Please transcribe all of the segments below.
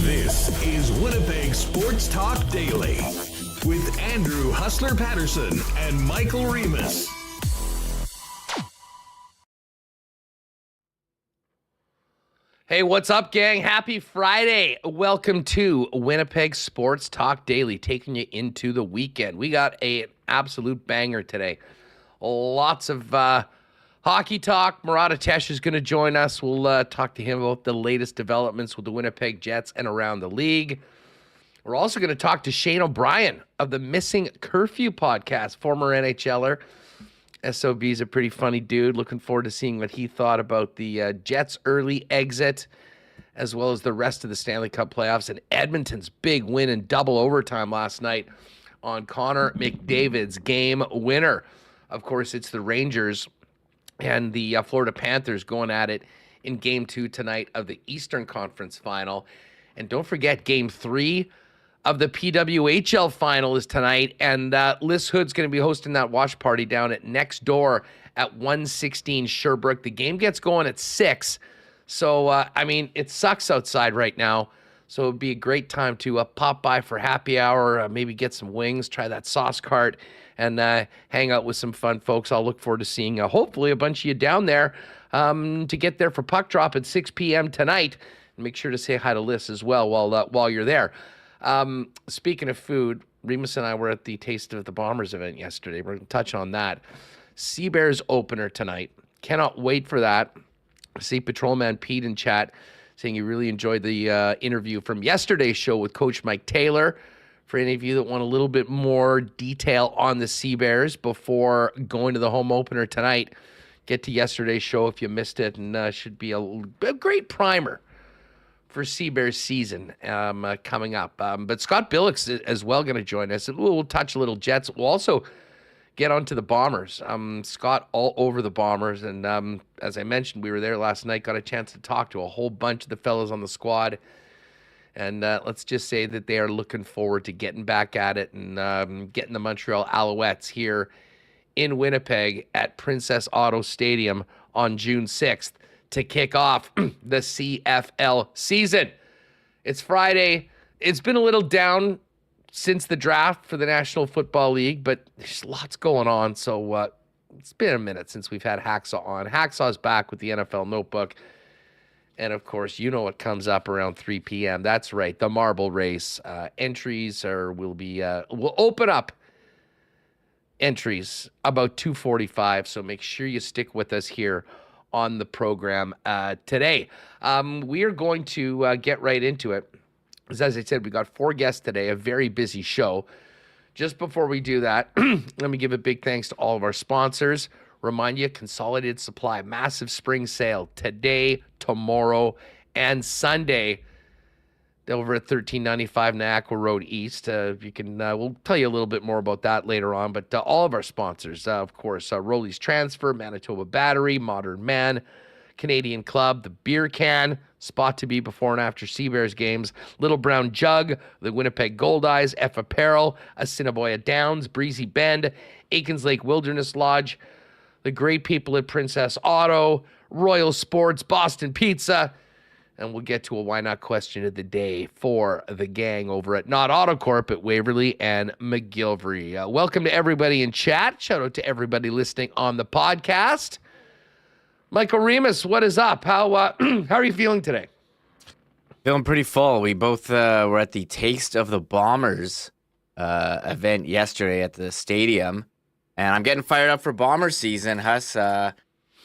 This is Winnipeg Sports Talk Daily with Andrew Hustler Paterson and Michael Remis. Hey, what's up, gang? Happy Friday. Welcome to Winnipeg Sports Talk Daily, taking you into the weekend. We got an absolute banger today. Lots of hockey talk. Marat Atesh is going to join us. We'll talk to him about the latest developments with the Winnipeg Jets and around the league. We're also going to talk to Shane O'Brien of the Missing Curfew podcast, former NHLer. SOB's a pretty funny dude. Looking forward to seeing what he thought about the Jets' early exit, as well as the rest of the Stanley Cup playoffs and Edmonton's big win in double overtime last night on Connor McDavid's game winner. Of course, it's the Rangers and the Florida Panthers going at it in Game 2 tonight of the Eastern Conference Final. And don't forget, Game 3 of the PWHL Final is tonight, and Liz Hood's going to be hosting that watch party down at Next Door at 116 Sherbrooke. The game gets going at 6, so, it sucks outside right now, so it would be a great time to pop by for happy hour, maybe get some wings, try that sauce cart, and hang out with some fun folks. I'll look forward to seeing, hopefully, a bunch of you down there to get there for puck drop at 6 p.m. tonight. And make sure to say hi to Liz as well while you're there. Speaking of food, Remis and I were at the Taste of the Bombers event yesterday. We're going to touch on that. Sea Bears opener tonight. Cannot wait for that. I see Patrolman Pete in chat saying he really enjoyed the interview from yesterday's show with Coach Mike Taylor. For any of you that want a little bit more detail on the Sea Bears before going to the home opener tonight, get to yesterday's show if you missed it, and should be a great primer for Sea Bears season coming up. But Scott Billeck's as well going to join us. We'll touch a little Jets. We'll also get onto the Bombers. Scott all over the Bombers. And as I mentioned, we were there last night, got a chance to talk to a whole bunch of the fellas on the squad. And let's just say that they are looking forward to getting back at it and getting the Montreal Alouettes here in Winnipeg at Princess Auto Stadium on June 6th. To kick off the CFL season. It's Friday. It's been a little down since the draft for the National Football League, but there's lots going on. So it's been a minute since we've had Hacksaw on. Hacksaw's back with the NFL Notebook. And, of course, you know what comes up around 3 p.m. That's right, the marble race. Entries we'll open up entries about 2:45, so make sure you stick with us here on the program today. We are going to get right into it. As I said, we got 4 guests today, a very busy show. Just before we do that, let me give a big thanks to all of our sponsors. Remind you, Consolidated Supply, massive spring sale today, tomorrow, and Sunday. Over at 1395 Niagara Road East. You can, we'll tell you a little bit more about that later on. But all of our sponsors, of course, Rolly's Transfer, Manitoba Battery, Modern Man, Canadian Club, the Beer Can, spot to be before and after Sea Bears games, Little Brown Jug, the Winnipeg Gold Eyes, F Apparel, Assiniboia Downs, Breezy Bend, Aikens Lake Wilderness Lodge, the great people at Princess Auto, Royal Sports, Boston Pizza. And we'll get to a why not question of the day for the gang over at Not AutoCorp at Waverly and McGillivray. Welcome to everybody in chat. Shout out to everybody listening on the podcast. Michael Remis, what is up? How are you feeling today? Feeling pretty full. We both were at the Taste of the Bombers event yesterday at the stadium. And I'm getting fired up for Bomber season, Huss.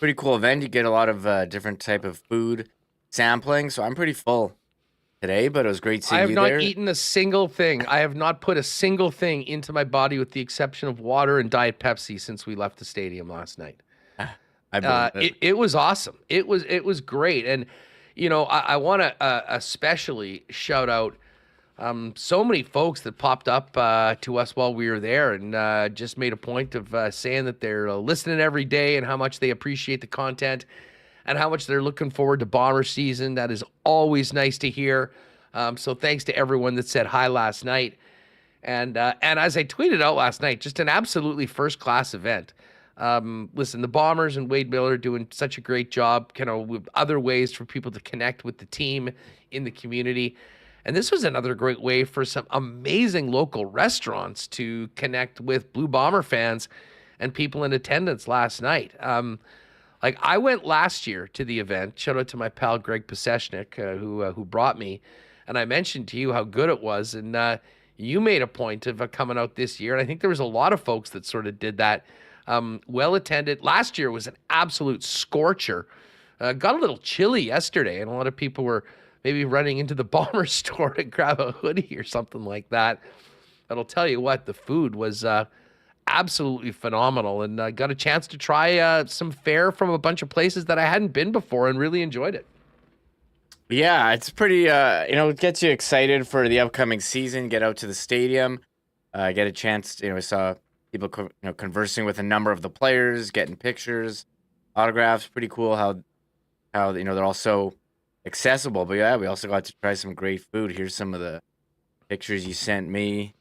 Pretty cool event. You get a lot of different type of food sampling, so I'm pretty full. today, but it was great seeing I have you not there. eaten a single thing. I have not put a single thing into my body with the exception of water and Diet Pepsi since we left the stadium last night. I believe it. It was awesome. It was great. And, I want to especially shout out so many folks that popped up to us while we were there and just made a point of saying that they're listening every day and how much they appreciate the content and how much they're looking forward to Bomber season. That is always nice to hear. So thanks to everyone that said hi last night. And as I tweeted out last night, just an absolutely first-class event. Listen, the Bombers and Wade Miller are doing such a great job, with other ways for people to connect with the team in the community. And this was another great way for some amazing local restaurants to connect with Blue Bomber fans and people in attendance last night. I went last year to the event. Shout out to my pal Greg Pasechnik, who brought me, and I mentioned to you how good it was. And you made a point of coming out this year, and I think there was a lot of folks that sort of did that. Well attended. Last year was an absolute scorcher. Got a little chilly yesterday, and a lot of people were maybe running into the Bomber store to grab a hoodie or something like that. But I'll tell you what, the food was absolutely phenomenal, and I got a chance to try some fare from a bunch of places that I hadn't been before and really enjoyed it. Yeah, it's pretty, it gets you excited for the upcoming season, get out to the stadium, get a chance, I saw people, conversing with a number of the players, getting pictures, autographs, pretty cool how they're all so accessible. But yeah, we also got to try some great food. Here's some of the pictures you sent me.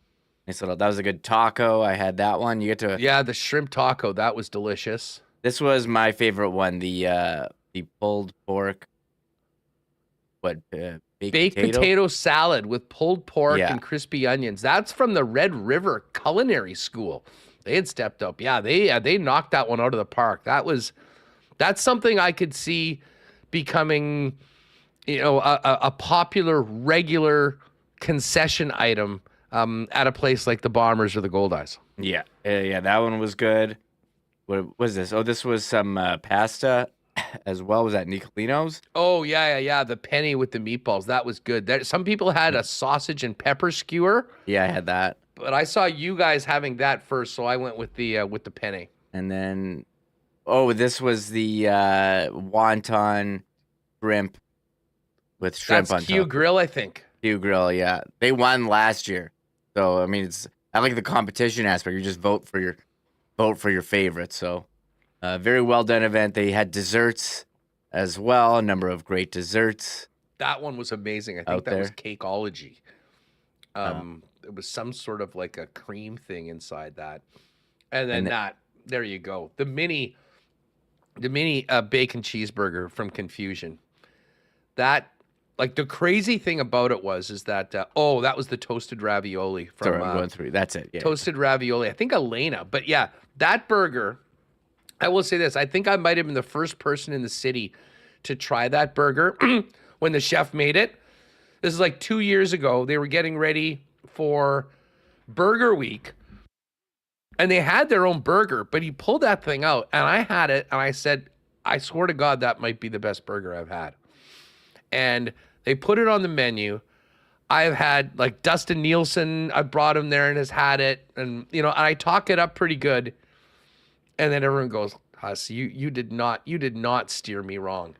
That was a good taco. I had that one. You get to the shrimp taco. That was delicious. This was my favorite one. The pulled pork. Baked potato salad with pulled pork and crispy onions. That's from the Red River Culinary School. They had stepped up. Yeah, they knocked that one out of the park. That's something I could see becoming, a popular, regular concession item at a place like the Bombers or the Goldeyes. Yeah, that one was good. What was this? Oh, this was some pasta as well. Was that Nicolino's? Oh, yeah. The penny with the meatballs. That was good. Some people had a sausage and pepper skewer. Yeah, I had that. But I saw you guys having that first, so I went with the penny. And then, this was the wonton shrimp with shrimp on top. That's Q Grill, I think. Q Grill, yeah. They won last year. So, I mean, I like the competition aspect. You just vote for your favorite. So, very well done event. They had desserts as well, a number of great desserts. That one was amazing. I think that was Cakeology. It was some sort of like a cream thing inside that. And then there you go. The mini bacon cheeseburger from Confusion. That, like, the crazy thing about it is that that was the toasted ravioli from Sorry, I'm going through. That's it. Yeah. Toasted ravioli. I think Elena. But yeah, that burger, I will say this. I think I might have been the first person in the city to try that burger when the chef made it. This is like 2 years ago. They were getting ready for Burger Week, and they had their own burger, but he pulled that thing out, and I had it, and I said, I swear to God, that might be the best burger I've had. And they put it on the menu. I've had, like, Dustin Nielsen, I brought him there and has had it, and, I talk it up pretty good. And then everyone goes, Huss, you did not steer me wrong.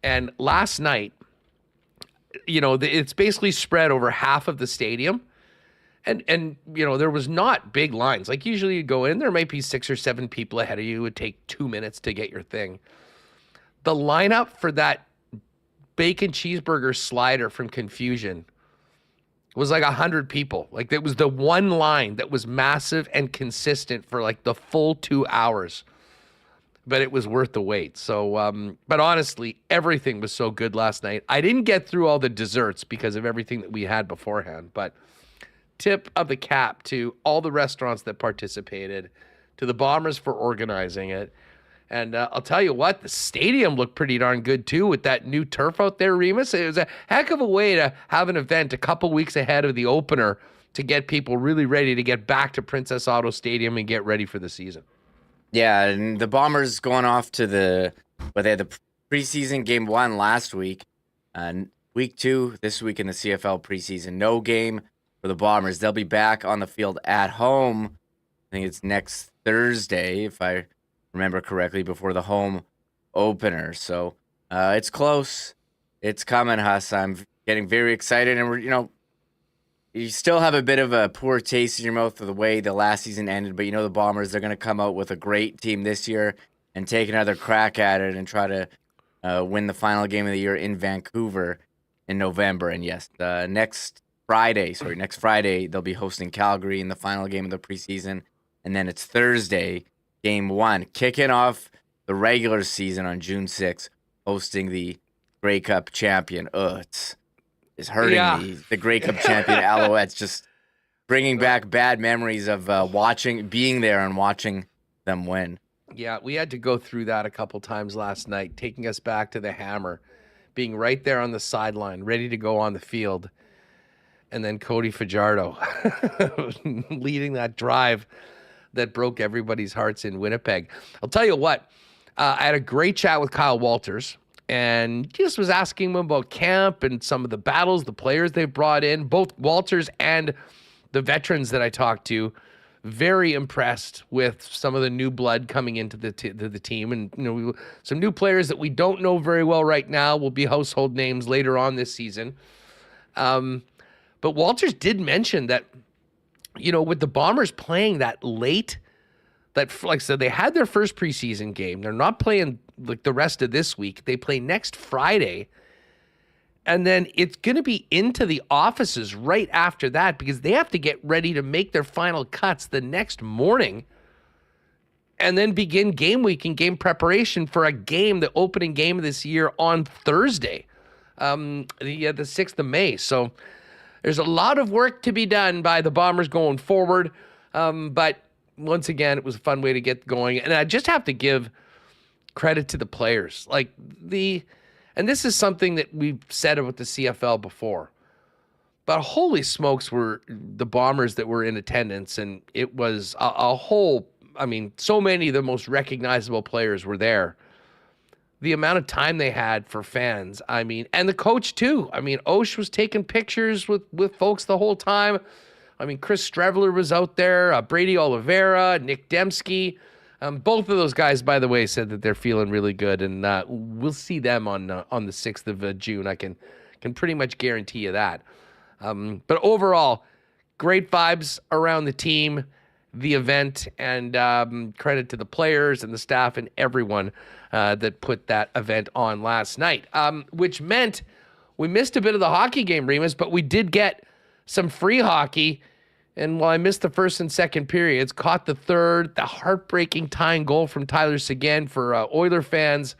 And last night, it's basically spread over half of the stadium. And there was not big lines. Like, usually you go in, there might be 6 or 7 people ahead of you. It would take 2 minutes to get your thing. The lineup for that bacon cheeseburger slider from Confusion was like 100 people. Like, it was the one line that was massive and consistent for like the full 2 hours. But it was worth the wait. So, but honestly, everything was so good last night. I didn't get through all the desserts because of everything that we had beforehand, but tip of the cap to all the restaurants that participated, to the Bombers for organizing it. And I'll tell you what, the stadium looked pretty darn good too with that new turf out there, Remis. It was a heck of a way to have an event a couple weeks ahead of the opener to get people really ready to get back to Princess Auto Stadium and get ready for the season. Yeah, and the Bombers going off to they had the preseason game 1 last week. And week 2 this week in the CFL preseason. No game for the Bombers. They'll be back on the field at home. I think it's next Thursday, if I remember correctly, before the home opener. So it's close. It's coming, Huss. I'm getting very excited, and you still have a bit of a poor taste in your mouth of the way the last season ended, but the Bombers, they're going to come out with a great team this year and take another crack at it and try to win the final game of the year in Vancouver in November. And yes, next Friday, they'll be hosting Calgary in the final game of the preseason. And then it's Thursday, game 1, kicking off the regular season on June 6th, hosting the Grey Cup champion. It's hurting me. The Grey Cup champion Alouettes, just bringing back bad memories of being there and watching them win. Yeah, we had to go through that a couple times last night, taking us back to the Hammer, being right there on the sideline, ready to go on the field. And then Cody Fajardo leading that drive that broke everybody's hearts in Winnipeg. I'll tell you what, I had a great chat with Kyle Walters, and just was asking him about camp and some of the battles, the players they've brought in, both Walters and the veterans that I talked to. Very impressed with some of the new blood coming into the team, and some new players that we don't know very well right now will be household names later on this season. But Walters did mention that, with the Bombers playing that late, that, like I said, they had their first preseason game. They're not playing like the rest of this week. They play next Friday. And then it's going to be into the offices right after that, because they have to get ready to make their final cuts the next morning and then begin game week and game preparation for a game, the opening game of this year on Thursday, the 6th of May. So there's a lot of work to be done by the Bombers going forward. But once again, it was a fun way to get going. And I just have to give credit to the players. And this is something that we've said about the CFL before, but holy smokes were the Bombers that were in attendance. And it was a whole, so many of the most recognizable players were there. The amount of time they had for fans, and the coach too. Osh was taking pictures with folks the whole time. Chris Streveler was out there, Brady Oliveira, Nick Dembski. Both of those guys, by the way, said that they're feeling really good, and we'll see them on the 6th of June. I can pretty much guarantee you that. But overall, great vibes around the team, the event, and credit to the players and the staff and everyone that put that event on last night, which meant we missed a bit of the hockey game, Remis, but we did get some free hockey. And while I missed the first and second periods, caught the third, the heartbreaking tying goal from Tyler Seguin for Oiler fans,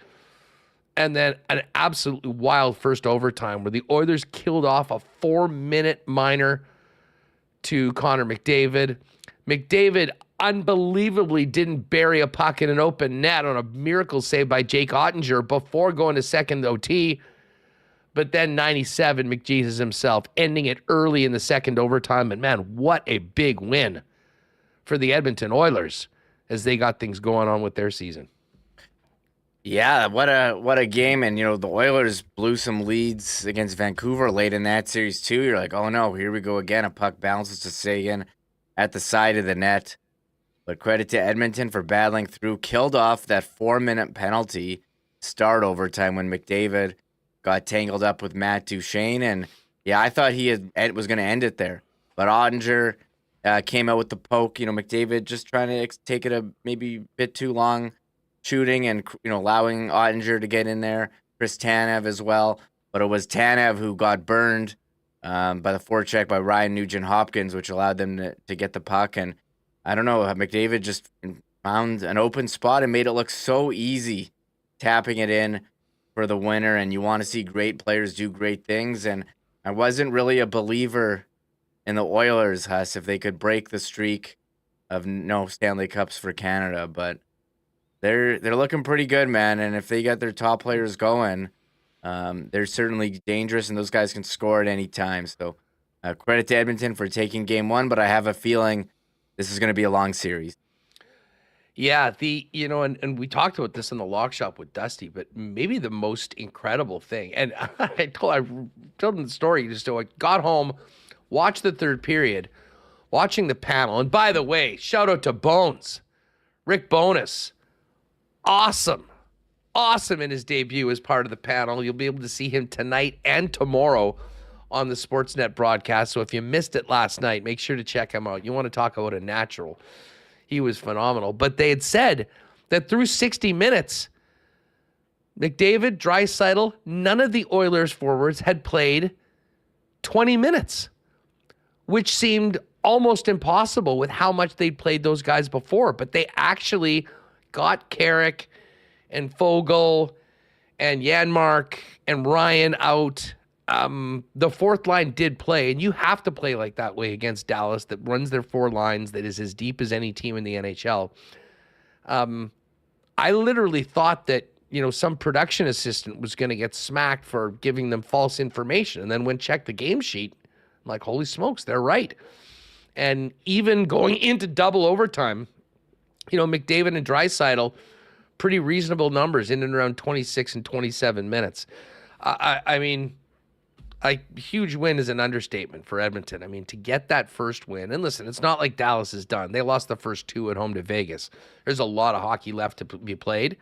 and then an absolutely wild first overtime where the Oilers killed off a 4-minute minor to Connor McDavid. McDavid unbelievably didn't bury a puck in an open net on a miracle save by Jake Ottinger before going to second OT. But then 97, McJesus himself, ending it early in the second overtime. And man, what a big win for the Edmonton Oilers as they got things going on with their season. Yeah, what a game. And, the Oilers blew some leads against Vancouver late in that series too. You're like, oh no, here we go again. A puck bounces to Seguin at the side of the net. But credit to Edmonton for battling through, killed off that 4-minute penalty start overtime when McDavid got tangled up with Matt Duchene, and I thought was going to end it there. But Ottinger came out with the poke. McDavid just trying to take it a maybe bit too long shooting, and allowing Ottinger to get in there. Chris Tanev as well, but it was Tanev who got burned by the forecheck by Ryan Nugent-Hopkins, which allowed them to get the puck. And I don't know, McDavid just found an open spot and made it look so easy, tapping it in for the winner. And you want to see great players do great things. And I wasn't really a believer in the Oilers, Huss, if they could break the streak of no Stanley Cups for Canada. But they're looking pretty good, man. And if they get their top players going, they're certainly dangerous, and those guys can score at any time. So credit to Edmonton for taking game 1, but I have a feeling this is going to be a long series. Yeah, and we talked about this in the lock shop with Dusty, but maybe the most incredild thing, and I told him the story. Just so I got home, watched the third period, watching the panel, and by the way, shout out to Bones, Rick Bowness, awesome in his debut as part of the panel. You'll be able to see him tonight and tomorrow on the Sportsnet broadcast. So if you missed it last night, make sure to check him out. You want to talk about a natural. He was phenomenal. But they had said that through 60 minutes, McDavid, Draisaitl, none of the Oilers forwards had played 20 minutes, which seemed almost impossible with how much they'd played those guys before. But they actually got Carrick and Fogle and Janmark and Ryan out. The fourth line did play, and you have to play like that way against Dallas that runs their four lines, that is as deep as any team in the NHL. I literally thought that, some production assistant was going to get smacked for giving them false information. And then when checked the game sheet, I'm like, holy smokes, they're right. And even going into double overtime, McDavid and Draisaitl, pretty reasonable numbers in and around 26 and 27 minutes. I mean, a huge win is an understatement for Edmonton. I mean, to get that first win, and listen, it's not like Dallas is done. They lost the first two at home to Vegas. There's a lot of hockey left to be played.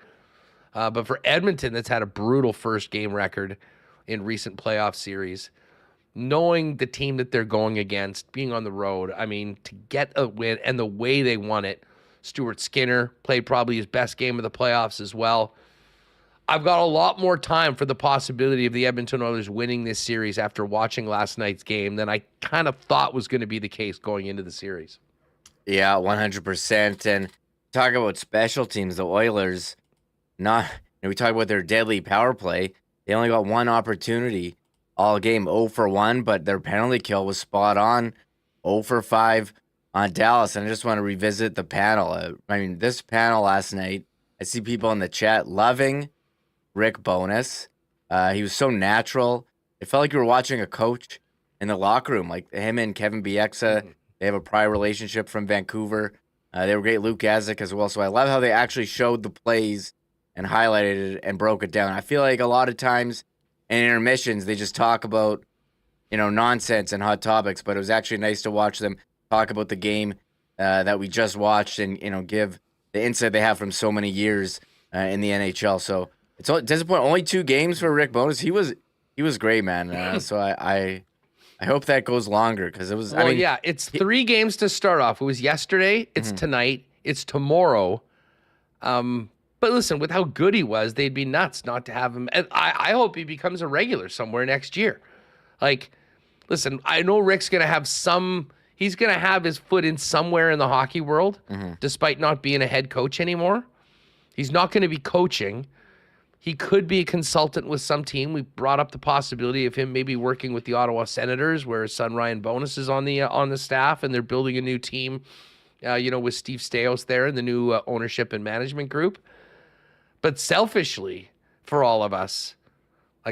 But for Edmonton, that's had a brutal first game record in recent playoff series, knowing the team that they're going against, being on the road, I mean, to get a win and the way they won it, Stuart Skinner played probably his best game of the playoffs as well. I've got a lot more time for the possibility of the Edmonton Oilers winning this series after watching last night's game than I kind of thought was going to be the case going into the series. Yeah, 100%. And talk about special teams, the Oilers, we talk about their deadly power play. They only got one opportunity all game, 0 for 1, but their penalty kill was spot on, 0 for 5 on Dallas. And I just want to revisit the panel. This panel last night, I see people in the chat loving Rick Bowness. He was so natural. It felt like you were watching a coach in the locker room, like him and Kevin Bieksa. Mm-hmm. They have a prior relationship from Vancouver. They were great. Luke Gazdic as well. So I love how they actually showed the plays and highlighted it and broke it down. I feel like a lot of times in intermissions, they just talk about, nonsense and hot topics, but it was actually nice to watch them talk about the game that we just watched and, give the insight they have from so many years in the NHL. So it's disappointing. Only 2 games for Rick Bowness. He was great, man. So I hope that goes longer because it was. Well, it's 3 games to start off. It was yesterday. It's tonight. It's tomorrow. But listen, with how good he was, they'd be nuts not to have him. And I hope he becomes a regular somewhere next year. Like, listen, I know Rick's going to have he's going to have his foot in somewhere in the hockey world, despite not being a head coach anymore. He's not going to be coaching. He could be a consultant with some team. We brought up the possibility of him maybe working with the Ottawa Senators, where his son Ryan Bowness is on the staff, and they're building a new team, with Steve Staios there and the new ownership and management group. But selfishly, for all of us,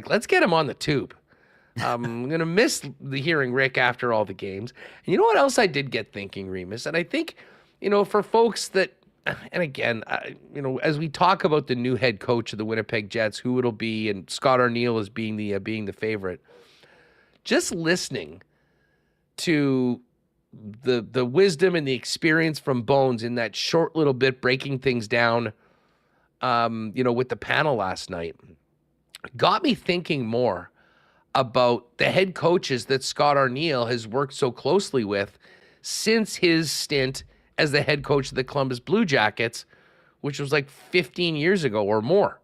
let's get him on the tube. I'm going to miss hearing Rick after all the games. And you know what else I did get thinking, Remis? And I think, for folks that, and again, as we talk about the new head coach of the Winnipeg Jets, who it'll be, and Scott Arniel as being the favorite, just listening to the wisdom and the experience from Bones in that short little bit, breaking things down, with the panel last night, got me thinking more about the head coaches that Scott Arniel has worked so closely with since his stint as the head coach of the Columbus Blue Jackets, which was 15 years ago or more.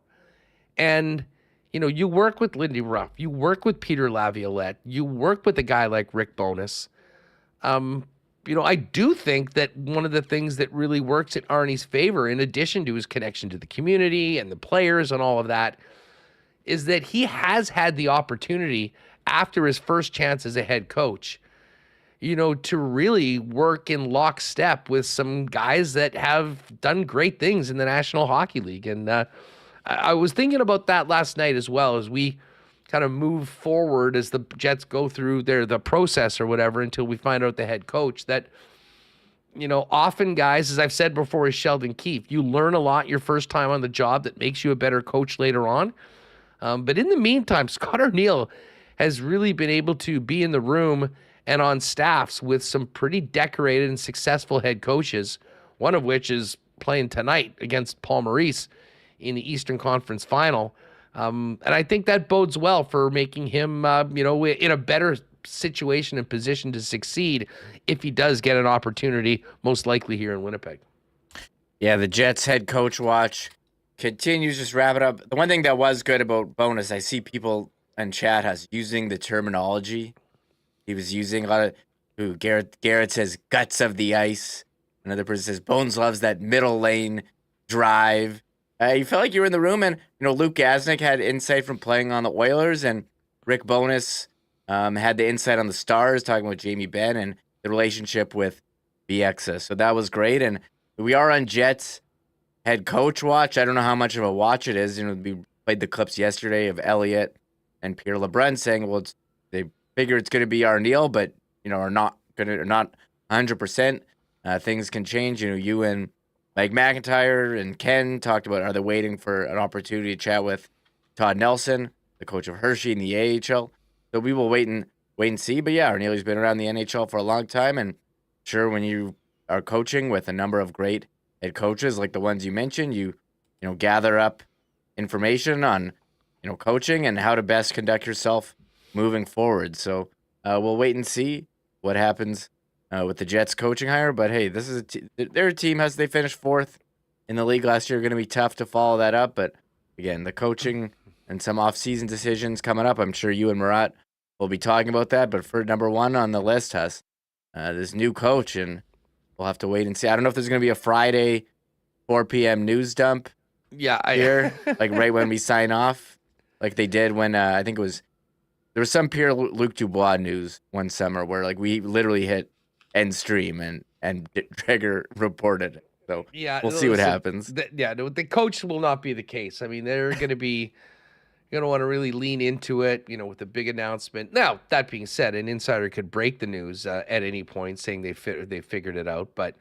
And, you work with Lindy Ruff, you work with Peter Laviolette, you work with a guy like Rick Bowness. I do think that one of the things that really works in Arnie's favor, in addition to his connection to the community and the players and all of that, is that he has had the opportunity after his first chance as a head coach, to really work in lockstep with some guys that have done great things in the National Hockey League. And I was thinking about that last night as well, as we kind of move forward as the Jets go through the process or whatever until we find out the head coach, that often, guys, as I've said before with Sheldon Keefe, you learn a lot your first time on the job that makes you a better coach later on. But in the meantime, Scott Arniel has really been able to be in the room and on staffs with some pretty decorated and successful head coaches, one of which is playing tonight against Paul Maurice in the Eastern Conference Final. And I think that bodes well for making him, in a better situation and position to succeed if he does get an opportunity, most likely here in Winnipeg. Yeah, the Jets head coach watch continues. Just wrap it up. The one thing that was good about Bowness, I see people in chat has using the terminology he was using. A lot of Garrett says guts of the ice. Another person says Bones loves that middle lane drive. You felt like you were in the room, and Luke Gasnick had insight from playing on the Oilers, and Rick Bowness had the insight on the Stars, talking about Jamie Benn and the relationship with Billeck. So that was great. And we are on Jets head coach watch. I don't know how much of a watch it is. We played the clips yesterday of Elliott and Pierre LeBrun saying, well, they figure it's going to be Arniel, but are not 100%. Things can change. You and Mike McIntyre and Ken talked about, are they waiting for an opportunity to chat with Todd Nelson, the coach of Hershey in the AHL? So we will wait and see. But yeah, Arniel's been around the NHL for a long time, and sure, when you are coaching with a number of great head coaches like the ones you mentioned, you gather up information on coaching and how to best conduct yourself moving forward. So we'll wait and see what happens with the Jets coaching hire. But hey, this is their team they finished fourth in the league last year. Going to be tough to follow that up. But again, the coaching and some offseason decisions coming up. I'm sure you and Murat will be talking about that. But for number one on the list has this new coach, and we'll have to wait and see. I don't know if there's going to be a Friday 4 p.m. news dump. Yeah, here, like right when we sign off, like they did when I think there was some Pierre-Luc Dubois news one summer where we literally hit end stream and Drager reported it. So yeah, we'll see what happens. The coach will not be the case. I mean, they're going to want to really lean into it, with a big announcement. Now, that being said, an insider could break the news at any point saying they figured it out. But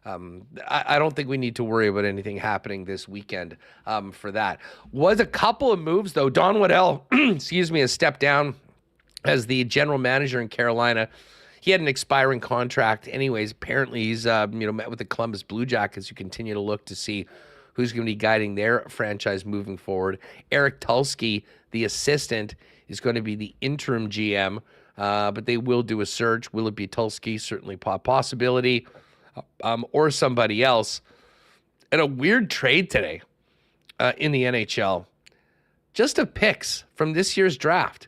I don't think we need to worry about anything happening this weekend for that. Was a couple of moves, though. Don Waddell, has stepped down as the general manager in Carolina. He had an expiring contract. Anyways, apparently he's met with the Columbus Blue Jackets, who continue to look to see who's going to be guiding their franchise moving forward. Eric Tulsky, the assistant, is going to be the interim GM, but they will do a search. Will it be Tulsky? Certainly a possibility, or somebody else. And a weird trade today in the NHL. Just a picks from this year's draft.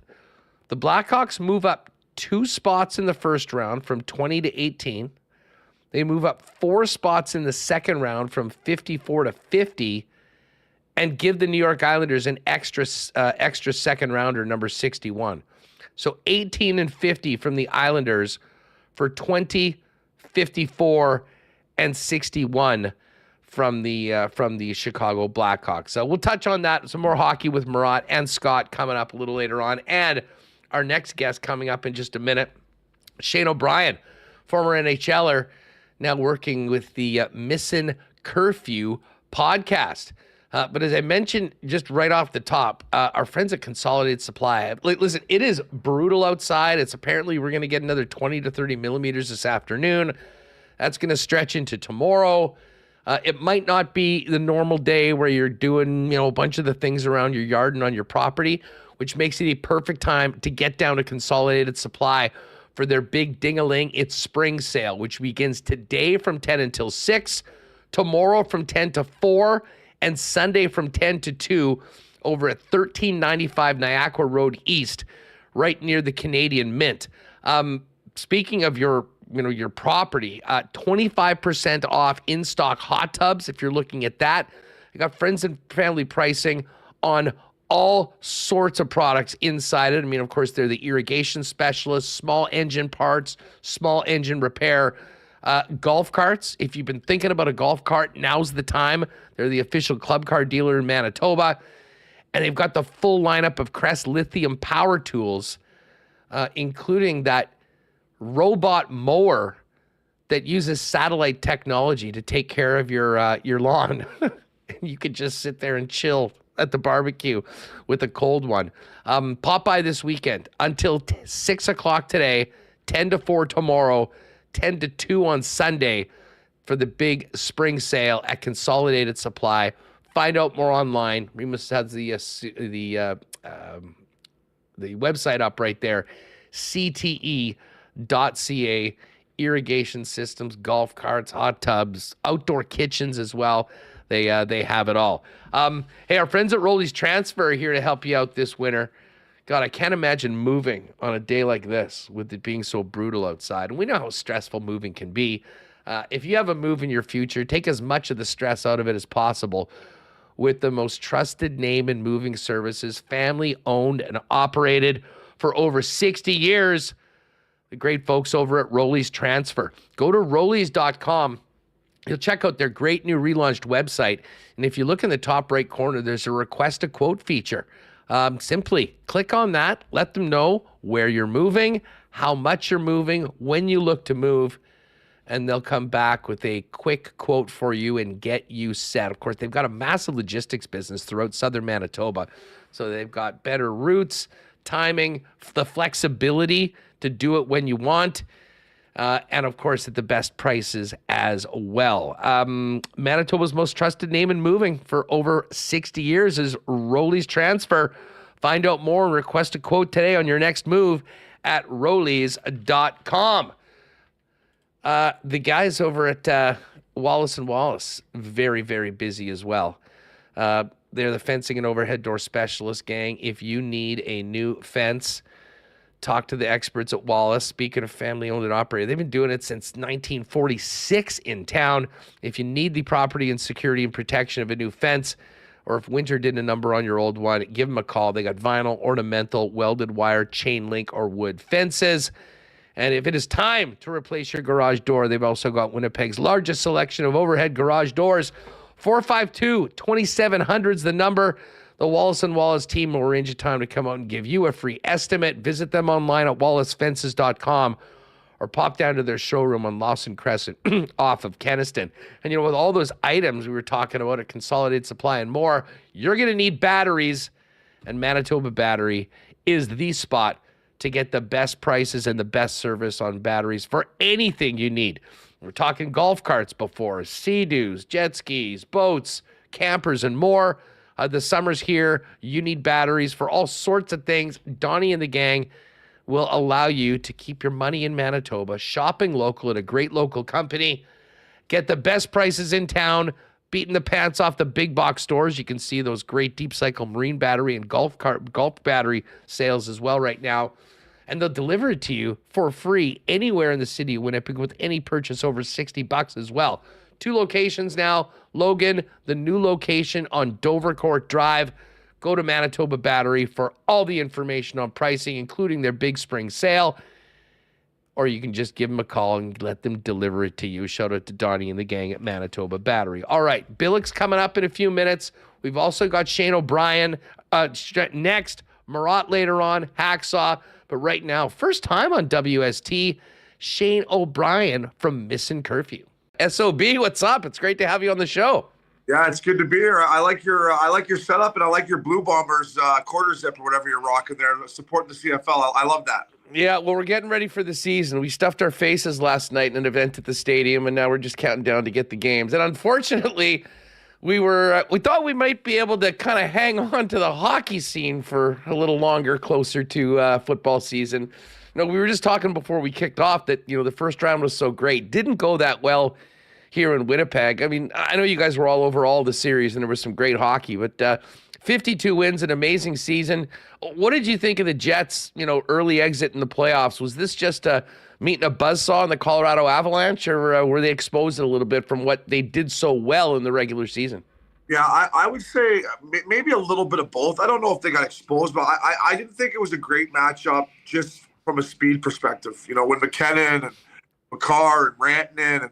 The Blackhawks move up 2 spots in the first round from 20 to 18. They move up 4 spots in the second round from 54 to 50 and give the New York Islanders an extra second rounder, number 61. So 18 and 50 from the Islanders for 20, 54, and 61 from the Chicago Blackhawks. So we'll touch on that. Some more hockey with Marat and Scott coming up a little later on. And our next guest coming up in just a minute, Shane O'Brien, former NHLer, now working with the Missin Curfew podcast. But as I mentioned just right off the top, our friends at Consolidated Supply, listen, it is brutal outside. It's apparently we're going to get another 20 to 30 millimeters this afternoon. That's going to stretch into tomorrow. It might not be the normal day where you're doing, a bunch of the things around your yard and on your property, which makes it a perfect time to get down to Consolidated Supply for their big ding-a-ling It's Spring sale, which begins today from 10 until 6, tomorrow from 10 to 4, and Sunday from 10 to 2 over at 1395 Niagara Road East, right near the Canadian Mint. Speaking of your property, 25% off in-stock hot tubs if you're looking at that. I got friends and family pricing on all sorts of products inside it. I mean, of course, they're the irrigation specialists, small engine parts, small engine repair, golf carts. If you've been thinking about a golf cart, now's the time. They're the official club car dealer in Manitoba. And they've got the full lineup of Crest lithium power tools, including that robot mower that uses satellite technology to take care of your lawn. You could just sit there and chill at the barbecue with a cold one. Pop by this weekend until 6 o'clock today, 10 to 4 tomorrow, 10 to 2 on Sunday for the big spring sale at Consolidated Supply. Find out more online. Remis has the website up right there, cte.ca. Irrigation systems, golf carts, hot tubs, outdoor kitchens as well. They have it all. Hey, our friends at Rolly's Transfer are here to help you out this winter. God, I can't imagine moving on a day like this with it being so brutal outside. And we know how stressful moving can be. If you have a move in your future, take as much of the stress out of it as possible with the most trusted name in moving services, family owned and operated for over 60 years. The great folks over at Rolly's Transfer. Go to Rollies.com. You'll check out their great new relaunched website. And if you look in the top right corner, there's a request a quote feature. Simply click on that. Let them know where you're moving, how much you're moving, when you look to move, and they'll come back with a quick quote for you and get you set. Of course, they've got a massive logistics business throughout southern Manitoba. So they've got better routes, timing, the flexibility to do it when you want, and of course at the best prices as well. Manitoba's most trusted name in moving for over 60 years is Rolly's Transfer. Find out more and request a quote today on your next move at Rollies.com. The guys over at Wallace and Wallace, very, very busy as well. They're the fencing and overhead door specialist, gang. If you need a new fence, talk to the experts at Wallace. Speaking of family-owned and operated, they've been doing it since 1946 in town. If you need the property and security and protection of a new fence, or if winter did a number on your old one, give them a call. They got vinyl, ornamental, welded wire, chain link, or wood fences. And if it is time to replace your garage door, they've also got Winnipeg's largest selection of overhead garage doors. 452-2700 is the number. The Wallace and Wallace team will arrange a time to come out and give you a free estimate. Visit them online at wallacefences.com or pop down to their showroom on Lawson Crescent off of Kenniston. And, with all those items we were talking about at Consolidated Supply and more, you're going to need batteries, and Manitoba Battery is the spot to get the best prices and the best service on batteries for anything you need. We're talking golf carts before, Sea-Doos, jet skis, boats, campers, and more. The summer's here. You need batteries for all sorts of things. Donnie and the gang will allow you to keep your money in Manitoba, shopping local at a great local company. Get the best prices in town, beating the pants off the big box stores. You can see those great deep cycle marine battery and golf battery sales as well right now. And they'll deliver it to you for free anywhere in the city of Winnipeg with any purchase over $60 as well. 2 locations now. Logan, the new location on Dovercourt Drive. Go to Manitoba Battery for all the information on pricing, including their big spring sale. Or you can just give them a call and let them deliver it to you. Shout out to Donnie and the gang at Manitoba Battery. All right, Billeck's coming up in a few minutes. We've also got Shane O'Brien next. Murat later on, Hacksaw. But right now, first time on WST, Shane O'Brien from Missin Curfew. SOB, what's up? It's great to have you on the show. Yeah, it's good to be here. I like your setup, and I like your Blue Bombers quarter zip or whatever you're rocking there, supporting the CFL. I love that. Yeah, well, we're getting ready for the season. We stuffed our faces last night in an event at the stadium, and now we're just counting down to get the games. And unfortunately, we thought we might be able to kind of hang on to the hockey scene for a little longer, closer to football season. We were just talking before we kicked off that, the first round was so great. Didn't go that well here in Winnipeg. I mean, I know you guys were all over all the series and there was some great hockey, but 52 wins, an amazing season. What did you think of the Jets, early exit in the playoffs? Was this just meeting a buzzsaw in the Colorado Avalanche, or were they exposed a little bit from what they did so well in the regular season? Yeah, I would say maybe a little bit of both. I don't know if they got exposed, but I didn't think it was a great matchup just from a speed perspective. When McKinnon and McCarr and Rantanen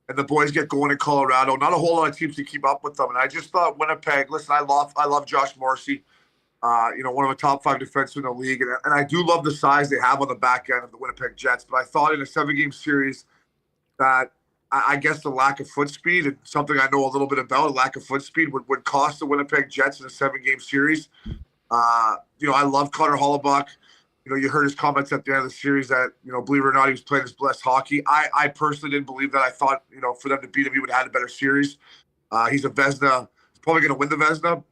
and the boys get going in Colorado, not a whole lot of teams to keep up with them. And I just thought Winnipeg, listen, I love Josh Morrissey, one of the top 5 defensemen in the league. And I do love the size they have on the back end of the Winnipeg Jets. But I thought in a 7-game series, that I guess the lack of foot speed, and something I know a little bit about, lack of foot speed would cost the Winnipeg Jets in a 7-game series. I love Connor Hellebuyck. You heard his comments at the end of the series that, believe it or not, he was playing his best hockey. I personally didn't believe that. I thought, for them to beat him, he would have had a better series. He's a Vezina. He's probably going to win the Vezina,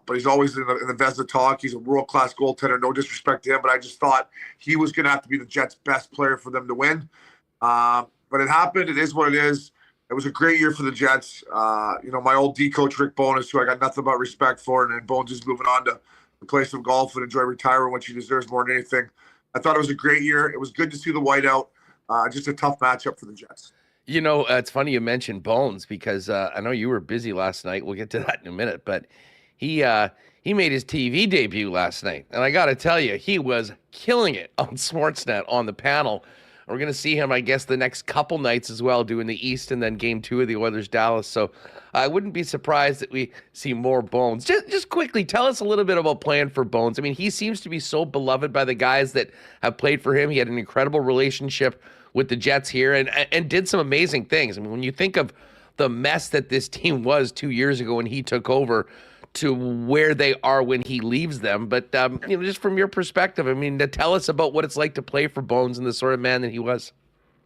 but he's always in the Vezina talk. He's a world-class goaltender. No disrespect to him, but I just thought he was going to have to be the Jets' best player for them to win. But it happened. It is what it is. It was a great year for the Jets. My old D coach, Rick Bowness, who I got nothing but respect for, and then Bones is moving on to play some golf and enjoy retirement, which he deserves more than anything. I thought it was a great year. It was good to see the whiteout. Just a tough matchup for the Jets. It's funny you mentioned Bones because I know you were busy last night. We'll get to that in a minute, but he made his TV debut last night, and I got to tell you, he was killing it on Sportsnet on the panel. We're going to see him, I guess, the next couple nights as well, doing the East and then Game 2 of the Oilers-Dallas. So I wouldn't be surprised that we see more Bones. Just quickly, tell us a little bit about playing for Bones. I mean, he seems to be so beloved by the guys that have played for him. He had an incredible relationship with the Jets here and did some amazing things. I mean, when you think of the mess that this team was 2 years ago when he took over to where they are when he leaves them. But, just from your perspective, I mean, to tell us about what it's like to play for Bones and the sort of man that he was.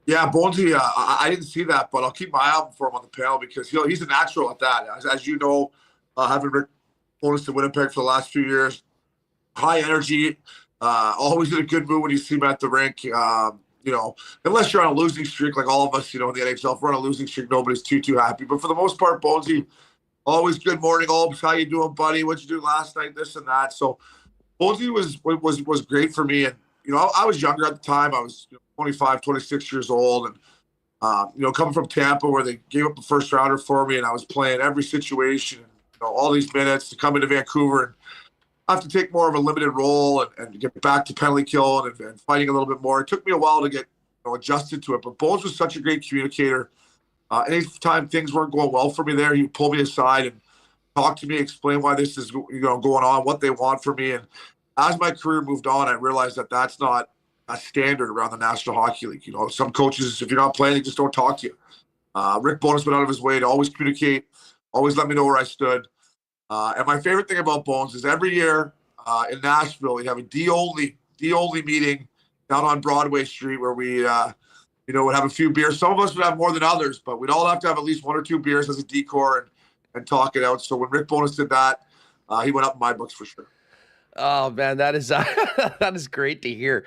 Yeah, Bonesy, I didn't see that, but I'll keep my eye out for him on the panel because he's a natural at that. As you know, having Rick Bowness in Winnipeg for the last few years, high energy, always in a good mood when you see him at the rink. Unless you're on a losing streak like all of us, in the NHL, if we're on a losing streak, nobody's too happy. But for the most part, Bonesy, always good morning, Olbs. How you doing, buddy? What'd you do last night? This and that. So Bonesy was great for me. And, I was younger at the time. I was 25, 26 years old. And, coming from Tampa where they gave up the first rounder for me and I was playing every situation, all these minutes to come into Vancouver and have to take more of a limited role and get back to penalty kill and fighting a little bit more. It took me a while to get adjusted to it. But Bones was such a great communicator. Anytime things weren't going well for me there, he would pull me aside and talk to me, explain why this is going on, what they want from me. And as my career moved on, I realized that that's not a standard around the National Hockey League. Some coaches, if you're not playing, they just don't talk to you. Rick Bowness went out of his way to always communicate, always let me know where I stood. And my favorite thing about Bones is every year in Nashville, we have a D-only meeting down on Broadway Street where we would have a few beers. Some of us would have more than others, but we'd all have to have at least 1 or 2 beers as a decor and talk it out. So when Rick Bowness did that, he went up in my books for sure. Oh, man, that is that is great to hear.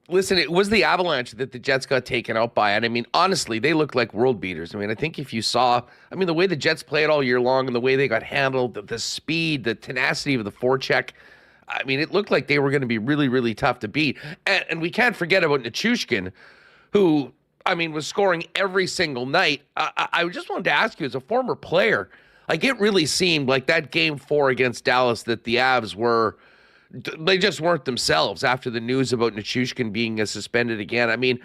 Listen, it was the Avalanche that the Jets got taken out by. And I mean, honestly, they look like world beaters. I mean, I think if you saw, the way the Jets played all year long and the way they got handled, the speed, the tenacity of the forecheck, it looked like they were going to be really, really tough to beat. And we can't forget about Nichushkin, who, was scoring every single night. I just wanted to ask you, as a former player, it really seemed like that Game 4 against Dallas that the Avs they just weren't themselves after the news about Nichushkin being suspended again.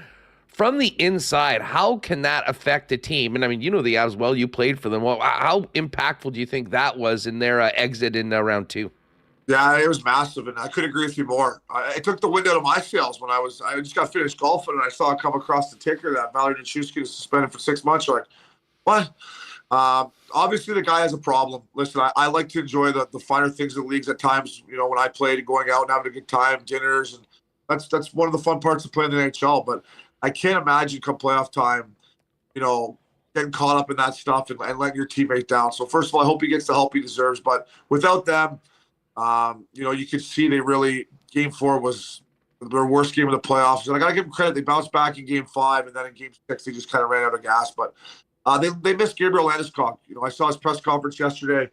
From the inside, how can that affect a team? And the Avs well, you played for them. Well, how impactful do you think that was in their exit in round 2? Yeah, it was massive, and I couldn't agree with you more. It took the wind out of my sails when I just got finished golfing, and I saw it come across the ticker that Valeri Nichushkin is suspended for 6 months. You're like, what? Obviously, the guy has a problem. Listen, I like to enjoy the finer things in the leagues at times, when I played and going out and having a good time, dinners, and that's one of the fun parts of playing the NHL. But I can't imagine come playoff time, getting caught up in that stuff and letting your teammate down. So first of all, I hope he gets the help he deserves. But without them, you could see Game 4 was their worst game of the playoffs. And I got to give them credit. They bounced back in Game 5, and then in Game 6, they just kind of ran out of gas. But they missed Gabriel Landeskog. I saw his press conference yesterday.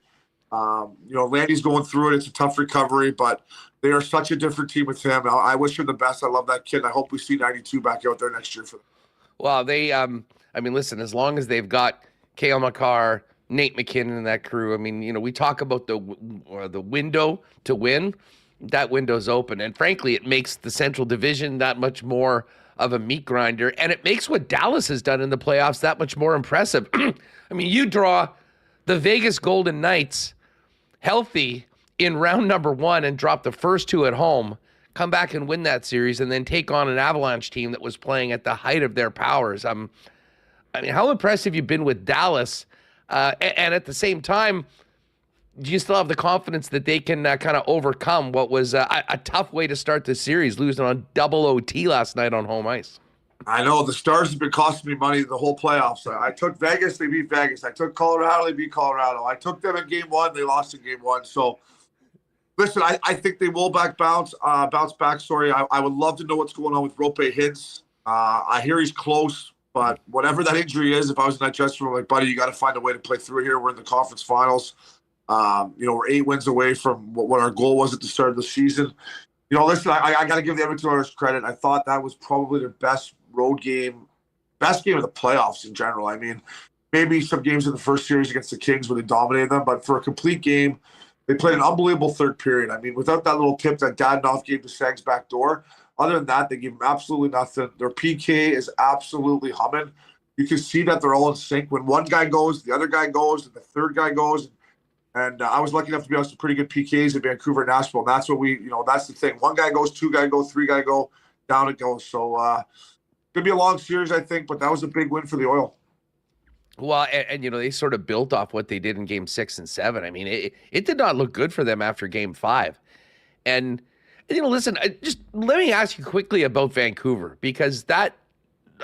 Landy's going through it. It's a tough recovery, but they are such a different team with him. I wish him the best. I love that kid. I hope we see 92 back out there next year for them. Well, they, listen, as long as they've got Cale Makar, Nate McKinnon and that crew, we talk about the window to win. That window's open. And frankly, it makes the Central Division that much more of a meat grinder. And it makes what Dallas has done in the playoffs that much more impressive. You draw the Vegas Golden Knights healthy in round number 1 and drop the first 2 at home. come back and win that series, and then take on an Avalanche team that was playing at the height of their powers. I mean, how impressive you've been with Dallas, and at the same time, do you still have the confidence that they can kind of overcome what was a tough way to start the series, losing on double OT last night on home ice? I know the Stars have been costing me money the whole playoffs. I took Vegas, they beat Vegas. I took Colorado, they beat Colorado. I took them in game one, they lost in game one. So, listen, I think they will bounce back. Sorry, I would love to know what's going on with Rope Hintz. I hear he's close, but whatever that injury is, if I was in that dressing room, like, buddy, you got to find a way to play through it here. We're in the conference finals. We're 8 wins away from what our goal was at the start of the season. Listen, I got to give the Edmonton Oilers credit. I thought that was probably their best road game, best game of the playoffs in general. I mean, maybe some games in the first series against the Kings where they dominated them, but for a complete game, they played an unbelievable third period. I mean, without that little tip that Dadonov gave to Sags back door, other than that, they gave them absolutely nothing. Their PK is absolutely humming. You can see that they're all in sync. When one guy goes, the other guy goes, and the third guy goes. And I was lucky enough to be on some pretty good PKs in Vancouver and Nashville. And that's what that's the thing. One guy goes, two guy go, three guy go, down it goes. So going to be a long series, I think, but that was a big win for the Oil. Well, and they sort of built off what they did in game 6 and 7. I mean, it did not look good for them after game 5. And listen, just let me ask you quickly about Vancouver, because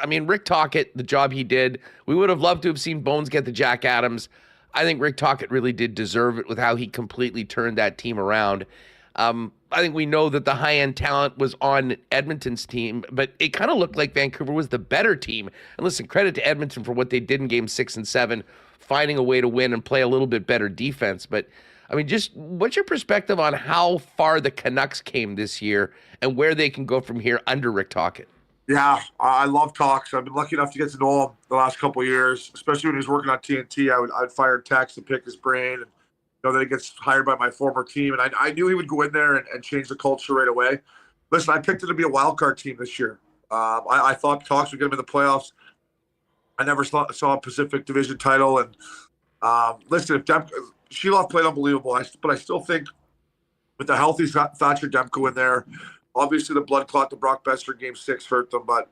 Rick Tocchet, the job he did, we would have loved to have seen Bones get the Jack Adams. I think Rick Tocchet really did deserve it with how he completely turned that team around. I think we know that the high-end talent was on Edmonton's team, but it kind of looked like Vancouver was the better team. And listen, credit to Edmonton for what they did in game 6 and 7, finding a way to win and play a little bit better defense. But, I mean, just what's your perspective on how far the Canucks came this year and where they can go from here under Rick Tocchet? Yeah, I love Talks. I've been lucky enough to get to know him the last couple of years, especially when he was working on TNT. I'd fire text and pick his brain, and that he gets hired by my former team. And I knew he would go in there and change the culture right away. Listen, I picked it to be a wild card team this year. I thought Talks would get him in the playoffs. I never saw a Pacific Division title. And listen, if Sheloff played unbelievable, but I still think with the healthy Thatcher Demko in there, obviously the blood clot to Brock Besser in game 6 hurt them. But,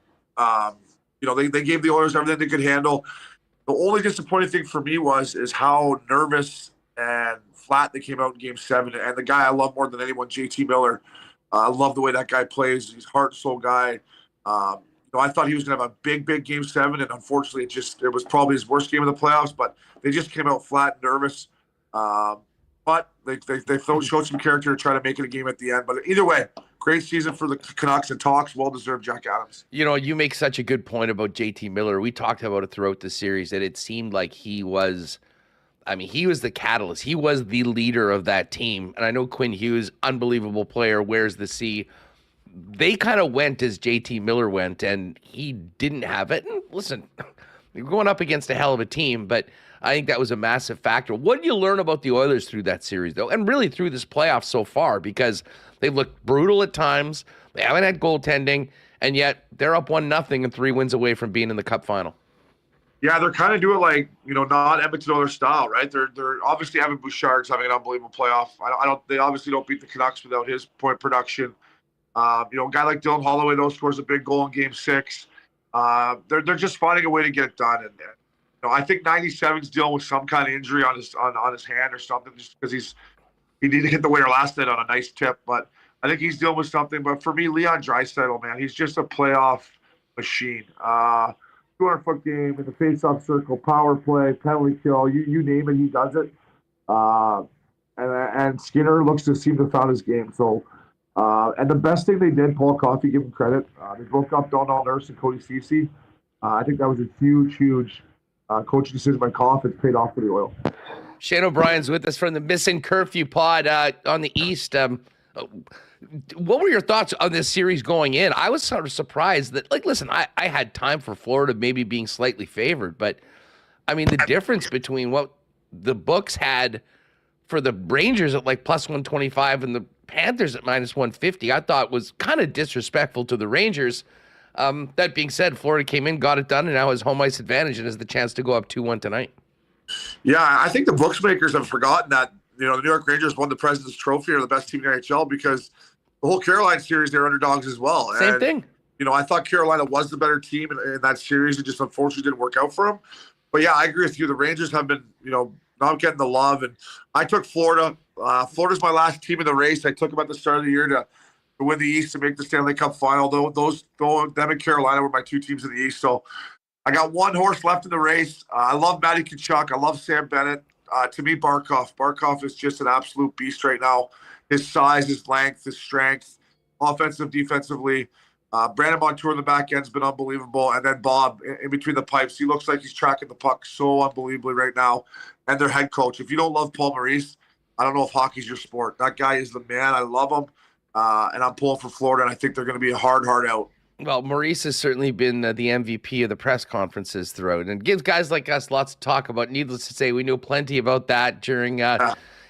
they gave the Oilers everything they could handle. The only disappointing thing for me is how nervous and flat they came out in game 7. And the guy I love more than anyone, JT Miller, I love the way that guy plays. He's a heart and soul guy. I thought he was going to have a big game 7, and unfortunately it was probably his worst game of the playoffs, but they just came out flat and nervous. But they showed some character to try to make it a game at the end. But either way, great season for the Canucks, and Talks, well-deserved Jack Adams. You make such a good point about JT Miller. We talked about it throughout the series that it seemed like he was the catalyst. He was the leader of that team. And I know Quinn Hughes, unbelievable player, wears the C. They kind of went as JT Miller went, and he didn't have it. And listen, you're going up against a hell of a team, but I think that was a massive factor. What did you learn about the Oilers through that series, though, and really through this playoff so far? Because they've looked brutal at times. They haven't had goaltending, and yet they're up 1-0 and 3 wins away from being in the Cup final. Yeah, they're kind of doing like, not Edmonton Oilers style, right? They're obviously Evan Bouchard's having an unbelievable playoff. They obviously don't beat the Canucks without his point production. A guy like Dylan Holloway, though, scores a big goal in game 6. They're just finding a way to get it done. And I think 97's dealing with some kind of injury on his hand or something, just because he needed to hit the waiter last night on a nice tip. But I think he's dealing with something. But for me, Leon Draisaitl, man, he's just a playoff machine. 200-foot game in the face-off circle, power play, penalty kill, you name it, he does it. And Skinner looks to seem to have found his game. So, and the best thing they did, Paul Coffey, give him credit. They broke up Donald Nurse and Cody Ceci. I think that was a huge coaching decision by Coffey. It's paid off for the Oil. Shane O'Brien's with us from the Missin Curfew pod on the East. What were your thoughts on this series going in? I was sort of surprised that, listen, I had time for Florida maybe being slightly favored, but I mean, the difference between what the books had for the Rangers at plus 125 and the Panthers at minus 150, I thought was kind of disrespectful to the Rangers. That being said, Florida came in, got it done, and now has home ice advantage and has the chance to go up 2-1 tonight. Yeah, I think the bookmakers have forgotten that, the New York Rangers won the President's Trophy, or the best team in the NHL, because the whole Carolina series, they're underdogs as well. Same thing. I thought Carolina was the better team in that series. It just unfortunately didn't work out for them. But yeah, I agree with you. The Rangers have been, not getting the love. And I took Florida. Florida's my last team in the race. I took them at the start of the year to win the East and make the Stanley Cup final. Them and Carolina were my two teams in the East. So I got one horse left in the race. I love Matty Tkachuk. I love Sam Bennett. To me, Barkov is just an absolute beast right now. His size, his length, his strength, offensive, defensively. Brandon Montour in the back end's been unbelievable. And then Bob in between the pipes. He looks like he's tracking the puck so unbelievably right now. And their head coach. If you don't love Paul Maurice, I don't know if hockey's your sport. That guy is the man. I love him. And I'm pulling for Florida, and I think they're going to be a hard out. Well, Maurice has certainly been the MVP of the press conferences throughout and gives guys like us lots to talk about. Needless to say, we knew plenty about that during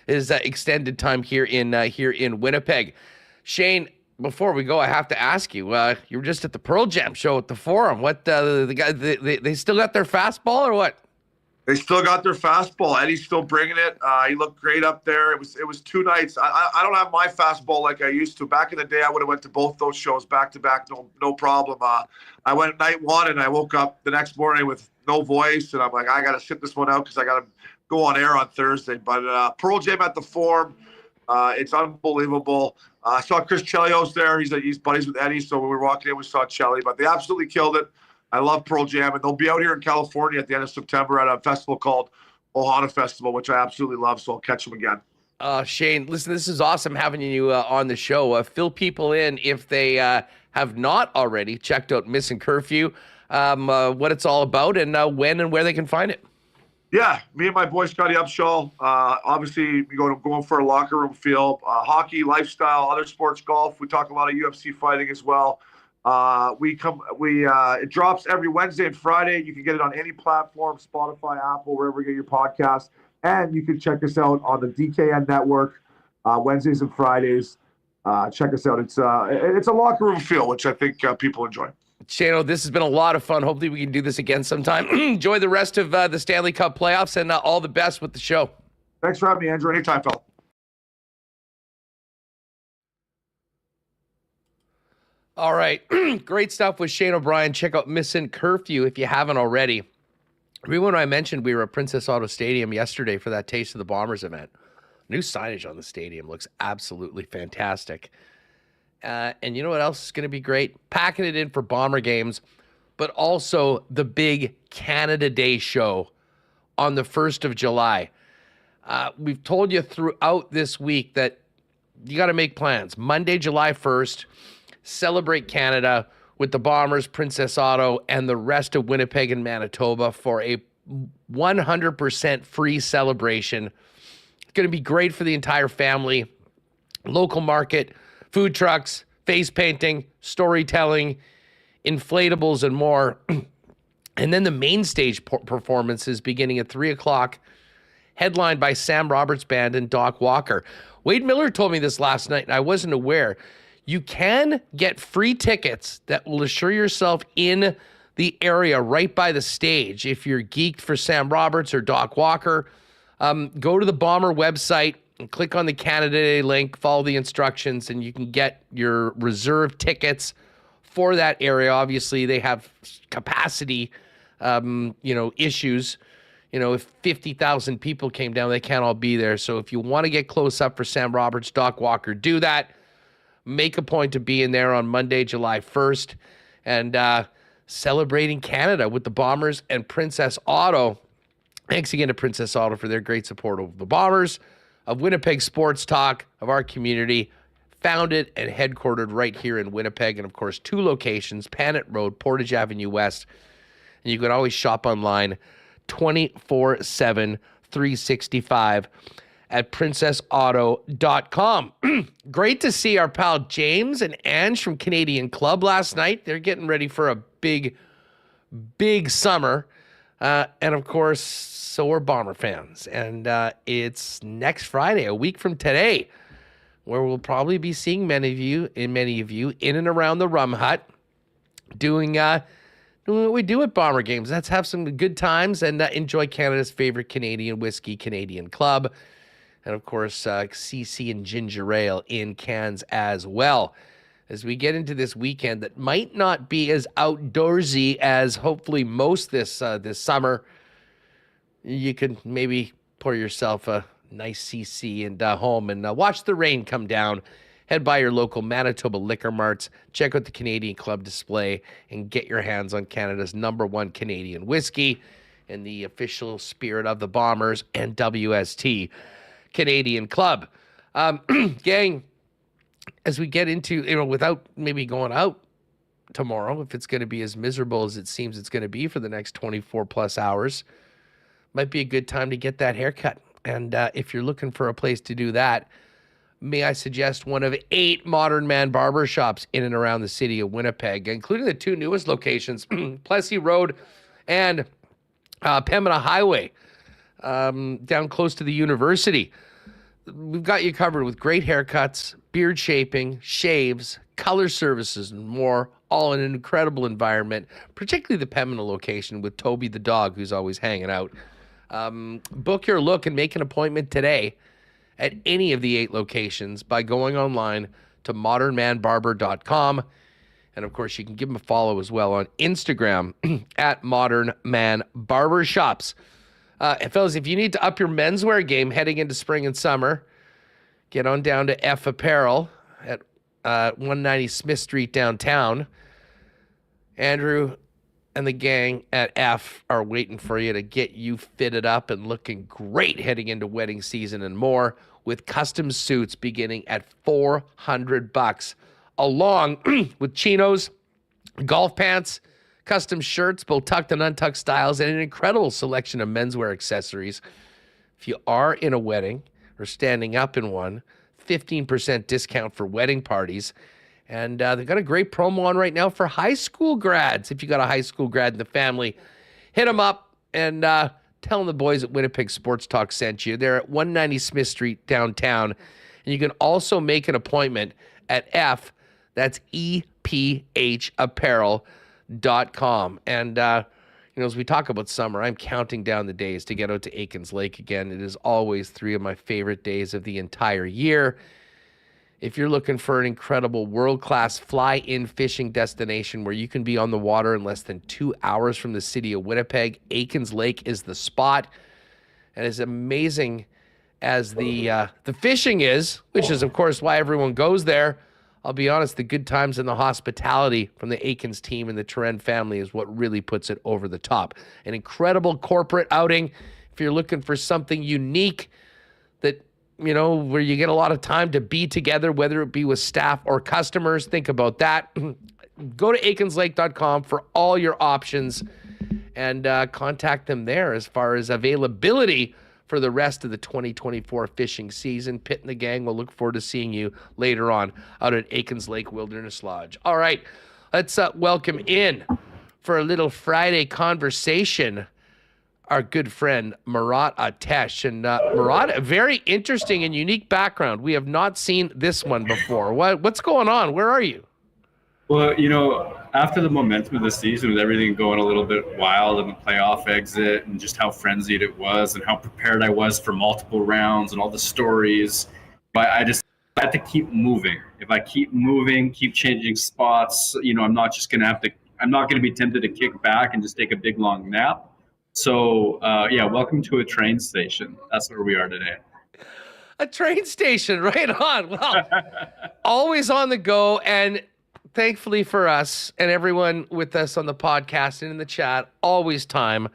his extended time here in Winnipeg. Shane, before we go, I have to ask you, you were just at the Pearl Jam show at the Forum. What, the guy, they still got their fastball or what? They still got their fastball. Eddie's still bringing it. He looked great up there. It was 2 nights. I don't have my fastball like I used to. Back in the day, I would have went to both those shows back to back, no problem. I went night 1 and I woke up the next morning with no voice, and I'm like, I got to sit this one out because I got to go on air on Thursday. But Pearl Jam at the Forum, it's unbelievable. I saw Chris Chelios there. He's buddies with Eddie, so when we were walking in, we saw Chelly. But they absolutely killed it. I love Pearl Jam, and they'll be out here in California at the end of September at a festival called Ohana Festival, which I absolutely love, so I'll catch them again. Shane, listen, this is awesome having you on the show. Fill people in if they have not already checked out Missin Curfew, what it's all about, and when and where they can find it. Yeah, me and my boy Scotty Upshaw, obviously we going for a locker room feel, hockey, lifestyle, other sports, golf. We talk a lot of UFC fighting as well. It drops every Wednesday and Friday. You can get it on any platform, Spotify, Apple, wherever you get your podcasts. And you can check us out on the DKN network, Wednesdays and Fridays. Check us out. It's a locker room feel, which I think people enjoy. Shane, this has been a lot of fun. Hopefully we can do this again sometime. Enjoy the rest of the Stanley Cup playoffs and all the best with the show. Thanks for having me, Andrew. Anytime, fella. All right. Great stuff with Shane O'Brien. Check out Missin Curfew if you haven't already. Remember when I mentioned we were at Princess Auto Stadium yesterday for that Taste of the Bombers event? New signage on the stadium looks absolutely fantastic. And you know what else is going to be great? Packing it in for Bomber games, but also the big Canada Day show on the 1st of July. We've told you throughout this week that you got to make plans. Monday, July 1st, celebrate Canada with the Bombers, Princess Auto, and the rest of Winnipeg and Manitoba for a 100% free celebration. It's going to be great for the entire family. Local market, food trucks, face painting, storytelling, inflatables, and more. And then the main stage performances beginning at 3 o'clock, headlined by Sam Roberts Band and Doc Walker. Wade Miller told me this last night, and I wasn't aware. You can get free tickets that will assure yourself in the area right by the stage. If you're geeked for Sam Roberts or Doc Walker, go to the Bomber website and click on the Canada Day link, follow the instructions, and you can get your reserved tickets for that area. Obviously, they have capacity, issues. If 50,000 people came down, they can't all be there. So if you want to get close up for Sam Roberts, Doc Walker, do that. Make a point to be in there on Monday, July 1st, and celebrating Canada with the Bombers and Princess Auto. Thanks again to Princess Auto for their great support of the Bombers, of Winnipeg Sports Talk, of our community, founded and headquartered right here in Winnipeg. And, of course, 2 locations, Panet Road, Portage Avenue West. And you can always shop online 24/7, 365 at princessauto.com. Great to see our pal James and Ange from Canadian Club last night. They're getting ready for a big summer. And, of course, so are Bomber fans. And it's next Friday, a week from today, where we'll probably be seeing many of you in and around the Rum Hut doing what we do at Bomber games. Let's have some good times and enjoy Canada's favorite Canadian whiskey, Canadian Club. And, of course, CC and ginger ale in cans as well. As we get into this weekend that might not be as outdoorsy as hopefully most this summer, you could maybe pour yourself a nice CC and home and watch the rain come down. Head by your local Manitoba liquor marts, check out the Canadian Club display, and get your hands on Canada's #1 Canadian whiskey in the official spirit of the Bombers and WST Canadian Club. Gang, as we get into, without maybe going out tomorrow, if it's going to be as miserable as it seems it's going to be for the next 24 plus hours, might be a good time to get that haircut. And if you're looking for a place to do that, may I suggest one of 8 Modern Man barbershops in and around the city of Winnipeg, including the 2 newest locations, Plessis Road and Pembina Highway, down close to the university. We've got you covered with great haircuts, beard shaping, shaves, color services, and more, all in an incredible environment, particularly the Pembina location with Toby the dog, who's always hanging out. Book your look and make an appointment today at any of the 8 locations by going online to modernmanbarber.com. And, of course, you can give them a follow as well on Instagram at Modern Man Barbershops. Fellas, if you need to up your menswear game heading into spring and summer, get on down to F Apparel at 190 Smith Street downtown. Andrew and the gang at F are waiting for you to get you fitted up and looking great heading into wedding season and more, with custom suits beginning at $400, along with chinos, golf pants, custom shirts, both tucked and untucked styles, and an incredible selection of menswear accessories. If you are in a wedding or standing up in one, 15% discount for wedding parties. And they've got a great promo on right now for high school grads. If you got a high school grad in the family, hit them up and tell them the boys at Winnipeg Sports Talk sent you. They're at 190 Smith Street downtown. And you can also make an appointment at F, that's EPHapparel.com. And, as we talk about summer, I'm counting down the days to get out to Aikens Lake again. It is always 3 of my favorite days of the entire year. If you're looking for an incredible world-class fly-in fishing destination where you can be on the water in less than 2 hours from the city of Winnipeg, Aikens Lake is the spot. And as amazing as the fishing is, which is, of course, why everyone goes there, I'll be honest, the good times and the hospitality from the Aikens team and the Terren family is what really puts it over the top. An incredible corporate outing. If you're looking for something unique that, where you get a lot of time to be together, whether it be with staff or customers, think about that. Go to aikenslake.com for all your options and contact them there as far as availability for the rest of the 2024 fishing season. Pitt and the gang will look forward to seeing you later on out at Aikens Lake Wilderness Lodge. All right, let's welcome in for a little Friday conversation our good friend Marat Atesh. And Marat, a very interesting and unique background. We have not seen this one before. What's going on? Where are you? Well, after the momentum of the season, with everything going a little bit wild and the playoff exit and just how frenzied it was and how prepared I was for multiple rounds and all the stories, I had to keep moving. If I keep moving, keep changing spots, I'm not going to be tempted to kick back and just take a big long nap. So, welcome to a train station. That's where we are today. A train station, right on. Well, always on the go. And thankfully for us and everyone with us on the podcast and in the chat, always time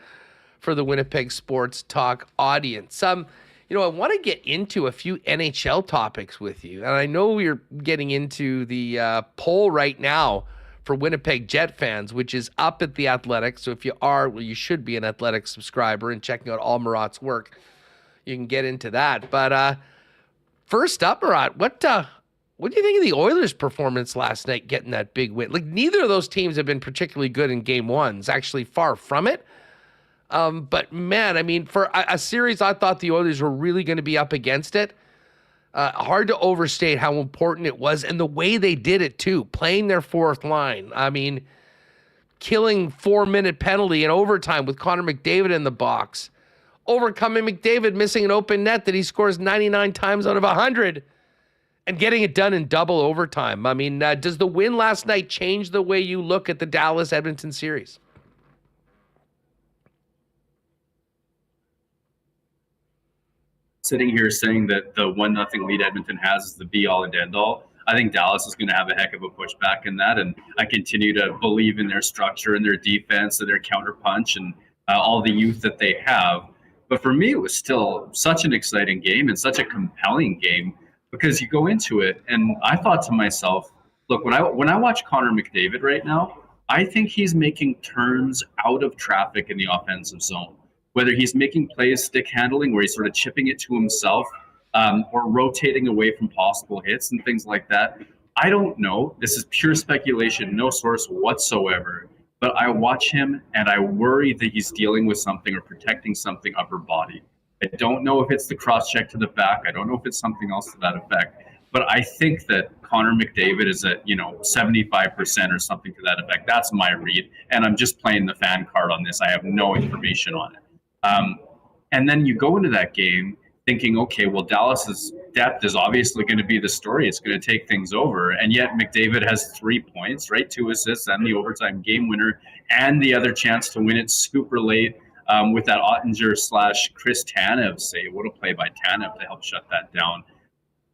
for the Winnipeg Sports Talk audience. I want to get into a few NHL topics with you. And I know we're getting into the poll right now for Winnipeg Jet fans, which is up at The Athletic. So if you are, you should be an Athletic subscriber and checking out all Murat's work. You can get into that. But first up, Murat, what do you think of the Oilers' performance last night getting that big win? Like, neither of those teams have been particularly good in game ones, actually far from it. But man, for a series I thought the Oilers were really going to be up against it. Hard to overstate how important it was and the way they did it too, playing their fourth line. Killing 4-minute penalty in overtime with Connor McDavid in the box. overcoming McDavid missing an open net that he scores 99 times out of 100 and getting it done in double overtime. I mean, does the win last night change the way you look at the Dallas-Edmonton series? Sitting here saying that the 1-0 lead Edmonton has is the be-all and end-all. I think Dallas is going to have a heck of a pushback in that, and I continue to believe in their structure and their defense and their counterpunch and all the youth that they have. But for me, it was still such an exciting game and such a compelling game because you go into it, and I thought to myself, look, when I watch Connor McDavid right now, I think he's making turns out of traffic in the offensive zone. Whether he's making plays, stick handling, where he's sort of chipping it to himself, or rotating away from possible hits and things like that. I don't know. This is pure speculation, no source whatsoever. But I watch him and I worry that he's dealing with something or protecting something upper body. I don't know if it's the cross check to the back. I don't know if it's something else to that effect. But I think that Connor McDavid is at 75% or something to that effect. That's my read. And I'm just playing the fan card on this. I have no information on it. And then you go into that game thinking, okay, well, Dallas's depth is obviously going to be the story. It's going to take things over. And yet McDavid has 3 points, right? 2 assists and the overtime game winner and the other chance to win it super late with that Ottinger/Chris Tanev save. What a play by Tanev to help shut that down.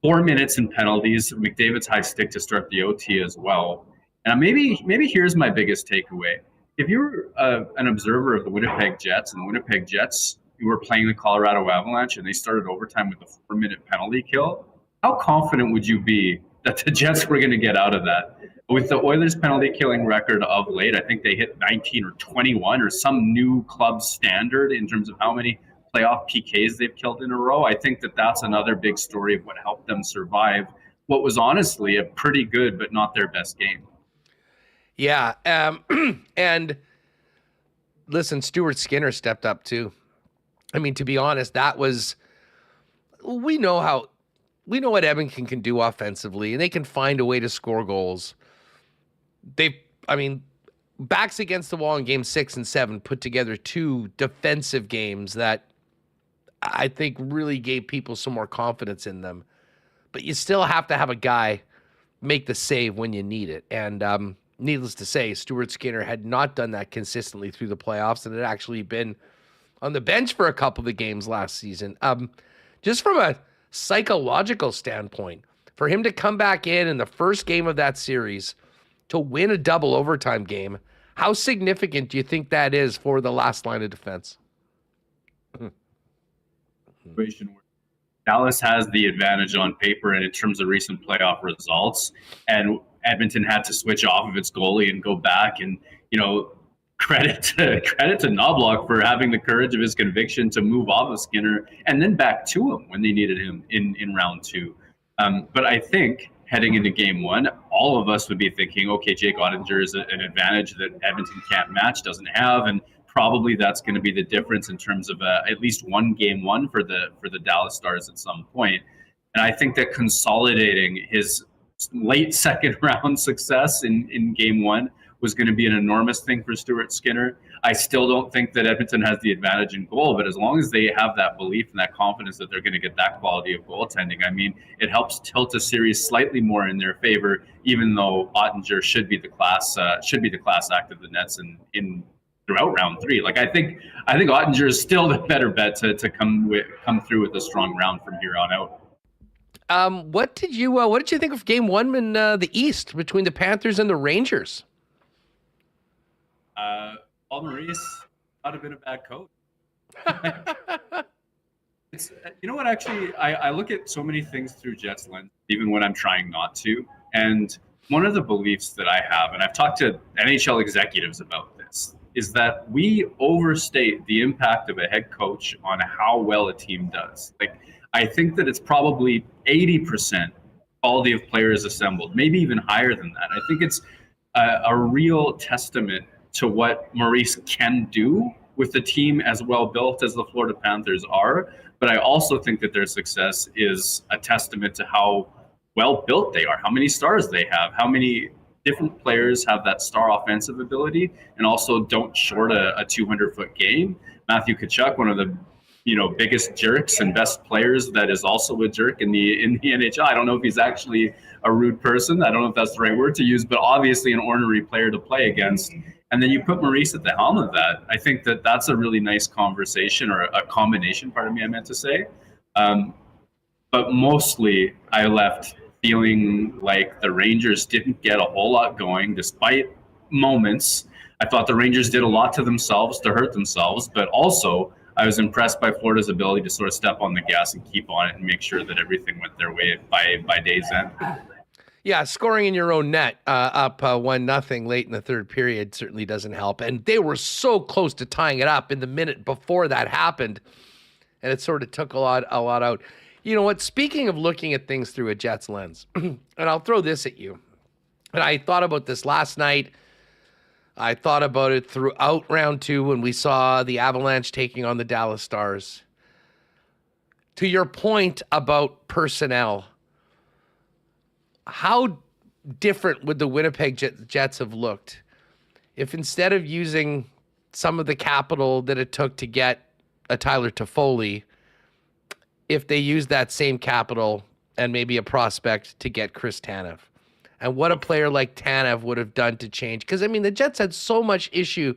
4 minutes in penalties. McDavid's high stick to start the OT as well. And maybe here's my biggest takeaway. If you're an observer of the Winnipeg Jets, and the Winnipeg Jets were playing the Colorado Avalanche and they started overtime with a 4-minute penalty kill, how confident would you be that the Jets were going to get out of that? With the Oilers' penalty killing record of late, I think they hit 19 or 21 or some new club standard in terms of how many playoff PKs they've killed in a row. I think that that's another big story of what helped them survive what was honestly a pretty good but not their best game. Yeah, and listen, Stuart Skinner stepped up too. I mean, to be honest, we know what Edmonton can do offensively, and they can find a way to score goals. Backs against the wall in game 6 and 7 put together 2 defensive games that I think really gave people some more confidence in them. But you still have to have a guy make the save when you need it. And needless to say, Stuart Skinner had not done that consistently through the playoffs and had actually been on the bench for a couple of the games last season. Just from a psychological standpoint, for him to come back in the first game of that series to win a double overtime game, how significant do you think that is for the last line of defense? Situation where Dallas has the advantage on paper and in terms of recent playoff results, and Edmonton had to switch off of its goalie and go back, and credit to Knobloch for having the courage of his conviction to move off of Skinner and then back to him when they needed him in round 2. But I think heading into game 1, all of us would be thinking, okay, Jake Ottinger is an advantage that Edmonton can't match, doesn't have, and probably that's going to be the difference in terms of at least one game 1 for the Dallas Stars at some point. And I think that consolidating his late second round success in game 1 was going to be an enormous thing for Stuart Skinner. I still don't think that Edmonton has the advantage in goal, but as long as they have that belief and that confidence that they're going to get that quality of goaltending, I mean, it helps tilt a series slightly more in their favor, even though Ottinger should be the class act of the Nets in throughout round 3. Like I think Ottinger is still the better bet to come through with a strong round from here on out. What did you think of game 1 in the East between the Panthers and the Rangers? Paul Maurice not have been a bad coach. It's what, actually, I look at so many things through Jets lens, even when I'm trying not to. And one of the beliefs that I have, and I've talked to NHL executives about this, is that we overstate the impact of a head coach on how well a team does. Like, I think that it's probably 80% quality of players assembled, maybe even higher than that. I think it's a real testament to what Maurice can do with the team as well built as the Florida Panthers are. But I also think that their success is a testament to how well built they are, how many stars they have, how many different players have that star offensive ability and also don't short a 200-foot game. Matthew Tkachuk, one of the biggest jerks and best players that is also a jerk in the NHL. I don't know if he's actually a rude person. I don't know if that's the right word to use, but obviously an ornery player to play against. And then you put Maurice at the helm of that. I think that that's a really nice conversation, or a combination, pardon me, I meant to say. But mostly I left feeling like the Rangers didn't get a whole lot going, despite moments. I thought the Rangers did a lot to themselves to hurt themselves, but also I was impressed by Florida's ability to sort of step on the gas and keep on it and make sure that everything went their way by day's end. Yeah, scoring in your own net, up 1-0 late in the third period certainly doesn't help. And they were so close to tying it up in the minute before that happened, and it sort of took a lot out. You know what? Speaking of looking at things through a Jets lens, and I'll throw this at you. And I thought about this last night. I thought about it throughout round 2 when we saw the Avalanche taking on the Dallas Stars. To your point about personnel, how different would the Winnipeg Jets have looked if, instead of using some of the capital that it took to get a Tyler Toffoli, if they used that same capital and maybe a prospect to get Chris Tanev? And what a player like Tanev would have done to change. Because, I mean, the Jets had so much issue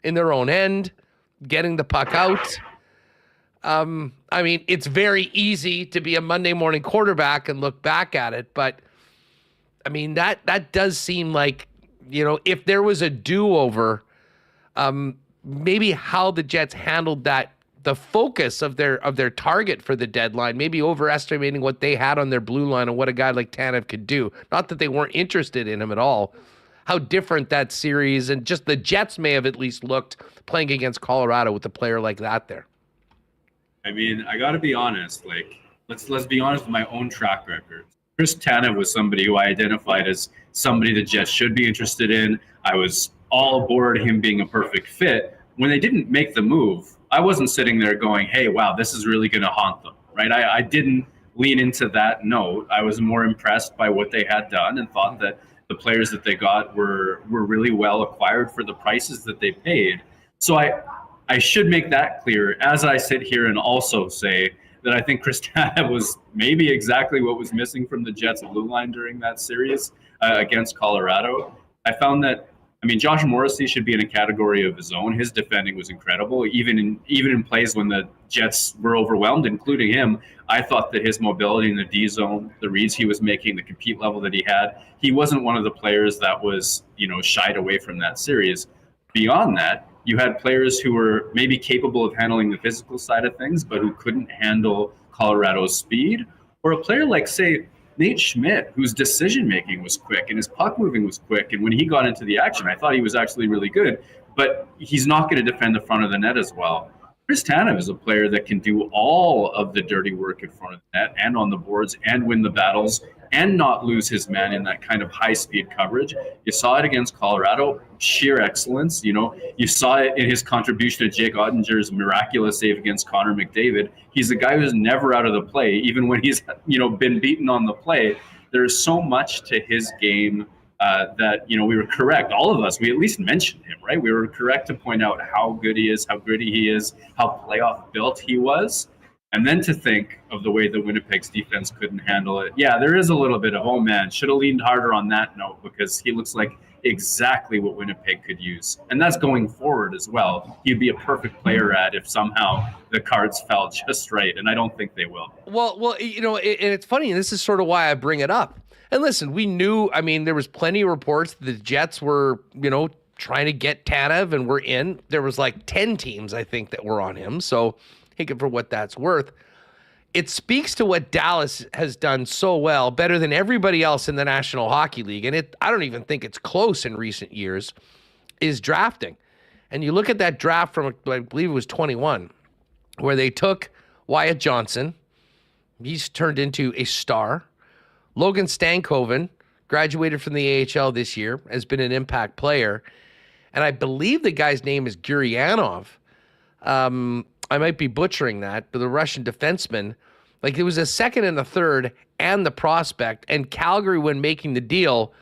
in their own end, getting the puck out. I mean, it's very easy to be a Monday morning quarterback and look back at it. But, I mean, that does seem like, if there was a do-over, maybe how the Jets handled that, the focus of their target for the deadline, maybe overestimating what they had on their blue line and what a guy like Tanev could do. Not that they weren't interested in him at all. How different that series, and just the Jets may have at least looked playing against Colorado with a player like that there. I mean, I got to be honest. Let's be honest with my own track record. Chris Tanev was somebody who I identified as somebody the Jets should be interested in. I was all aboard him being a perfect fit. When they didn't make the move, I wasn't sitting there going, hey, wow, this is really going to haunt them, right? I didn't lean into that note. I was more impressed by what they had done and thought that the players that they got were really well acquired for the prices that they paid. So I should make that clear as I sit here and also say that I think Chris Tanev was maybe exactly what was missing from the Jets' blue line during that series against Colorado. I found that, Josh Morrissey should be in a category of his own. His defending was incredible, even in plays when the Jets were overwhelmed, including him. I thought that his mobility in the D zone, the reads he was making, the compete level that he had, he wasn't one of the players that was, shied away from that series. Beyond that, you had players who were maybe capable of handling the physical side of things, but who couldn't handle Colorado's speed. Or a player like, say, Nate Schmidt, whose decision-making was quick and his puck moving was quick. And when he got into the action, I thought he was actually really good, but he's not going to defend the front of the net as well. Chris Tanev is a player that can do all of the dirty work in front of the net and on the boards and win the battles and not lose his man in that kind of high-speed coverage. You saw it against Colorado, sheer excellence. You saw it in his contribution to Jake Ottinger's miraculous save against Connor McDavid. He's a guy who's never out of the play, even when he's been beaten on the play. There's so much to his game that we were correct. All of us, we at least mentioned him, right? We were correct to point out how good he is, how gritty he is, how playoff built he was. And then to think of the way that Winnipeg's defense couldn't handle it. Yeah, there is a little bit of, oh man, should have leaned harder on that note, because he looks like exactly what Winnipeg could use. And that's going forward as well. He'd be a perfect player at if somehow the cards fell just right. And I don't think they will. Well, and it's funny, and this is sort of why I bring it up. And listen, we knew, there was plenty of reports that the Jets were, trying to get Tanev and were in. There was like 10 teams, I think, that were on him. So take it for what that's worth. It speaks to what Dallas has done so well, better than everybody else in the National Hockey League, and I don't even think it's close in recent years, is drafting. And you look at that draft from, I believe it was 21, where they took Wyatt Johnson. He's turned into a star. Logan Stankoven graduated from the AHL this year, has been an impact player. And I believe the guy's name is Guryanov. I might be butchering that, but the Russian defenseman, it was a second and a third and the prospect. And Calgary, when making the deal,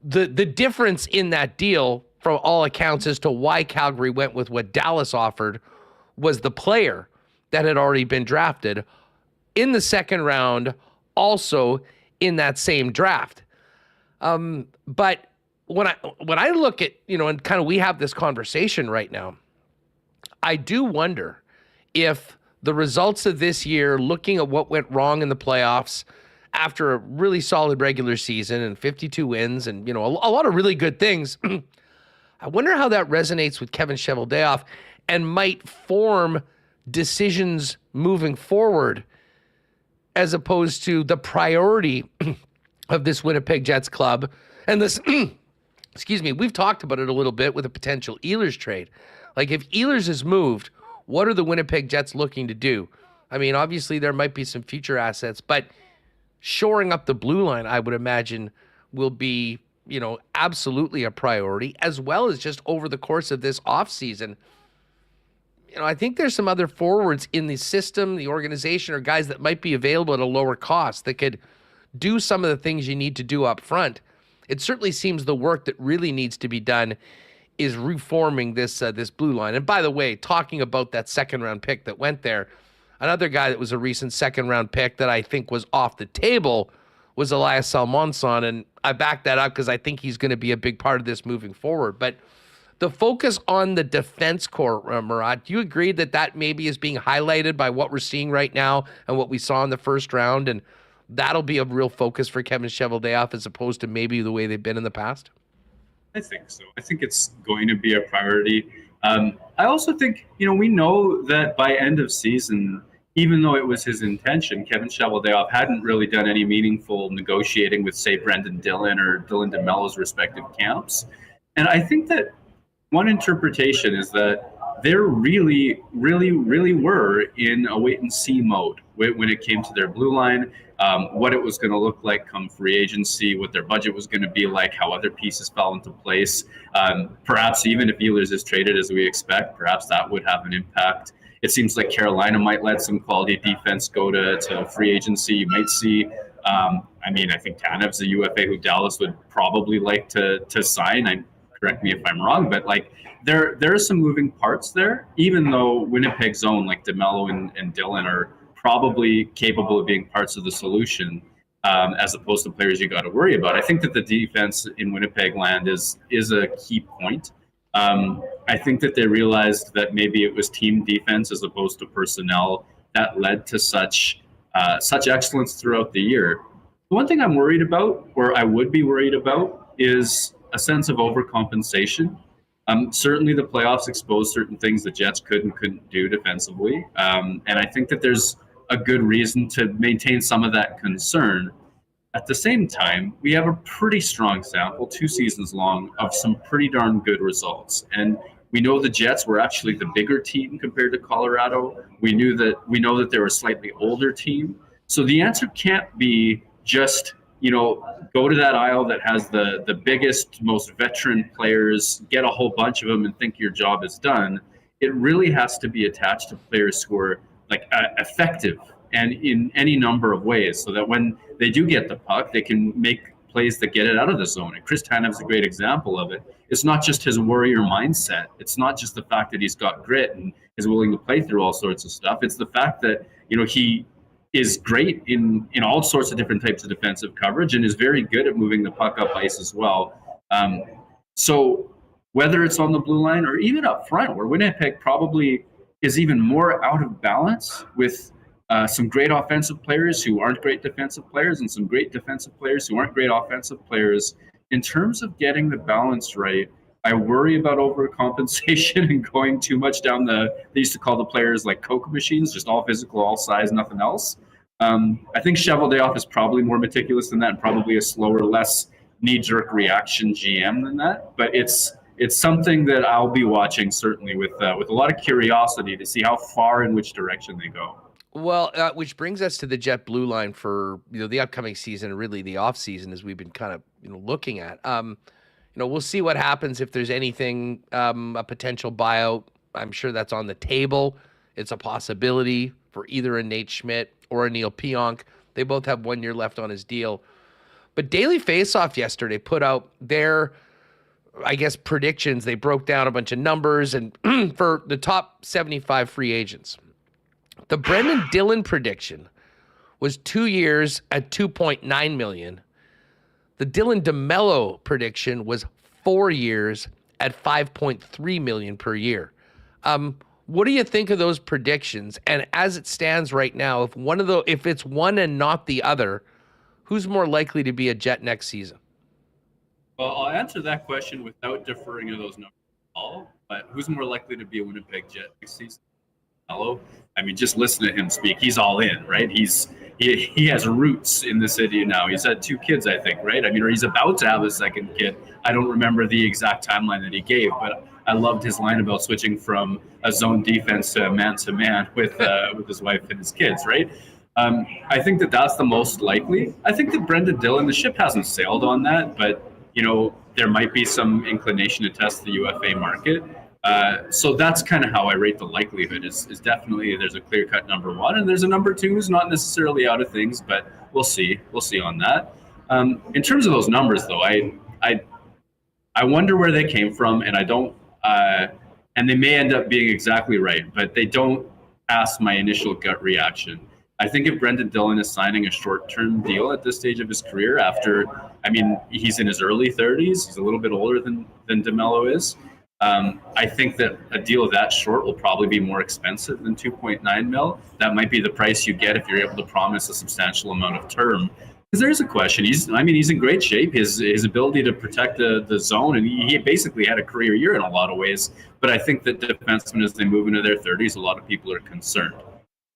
the difference in that deal, from all accounts, as to why Calgary went with what Dallas offered, was the player. that had already been drafted in the second round, also in that same draft. But when I look at, and kind of we have this conversation right now, I do wonder if the results of this year, looking at what went wrong in the playoffs after a really solid regular season and 52 wins and, a lot of really good things, I wonder how that resonates with Kevin Cheveldayoff and might form decisions moving forward as opposed to the priority of this Winnipeg Jets club. And this, excuse me, we've talked about it a little bit with a potential Ehlers trade. Like, if Ehlers is moved, what are the Winnipeg Jets looking to do? I mean, obviously there might be some future assets, but shoring up the blue line, I would imagine, will be, absolutely a priority, as well as just over the course of this offseason. I think there's some other forwards in the system, the organization, or guys that might be available at a lower cost that could do some of the things you need to do up front. It certainly seems the work that really needs to be done is reforming this blue line. And by the way, talking about that second-round pick that went there, another guy that was a recent second-round pick that I think was off the table was Elias Salmonson, and I back that up because I think he's going to be a big part of this moving forward. But the focus on the defense core, Murat, do you agree that maybe is being highlighted by what we're seeing right now and what we saw in the first round, and that'll be a real focus for Kevin Cheveldayoff as opposed to maybe the way they've been in the past? I think so. I think it's going to be a priority. I also think, we know that by end of season, even though it was his intention, Kevin Cheveldayoff hadn't really done any meaningful negotiating with, say, Brendan Dillon or Dylan DeMello's respective camps. And I think that one interpretation is that they really, really, really were in a wait-and-see mode when it came to their blue line, what it was going to look like come free agency, what their budget was going to be like, how other pieces fell into place. Perhaps even if Ehlers is traded as we expect, perhaps that would have an impact. It seems like Carolina might let some quality defense go to free agency. You might see, I think Tanev's a UFA who Dallas would probably like to sign. Correct me if I'm wrong, but there are some moving parts there, even though Winnipeg's own, like DeMello and Dillon, are probably capable of being parts of the solution, as opposed to players you got to worry about. I think that the defense in Winnipeg land is a key point. I think that they realized that maybe it was team defense as opposed to personnel that led to such excellence throughout the year. The one thing I'm worried about, or I would be worried about, is a sense of overcompensation. Certainly the playoffs exposed certain things the Jets could and couldn't do defensively. And I think that there's a good reason to maintain some of that concern. At the same time, we have a pretty strong sample, 2 seasons long, of some pretty darn good results. And we know the Jets were actually the bigger team compared to Colorado. We know that they're a slightly older team. So the answer can't be just, go to that aisle that has the biggest, most veteran players, get a whole bunch of them and think your job is done. It really has to be attached to players who are effective and in any number of ways, so that when they do get the puck, they can make plays that get it out of the zone. And Chris Tanev's a great example of it. It's not just his warrior mindset. It's not just the fact that he's got grit and is willing to play through all sorts of stuff. It's the fact that, he is great in all sorts of different types of defensive coverage and is very good at moving the puck up ice as well. So whether it's on the blue line or even up front, where Winnipeg probably is even more out of balance with some great offensive players who aren't great defensive players and some great defensive players who aren't great offensive players. In terms of getting the balance right, I worry about overcompensation and going too much down they used to call the players like Coke machines, just all physical, all size, nothing else. I think Cheveldayoff is probably more meticulous than that and probably a slower, less knee-jerk reaction GM than that. But it's something that I'll be watching certainly with a lot of curiosity to see how far in which direction they go. Well, which brings us to the Jet blue line for the upcoming season, really the off season, as we've been kind of looking at. We'll see what happens if there's anything, a potential buyout. I'm sure that's on the table. It's a possibility for either a Nate Schmidt or a Neil Pionk. They both have 1 year left on his deal. But Daily Faceoff yesterday put out their, predictions. They broke down a bunch of numbers and for the top 75 free agents. The Brendan Dillon prediction was 2 years at $2.9 million. The Dylan DeMello prediction was 4 years at $5.3 million per year. What do you think of those predictions? And as it stands right now, if it's one and not the other, who's more likely to be a Jet next season? Well, I'll answer that question without deferring to those numbers at all. But who's more likely to be a Winnipeg Jet next season? Hello? I mean, just listen to him speak. He's all in, right? He has roots in the city now. He's had 2 kids, I think, right? I mean, or he's about to have a second kid. I don't remember the exact timeline that he gave, but I loved his line about switching from a zone defense to man with his wife and his kids, right? I think that's the most likely. I think that Brendan Dillon, the ship hasn't sailed on that, but there might be some inclination to test the UFA market. So that's kind of how I rate the likelihood is definitely there's a clear-cut number 1, and there's a number 2 who's not necessarily out of things, but we'll see on that. In terms of those numbers, though, I wonder where they came from, and I don't, and they may end up being exactly right, but they don't pass my initial gut reaction. I think if Brendan Dillon is signing a short-term deal at this stage of his career he's in his early 30s, he's a little bit older than DeMello is. I think that a deal that short will probably be more expensive than 2.9 mil. That might be the price you get if you're able to promise a substantial amount of term. Because there's a question. He's in great shape. His ability to protect the zone, and he basically had a career year in a lot of ways. But I think that defensemen, as they move into their 30s, a lot of people are concerned.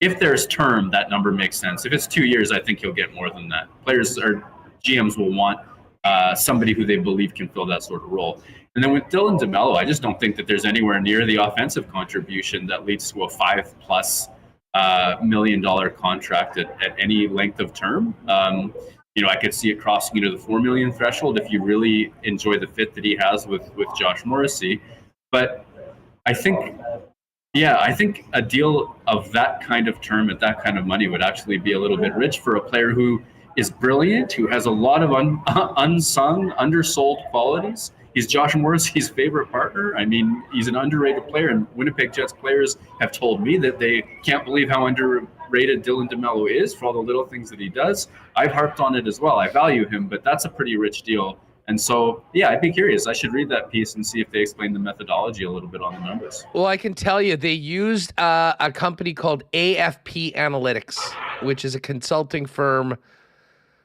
If there's term, that number makes sense. If it's 2 years, I think he'll get more than that. Players or GMs will want somebody who they believe can fill that sort of role. And then with Dylan DeMello, I just don't think that there's anywhere near the offensive contribution that leads to a $5+ million contract at any length of term. I could see it crossing into the 4 million threshold if you really enjoy the fit that he has with Josh Morrissey. But I think a deal of that kind of term at that kind of money would actually be a little bit rich for a player who is brilliant, who has a lot of unsung, undersold qualities. He's Josh Morrissey's favorite partner. I mean, he's an underrated player, and Winnipeg Jets players have told me that they can't believe how underrated Dylan DeMello is for all the little things that he does. I've harped on it as well. I value him, but that's a pretty rich deal. And so, I'd be curious. I should read that piece and see if they explain the methodology a little bit on the numbers. Well, I can tell you they used a company called AFP Analytics, which is a consulting firm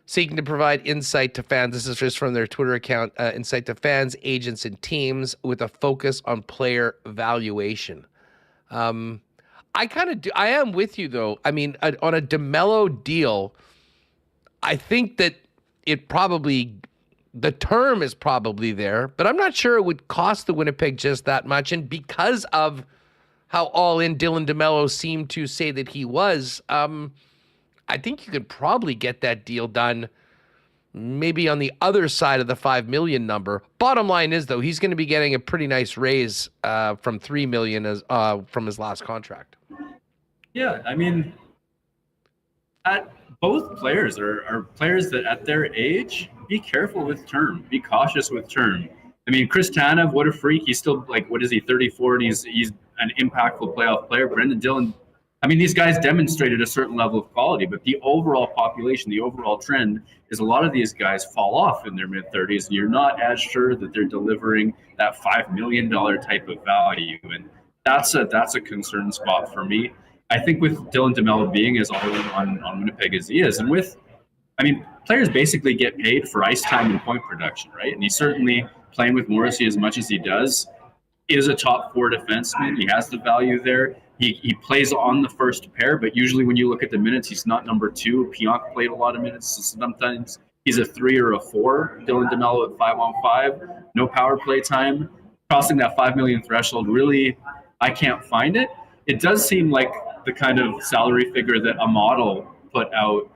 seeking to provide insight to fans. This is just from their Twitter account, insight to fans, agents, and teams with a focus on player valuation. I am with you, though. I mean, on a DeMello deal, I think that the term is probably there, but I'm not sure it would cost the Winnipeg just that much. And because of how all in Dylan DeMello seemed to say that he was, I think you could probably get that deal done maybe on the other side of the 5 million number. Bottom line is, though, he's going to be getting a pretty nice raise from 3 million from his last contract. Yeah, I mean, both players are players that at their age, be careful with term, be cautious with term. I mean, Chris Tanev, what a freak. He's still 34, and he's an impactful playoff player. Brendan Dillon, I mean, these guys demonstrated a certain level of quality, but the overall population, the overall trend is a lot of these guys fall off in their mid-30s, and you're not as sure that they're delivering that $5 million type of value. And that's a concern spot for me. I think with Dylan DeMello being as all in on Winnipeg as he is, and players basically get paid for ice time and point production, right? And he's certainly playing with Morrissey as much as he does, is a top 4 defenseman. He has the value there. He plays on the first pair, but usually when you look at the minutes, he's not number 2. Pionk played a lot of minutes. So sometimes he's a 3 or a 4. Dylan DeMello at 5-on-5, no power play time. Crossing that 5 million threshold, really, I can't find it. It does seem like the kind of salary figure that a model put out.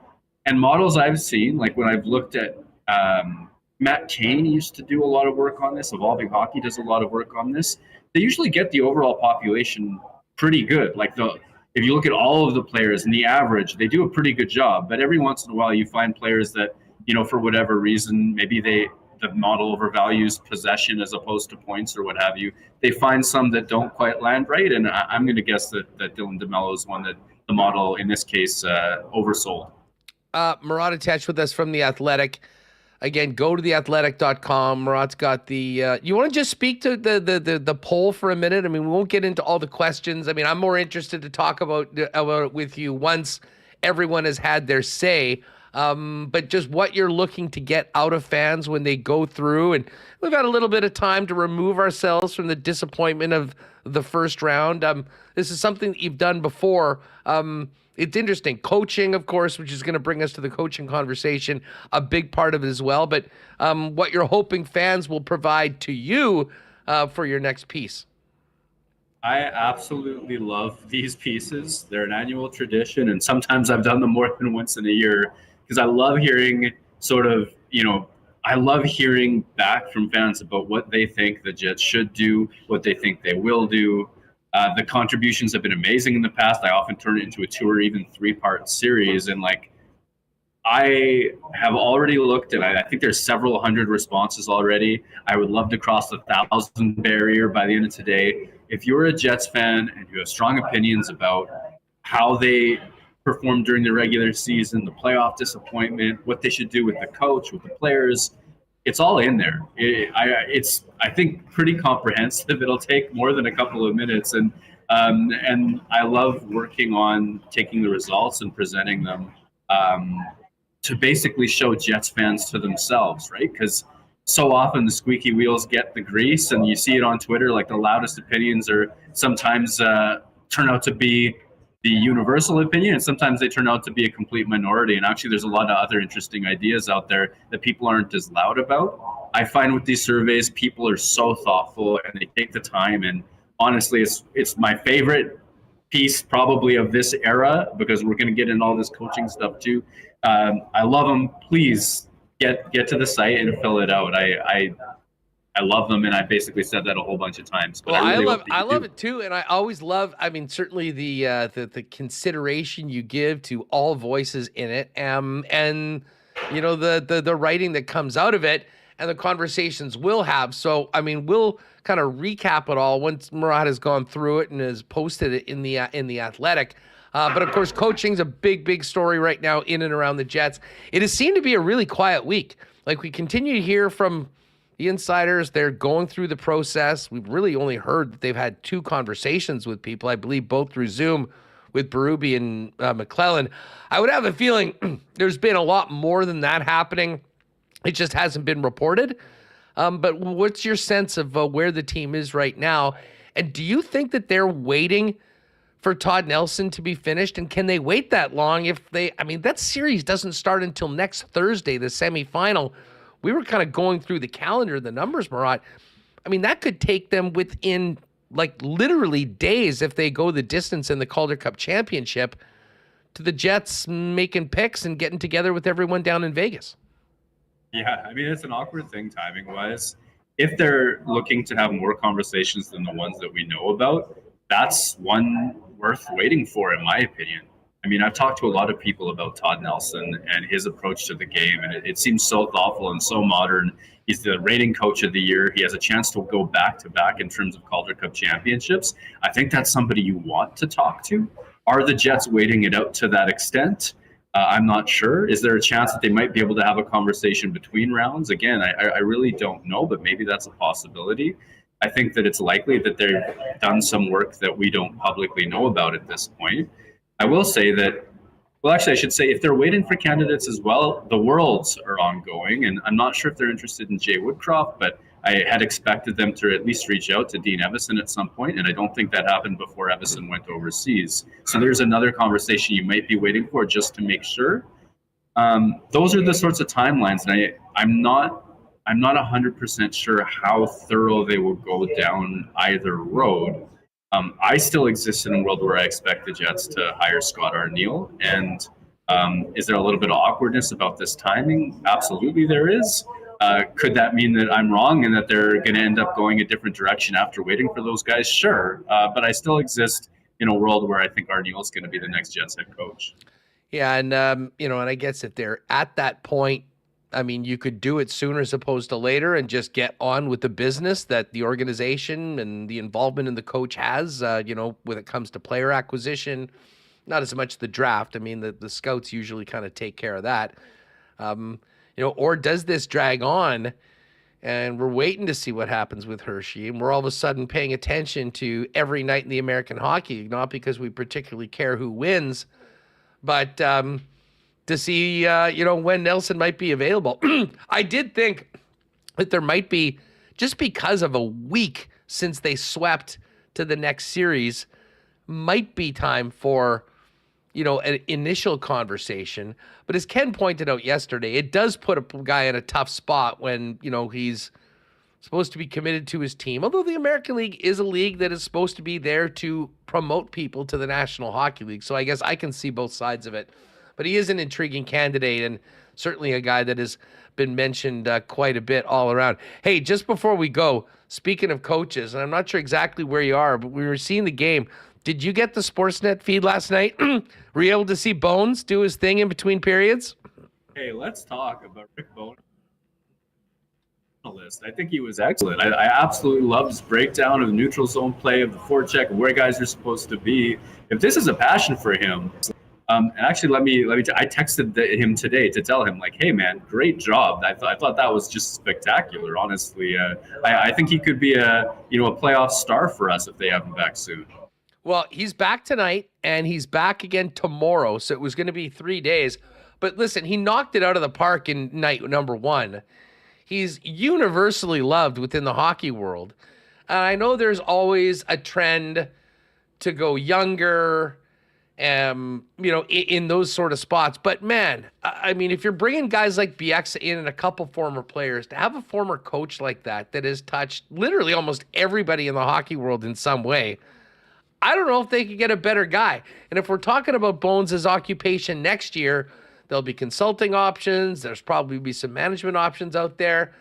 And models I've seen, like when I've looked at Matt Kane used to do a lot of work on this. Evolving Hockey does a lot of work on this. They usually get the overall population pretty good. If you look at all of the players and the average, they do a pretty good job. But every once in a while, you find players that, for whatever reason, maybe the model overvalues possession as opposed to points or what have you. They find some that don't quite land right. And I'm going to guess that Dylan DeMello is one that the model, in this case, oversold. Marat Atesh with us from The Athletic. Again, go to theathletic.com. Murat's got the you want to just speak to the poll for a minute? I mean, we won't get into all the questions. I mean, I'm more interested to talk about it with you once everyone has had their say. But just what you're looking to get out of fans when they go through. And we've had a little bit of time to remove ourselves from the disappointment of the first round. This is something that you've done before. It's interesting. Coaching, of course, which is going to bring us to the coaching conversation, a big part of it as well. But what you're hoping fans will provide to you for your next piece. I absolutely love these pieces. They're an annual tradition, and sometimes I've done them more than once in a year because I love hearing I love hearing back from fans about what they think the Jets should do, what they think they will do. The contributions have been amazing in the past. I often turn it into a 2 or even 3-part series. And I have already looked, and I think there's several hundred responses already. I would love to cross the 1,000 barrier by the end of today. If you're a Jets fan and you have strong opinions about how they performed during the regular season, the playoff disappointment, what they should do with the coach, with the players, it's all in there. It's I think pretty comprehensive. It'll take more than a couple of minutes, and I love working on taking the results and presenting them to basically show Jets fans to themselves, right? Because so often the squeaky wheels get the grease, and you see it on Twitter. Like the loudest opinions are sometimes turn out to be the universal opinion, and sometimes they turn out to be a complete minority. And actually, there's a lot of other interesting ideas out there that people aren't as loud about. I find with these surveys, people are so thoughtful and they take the time. And honestly, it's my favorite piece probably of this era, because we're going to get in all this coaching stuff too. I love them. Please get to the site and fill it out. I love them, and I basically said that a whole bunch of times. But well, I love it too, and I always love. I mean, certainly the consideration you give to all voices in it, and the writing that comes out of it, and the conversations we'll have. So, I mean, we'll kind of recap it all once Murat has gone through it and has posted it in the Athletic. But of course, coaching's a big story right now in and around the Jets. It has seemed to be a really quiet week. Like, we continue to hear from the insiders. They're going through the process. We've really only heard that they've had 2 conversations with people, I believe both through Zoom with Berube and McClellan. I would have a feeling there's been a lot more than that happening. It just hasn't been reported. But what's your sense of where the team is right now? And do you think that they're waiting for Todd Nelson to be finished? And can they wait that long that series doesn't start until next Thursday, the semifinal. We were kind of going through the calendar, the numbers, Murat. I mean, that could take them within literally days if they go the distance in the Calder Cup Championship to the Jets making picks and getting together with everyone down in Vegas. Yeah, I mean, it's an awkward thing timing-wise. If they're looking to have more conversations than the ones that we know about, that's one worth waiting for, in my opinion. I mean, I've talked to a lot of people about Todd Nelson and his approach to the game, and it seems so thoughtful and so modern. He's the rating coach of the year. He has a chance to go back-to-back in terms of Calder Cup championships. I think that's somebody you want to talk to. Are the Jets waiting it out to that extent? I'm not sure. Is there a chance that they might be able to have a conversation between rounds? Again, I really don't know, but maybe that's a possibility. I think that it's likely that they've done some work that we don't publicly know about at this point. I will say that, I should say, if they're waiting for candidates as well, the Worlds are ongoing, and I'm not sure if they're interested in Jay Woodcroft, but I had expected them to at least reach out to Dean Evison at some point, and I don't think that happened before Evison went overseas. So there's another conversation you might be waiting for just to make sure. Those are the sorts of timelines, and I'm not 100% sure how thorough they will go down either road. I still exist in a world where I expect the Jets to hire Scott Arniel. And is there a little bit of awkwardness about this timing? Absolutely there is. Could that mean that I'm wrong and that they're going to end up going a different direction after waiting for those guys? Sure. But I still exist in a world where I think Arniel is going to be the next Jets head coach. Yeah, and I guess if they're at that point, I mean, you could do it sooner as opposed to later and just get on with the business that the organization and the involvement in the coach has, when it comes to player acquisition, not as much the draft. I mean, the scouts usually kind of take care of that. Or does this drag on and we're waiting to see what happens with Hershey, and we're all of a sudden paying attention to every night in the American Hockey League, not because we particularly care who wins, but to see, when Nelson might be available. I did think that there might be, just because of a week since they swept to the next series, might be time for, an initial conversation. But as Ken pointed out yesterday, it does put a guy in a tough spot when, he's supposed to be committed to his team. Although the American League is a league that is supposed to be there to promote people to the National Hockey League. So I guess I can see both sides of it. But he is an intriguing candidate and certainly a guy that has been mentioned quite a bit all around. Hey, just before we go, speaking of coaches, and I'm not sure exactly where you are, but we were seeing the game. Did you get the Sportsnet feed last night? Were you able to see Bones do his thing in between periods? Hey, let's talk about Rick Bowness. I think he was excellent. I absolutely loved his breakdown of the neutral zone play, of the forecheck, where guys are supposed to be. If this is a passion for him, actually, I texted him today to tell him, hey, man, great job. I thought that was just spectacular. Honestly, I think he could be a playoff star for us if they have him back soon. Well, he's back tonight, and he's back again tomorrow, so it was going to be 3 days. But listen, he knocked it out of the park in night number 1. He's universally loved within the hockey world. And I know there's always a trend to go younger, in those sort of spots. But, man, I mean, if you're bringing guys like Billeck in and a couple former players, to have a former coach like that has touched literally almost everybody in the hockey world in some way, I don't know if they could get a better guy. And if we're talking about Bones' occupation next year, there'll be consulting options. There's probably be some management options out there.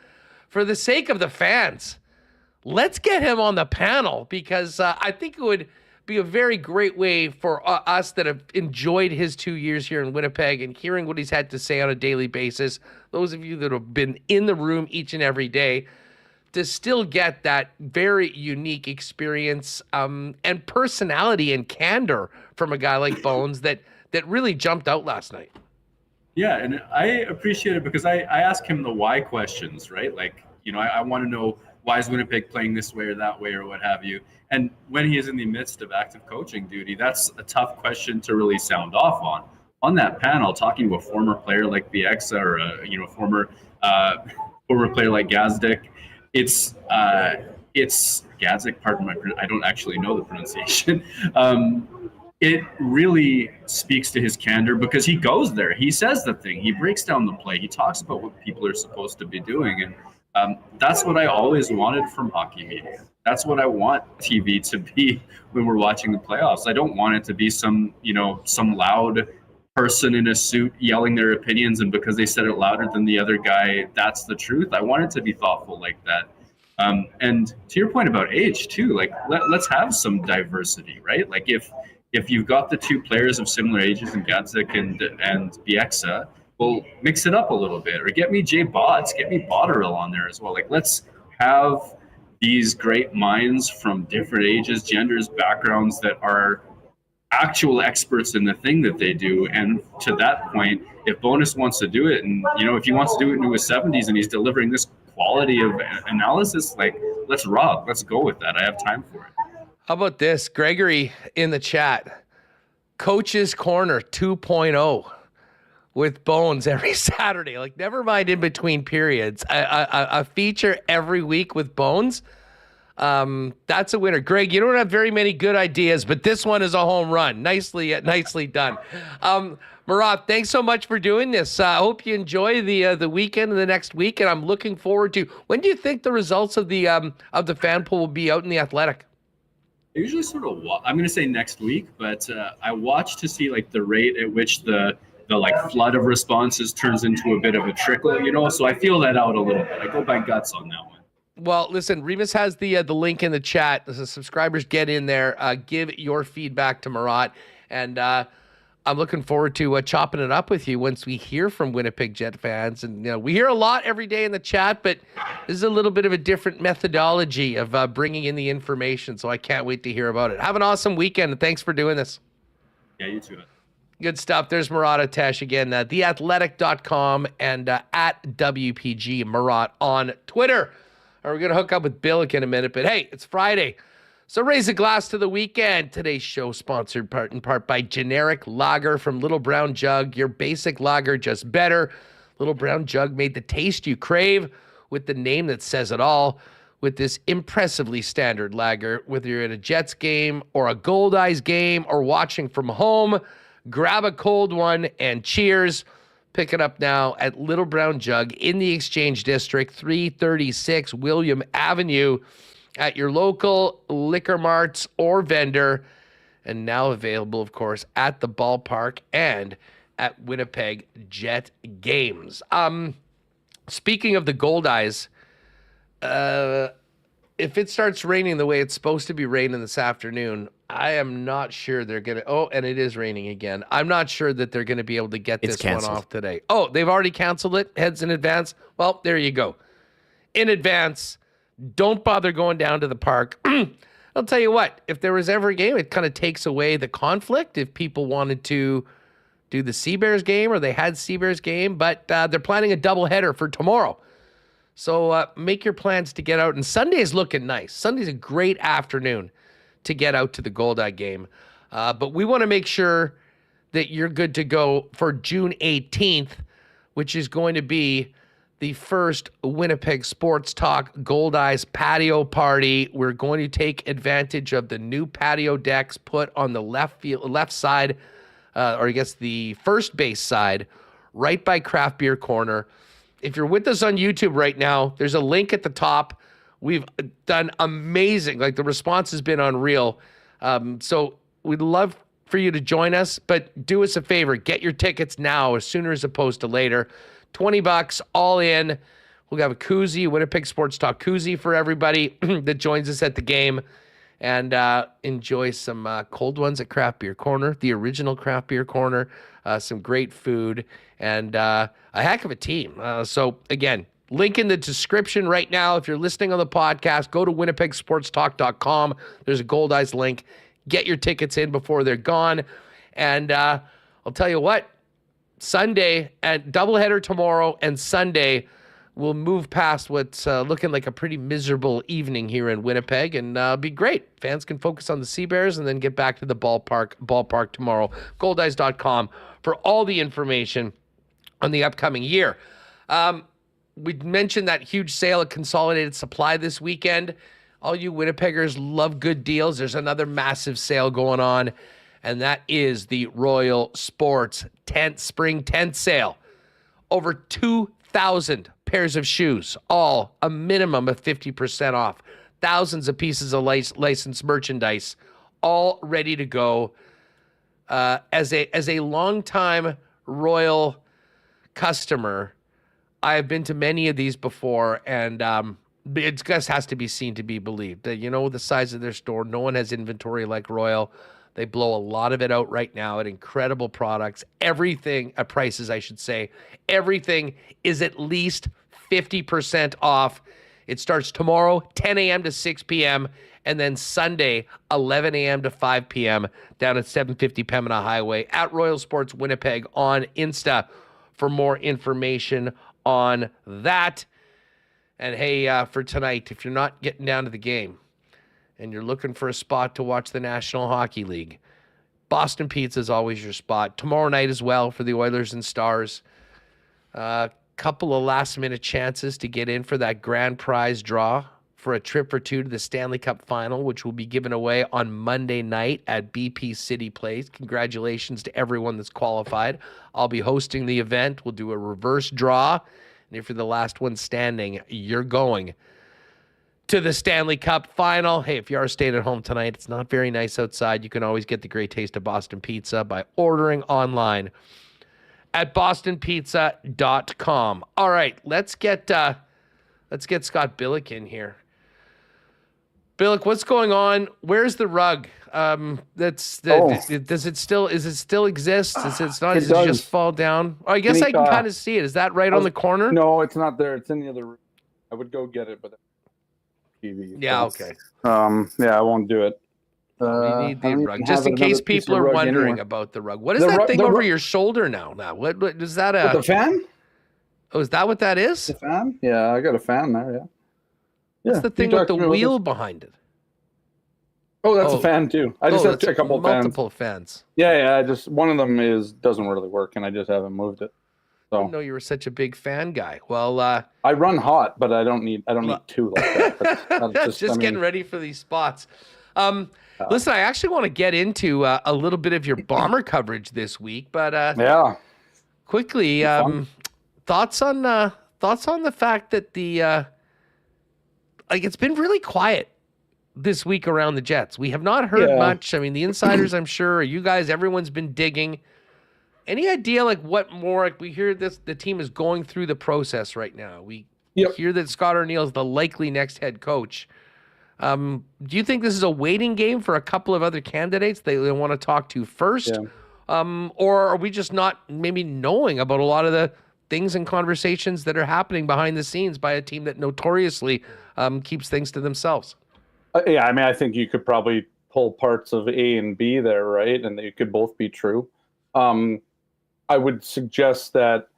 For the sake of the fans, let's get him on the panel, because I think it would be a very great way for us that have enjoyed his 2 years here in Winnipeg and hearing what he's had to say on a daily basis, those of you that have been in the room each and every day, to still get that very unique experience and personality and candor from a guy like Bones that really jumped out last night. Yeah, and I appreciate it because I ask him the why questions, right? I want to know, why is Winnipeg playing this way or that way or what have you? And when he is in the midst of active coaching duty, that's a tough question to really sound off on. On that panel, talking to a former player like Bieksa or a former player like Gazdic, it's Gadzik, pardon my, I don't actually know the pronunciation. It really speaks to his candor because he goes there. He says the thing. He breaks down the play. He talks about what people are supposed to be doing. And that's what I always wanted from hockey media. That's what I want TV to be when we're watching the playoffs. I don't want it to be some loud person in a suit yelling their opinions, and because they said it louder than the other guy, that's the truth. I want it to be thoughtful like that. And to your point about age too, let's have some diversity, right? If you've got the two players of similar ages in Gadzik and Bieksa, well, mix it up a little bit, or get me Jay Botts, get me Botterill on there as well. Let's have these great minds from different ages, genders, backgrounds that are actual experts in the thing that they do. And to that point, if Bowness wants to do it, and if he wants to do it into his 70s and he's delivering this quality of analysis, let's go with that. I have time for it. How about this? Gregory in the chat, Coach's Corner 2.0 with Bones every Saturday. Never mind in between periods. A feature every week with Bones. That's a winner. Greg, you don't have very many good ideas, but this one is a home run. Nicely done. Murat, thanks so much for doing this. I hope you enjoy the weekend and the next week, and I'm looking forward to. When do you think the results of the fan poll will be out in the Athletic? I usually I'm going to say next week, but I watch to see the rate at which the flood of responses turns into a bit of a trickle, so I feel that out a little bit. I go by guts on that one. Well, listen, Remis has the link in the chat. The subscribers, get in there, give your feedback to Murat, and I'm looking forward to chopping it up with you once we hear from Winnipeg Jet fans. And we hear a lot every day in the chat, but this is a little bit of a different methodology of bringing in the information, so I can't wait to hear about it. Have an awesome weekend, and thanks for doing this. Yeah, you too. Good stuff. There's Marat Atesh again, theathletic.com and at WPG Marat on Twitter. We're going to hook up with Billeck in a minute, but hey, it's Friday. So raise a glass to the weekend. Today's show sponsored in part by Generic Lager from Little Brown Jug. Your basic lager, just better. Little Brown Jug made the taste you crave with the name that says it all. With this impressively standard lager, whether you're at a Jets game or a Gold Eyes game or watching from home, grab a cold one and cheers. Pick it up now at Little Brown Jug in the Exchange District, 336 William Avenue, at your local liquor marts or vendor, and now available, of course, at the ballpark and at Winnipeg Jet games. Speaking of the Gold Eyes, if it starts raining the way it's supposed to be raining this afternoon, I am not sure they're going to... Oh, and it is raining again. I'm not sure that they're going to be able to get this one off today. Oh, they've already canceled it? Heads in advance? Well, there you go. In advance, don't bother going down to the park. I'll tell you what, if there was ever a game, it kind of takes away the conflict if people wanted to do the Seabears game or they had Seabears game, but they're planning a doubleheader for tomorrow. So make your plans to get out. And Sunday's looking nice. Sunday's a great afternoon to get out to the Gold-Eye game. But we want to make sure that you're good to go for June 18th, which is going to be the first Winnipeg Sports Talk Gold-Eyes patio party. We're going to take advantage of the new patio decks put on the left side, or I guess the first base side, right by Craft Beer Corner. If you're with us on YouTube right now, there's a link at the top. We've done amazing. Like, the response has been unreal. So we'd love for you to join us, but do us a favor. Get your tickets now, sooner as opposed to later. $20 all in. We'll have a koozie, Winnipeg Sports Talk koozie for everybody that joins us at the game, and enjoy some cold ones at Craft Beer Corner, the original Craft Beer Corner, some great food, and a heck of a team. So again, link in the description right now. If you're listening on the podcast, go to winnipegsportstalk.com. There's a Gold Eyes link. Get your tickets in before they're gone. And I'll tell you what, Sunday, and doubleheader tomorrow and Sunday, we'll move past what's looking like a pretty miserable evening here in Winnipeg, and be great. Fans can focus on the Seabears and then get back to the ballpark tomorrow. Goldeyes.com for all the information on the upcoming year. We mentioned that huge sale at Consolidated Supply this weekend. All you Winnipeggers love good deals. There's another massive sale going on, and that is the Royal Sports Spring Tent Sale. Over 2,000 pairs of shoes, all a minimum of 50% off. Thousands of pieces of licensed merchandise, all ready to go. As a longtime Royal customer, I have been to many of these before, and it just has to be seen to be believed. You know the size of their store. No one has inventory like Royal. They blow a lot of it out right now at incredible products. Everything, prices, I should say. Everything is at least 50% off. It starts tomorrow, 10 a.m. to 6 p.m., and then Sunday, 11 a.m. to 5 p.m. down at 750 Pembina Highway at Royal Sports Winnipeg on Insta for more information on that. And hey, for tonight, if you're not getting down to the game and you're looking for a spot to watch the National Hockey League, Boston Pizza is always your spot. Tomorrow night as well for the Oilers and Stars. Couple of last-minute chances to get in for that grand prize draw for a trip or two to the Stanley Cup Final, which will be given away on Monday night at BP City Place. Congratulations to everyone that's qualified. I'll be hosting the event. We'll do a reverse draw. And if you're the last one standing, you're going to the Stanley Cup Final. Hey, if you are staying at home tonight, it's not very nice outside. You can always get the great taste of Boston Pizza by ordering online at bostonpizza.com. All right, let's get Scott Billeck in here. Billeck, what's going on? Where's the rug? Does it still exist? Does it just fall down? Oh, I guess I can kind of see it. Is that right on the corner? No, it's not there. It's in the other room. I would go get it, but TV. Yeah, okay. Yeah, I won't do it. We need the I don't rug, even just have in case another piece people of are rug wondering anywhere. about the rug. What is The that rug- thing the over rug- your shoulder now? What is that? The fan? Oh, is that what that is? The fan? Yeah, I got a fan there. Yeah. What's Yeah, the you thing with talked the to me about wheel this. behind it? Oh, that's Oh. a fan too. I just have that's a couple fans. multiple fans. Yeah. I just one of them doesn't really work, and I just haven't moved it. I didn't So know you were such a big fan guy. Well, I run hot, but I don't need two like that. But that's just getting ready for these spots. Listen, I actually want to get into a little bit of your Bomber coverage this week, but Yeah. quickly, thoughts on the fact that it's been really quiet this week around the Jets. We have not heard much. I mean, the insiders, I'm sure, you guys, everyone's been digging. Any idea what more? We hear the team is going through the process right now. We hear that Scott Arniel is the likely next head coach. Do you think this is a waiting game for a couple of other candidates they want to talk to first? Yeah. Or are we just not maybe knowing about a lot of the things and conversations that are happening behind the scenes by a team that notoriously keeps things to themselves? Yeah, I mean, I think you could probably pull parts of A and B there, right? And they could both be true. I would suggest that,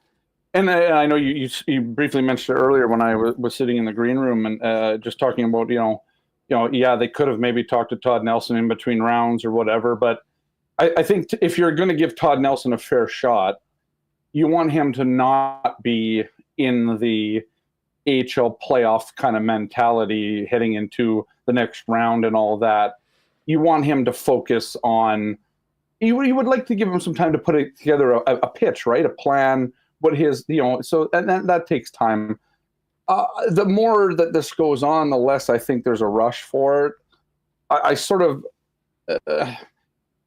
and I know you briefly mentioned it earlier when I was sitting in the green room and just talking about, they could have maybe talked to Todd Nelson in between rounds or whatever. But I think if you're going to give Todd Nelson a fair shot, you want him to not be in the AHL playoff kind of mentality heading into the next round and all that. You want him to focus on, you would like to give him some time to put together a pitch, right? A plan, what his, so and that takes time. The more that this goes on, the less I think there's a rush for it. I sort of,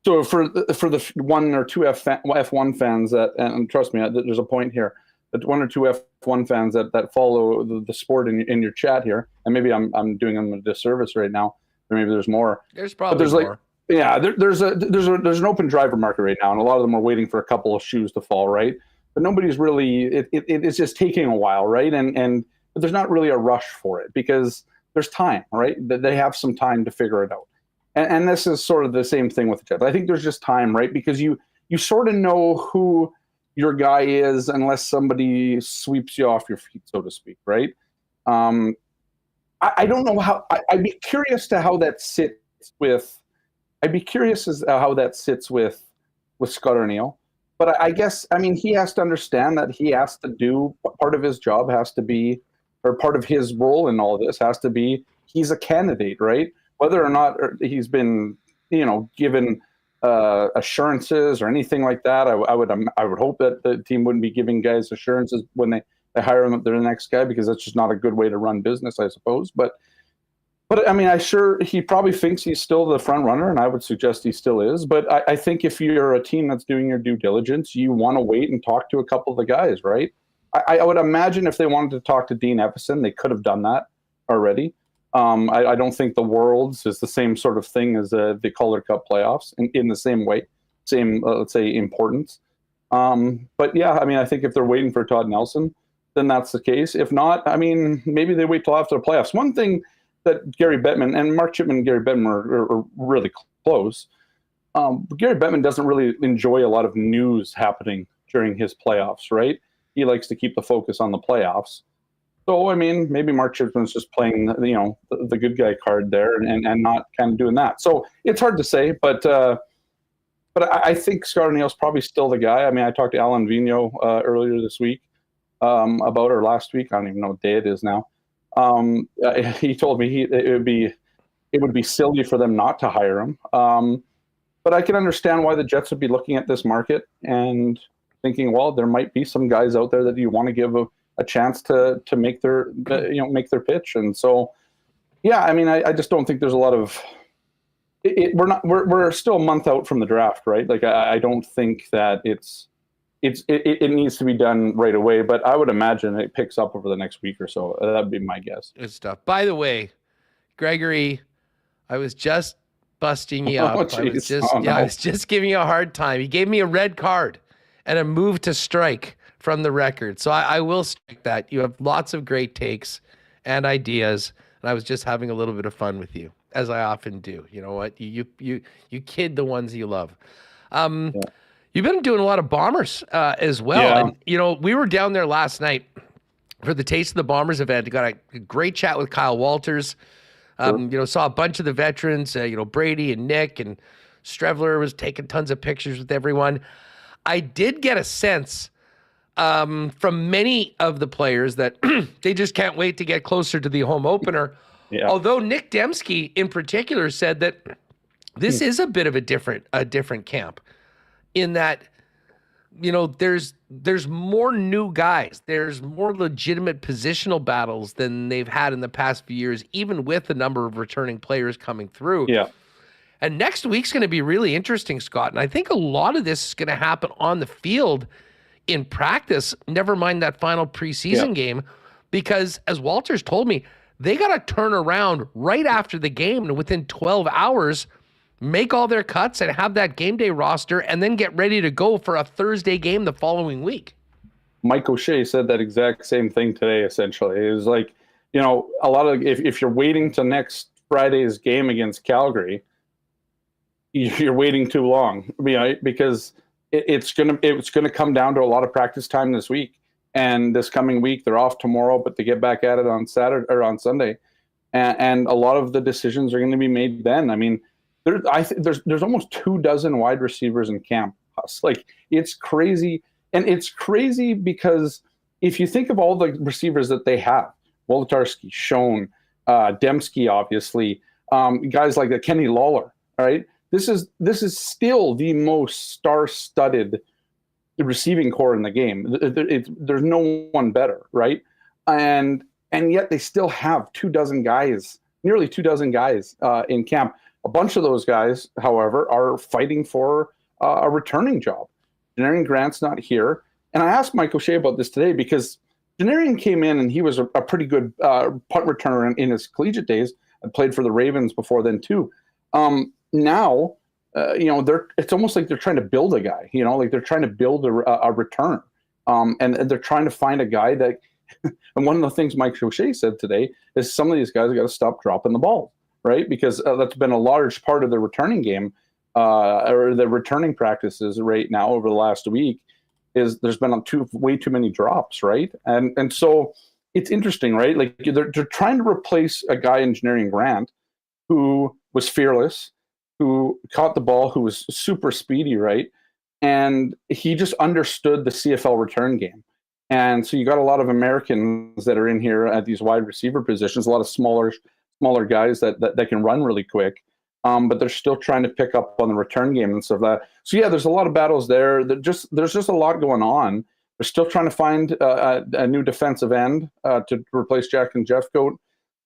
so for the one or two F1 fans that, and trust me, there's a point here, that one or two F1 fans that follow the sport in your chat here, and maybe I'm doing them a disservice right now, or maybe there's more. There's probably more. There's an open driver market right now, and a lot of them are waiting for a couple of shoes to fall, right? But nobody's really. It's just taking a while, right? But there's not really a rush for it because there's time, right? They have some time to figure it out, and this is sort of the same thing with the Jets. I think there's just time, right? Because you sort of know who your guy is unless somebody sweeps you off your feet, so to speak, right? I don't know how. I'd be curious to how that sits with. I'd be curious as to how that sits with Scott Arniel. But I guess, I mean, he has to understand that he has to do, part of his job has to be, or part of his role in all this has to be, he's a candidate, right? Whether or not he's been, given assurances or anything like that, I would hope that the team wouldn't be giving guys assurances when they hire him, they're the next guy, because that's just not a good way to run business, I suppose. But I mean, he probably thinks he's still the front runner, and I would suggest he still is. But I think if you're a team that's doing your due diligence, you want to wait and talk to a couple of the guys, right? I would imagine if they wanted to talk to Dean Evison, they could have done that already. I don't think the Worlds is the same ssort of thing as the Calder Cup playoffs in the same way, same, let's say, importance. But yeah, I mean, I think if they're waiting for Todd Nelson, then that's the case. If not, I mean, maybe they wait till after the playoffs. One thing that Gary Bettman and Mark Chipman and Gary Bettman are really close. Gary Bettman doesn't really enjoy a lot of news happening during his playoffs, right? He likes to keep the focus on the playoffs. So, I mean, maybe Mark Chipman's just playing, the good guy card there and not kind of doing that. So it's hard to say, but I think Scott Arniel's probably still the guy. I mean, I talked to Alan Vigneault earlier this week or last week. I don't even know what day it is now. He told me it would be silly for them not to hire him. But I can understand why the Jets would be looking at this market and thinking, well, there might be some guys out there that you want to give a chance to make their pitch. And so, yeah, I mean, I just don't think there's a lot of we're still a month out from the draft, right? Like, I don't think that it needs to be done right away, but I would imagine it picks up over the next week or so. That'd be my guess. Good stuff. By the way, Gregory, I was just busting you up. I was just giving you a hard time. He gave me a red card and a move to strike from the record. So I will strike that. You have lots of great takes and ideas, and I was just having a little bit of fun with you. as I often do. You know what? You kid the ones you love. You've been doing a lot of Bombers as well. Yeah. And, you know, we were down there last night for the Taste of the Bombers event. Got a great chat with Kyle Walters. You know, saw a bunch of the veterans, you know, Brady and Nick, and Strevler was taking tons of pictures with everyone. I did get a sense from many of the players that they just can't wait to get closer to the home opener. Yeah. Although Nick Dembski in particular said that this is a bit of a different camp, in that, you know, there's more new guys. There's more legitimate positional battles than they've had in the past few years, even with the number of returning players coming through. Yeah. And next week's going to be really interesting, Scott. And I think a lot of this is going to happen on the field in practice, never mind that final preseason game, because as Walters told me, they got to turn around right after the game and within 12 hours make all their cuts and have that game day roster and then get ready to go for a Thursday game the following week. Mike O'Shea said that exact same thing today, essentially. It was like, you know, a lot of, if you're waiting till next Friday's game against Calgary, you're waiting too long, right? Because it's gonna come down to a lot of practice time this week. And this coming week, they're off tomorrow, but they get back at it on Saturday or on Sunday. And a lot of the decisions are going to be made then. I mean, there's almost 24 wide receivers in camp. Like, it's crazy. And it's crazy because if you think of all the receivers that they have, Wolodarski, Schoen, Dembski, obviously, guys like Kenny Lawler, all right? This is still the most star-studded receiving core in the game. There's no one better, right? And yet they still have 24 guys, nearly 24 guys in camp. A bunch of those guys, however, are fighting for a returning job. Janarian Grant's not here. And I asked Mike O'Shea about this today because Janarian came in and he was a pretty good punt returner in his collegiate days. I played for the Ravens before then too. Now, you know, it's almost like they're trying to build a guy, you know, like they're trying to build a return. And they're trying to find a guy that, and one of the things Mike O'Shea said today is some of these guys have got to stop dropping the ball, right? Because that's been a large part of the returning game, or the returning practices right now over the last week, is there's been way too many drops, right? And so it's interesting, right? Like they're trying to replace a guy in Janarian Grant who was fearless, who caught the ball, who was super speedy, right? And he just understood the CFL return game. And so you got a lot of Americans that are in here at these wide receiver positions, a lot of smaller guys that can run really quick, but they're still trying to pick up on the return game and stuff like that. So yeah, there's a lot of battles there. There's just a lot going on. They're still trying to find a new defensive end to replace Jack and Jeffcoat.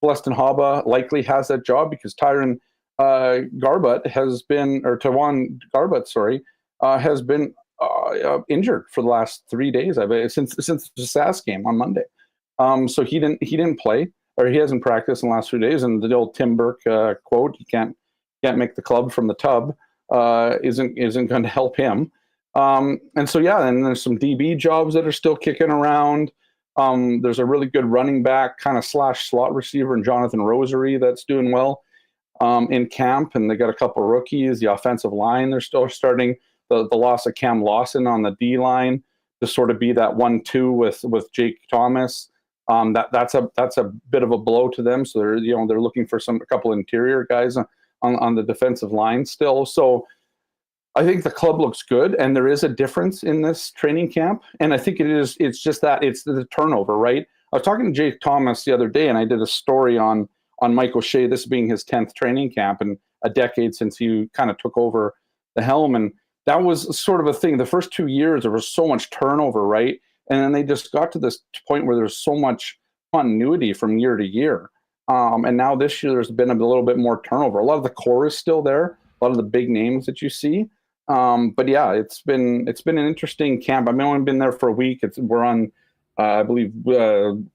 Celestin Haba likely has that job because Tywan Garbutt has been injured for the last 3 days. Since the SAS game on Monday. So he didn't play, or he hasn't practiced in the last few days. And the old Tim Burke quote, "You can't make the club from the tub," isn't going to help him. And so yeah, and there's some DB jobs that are still kicking around. There's a really good running back kind of / slot receiver in Jonathan Rosary that's doing well in camp, and they got a couple of rookies. The offensive line, they're still starting. The loss of Cam Lawson on the D line to sort of be that 1-2 with Jake Thomas. That's a bit of a blow to them. So they're looking for a couple of interior guys on the defensive line still. So I think the club looks good, and there is a difference in this training camp. And I think it's just that it's the turnover, right? I was talking to Jake Thomas the other day, and I did a story on Mike O'Shea, this being his 10th training camp and a decade since he kind of took over the helm. And that was sort of a thing. The first 2 years, there was so much turnover, right? And then they just got to this point where there's so much continuity from year to year. And now this year, there's been a little bit more turnover. A lot of the core is still there, a lot of the big names that you see. But yeah, it's been an interesting camp. I've only been there for a week. We're on, I believe,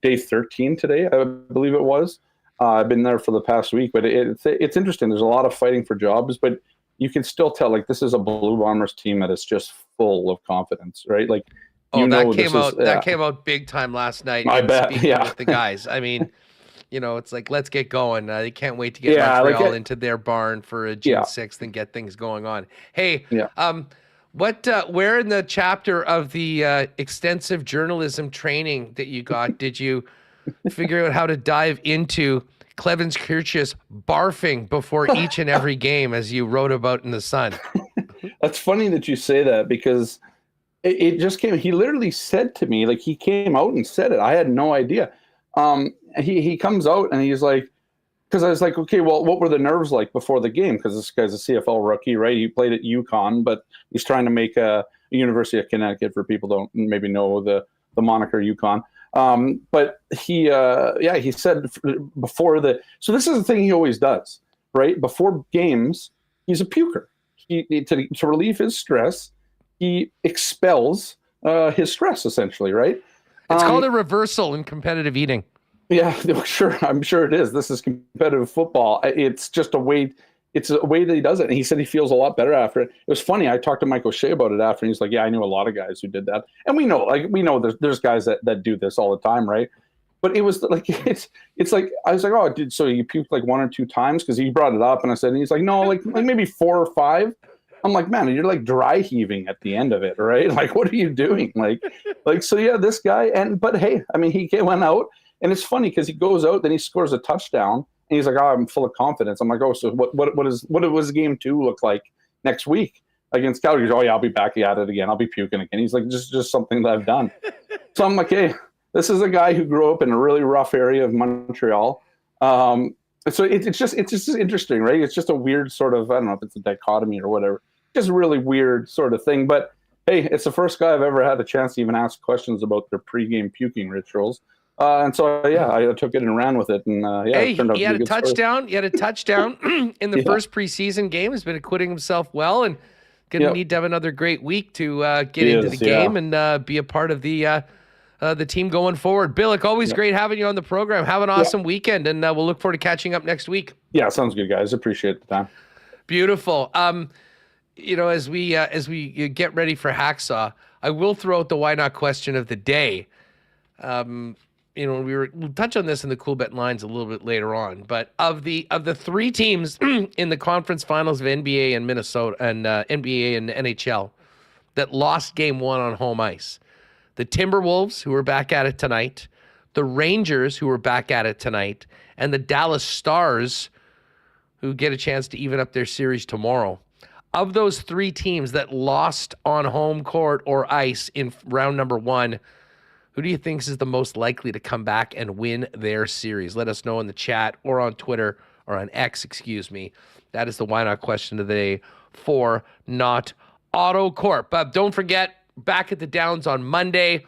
day 13 today, I believe it was. I've been there for the past week, but it's interesting. There's a lot of fighting for jobs, but you can still tell, like, this is a Blue Bombers team that is just full of confidence, right? Like, that came out big time last night. I bet, speaking yeah. with the guys. I mean, it's like, let's get going. They can't wait to get Montreal into their barn for June 6th and get things going on. Hey, where in the chapter of the extensive journalism training that you got did you figure out how to dive into Clevens Kirchhoff's barfing before each and every game, as you wrote about in the Sun? That's funny that you say that, because it just came. He literally said to me, like, he came out and said it. I had no idea. He comes out and he's like, because I was like, okay, well, what were the nerves like before the game? Because this guy's a CFL rookie, right? He played at UConn, but he's trying to make a University of Connecticut, for people don't maybe know the moniker UConn. But he said before so this is the thing he always does, right? Before games, he's a puker. To relieve his stress, he expels his stress, essentially, right? It's called a reversal in competitive eating. Yeah, sure. I'm sure it is. This is competitive football. It's just a way. It's a way that he does it. And he said he feels a lot better after it. It was funny. I talked to Mike O'Shea about it after, and he's like, yeah, I knew a lot of guys who did that. And we know there's guys that do this all the time, right? But it was like, it's like, I was like, oh, so you puked like 1 or 2 times? Because he brought it up, and I said, and he's like, no, like maybe 4 or 5. I'm like, man, you're like dry heaving at the end of it, right? Like, what are you doing? Like, so yeah, this guy, but hey, I mean, he went out, and it's funny because he goes out, then he scores a touchdown, and he's like, oh, I'm full of confidence. I'm like, oh, so what does game 2 look like next week against Calgary? He goes, oh yeah, I'll be back at it again. I'll be puking again. He's like, just something that I've done. So I'm like, hey, this is a guy who grew up in a really rough area of Montreal. So it's just interesting, right? It's just a weird sort of, I don't know if it's a dichotomy or whatever. Just a really weird sort of thing. But hey, it's the first guy I've ever had a chance to even ask questions about their pregame puking rituals. And so, yeah, I took it and ran with it. And hey, it turned out he had a touchdown. He had a touchdown in the first preseason game. Has been acquitting himself well, and going to need to have another great week to get into the game and be a part of the team going forward. Billeck, always great having you on the program. Have an awesome weekend, and we'll look forward to catching up next week. Yeah, sounds good, guys. Appreciate the time. Beautiful. As we get ready for Hacksaw, I will throw out the why not question of the day. We'll touch on this in the Coolbet lines a little bit later on, but of the 3 teams in the conference finals of NBA and Minnesota and NBA and NHL that lost game 1 on home ice, the Timberwolves, who are back at it tonight, the Rangers, who are back at it tonight, and the Dallas Stars, who get a chance to even up their series tomorrow. Of those 3 teams that lost on home court or ice in round number 1, who do you think is the most likely to come back and win their series? Let us know in the chat or on Twitter or on X, That is the why not question of the day for Not Auto Corp. But don't forget, back at the Downs on Monday,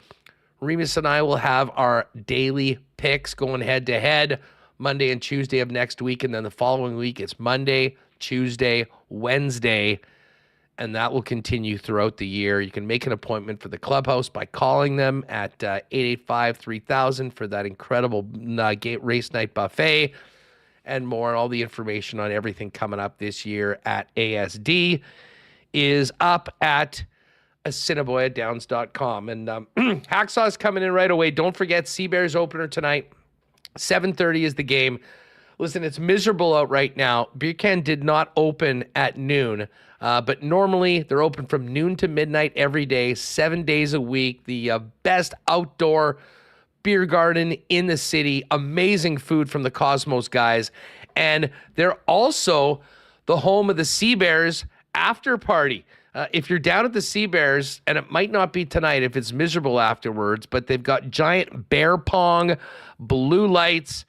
Remis and I will have our daily picks going head to head Monday and Tuesday of next week. And then the following week, it's Monday, Tuesday, Wednesday, and that will continue throughout the year. You can make an appointment for the clubhouse by calling them at 885-3000 for that incredible race night buffet and more. All the information on everything coming up this year at ASD is up at assiniboyadowns.com. And Hacksaw is coming in right away. Don't forget, Sea Bears opener tonight. 7:30 is the game. Listen, it's miserable out right now. Beer Can did not open at noon, but normally they're open from noon to midnight every day, 7 days a week. The best outdoor beer garden in the city. Amazing food from the Cosmos guys. And they're also the home of the Sea Bears after party. If you're down at the Sea Bears, and it might not be tonight if it's miserable afterwards, but they've got giant bear pong, blue lights.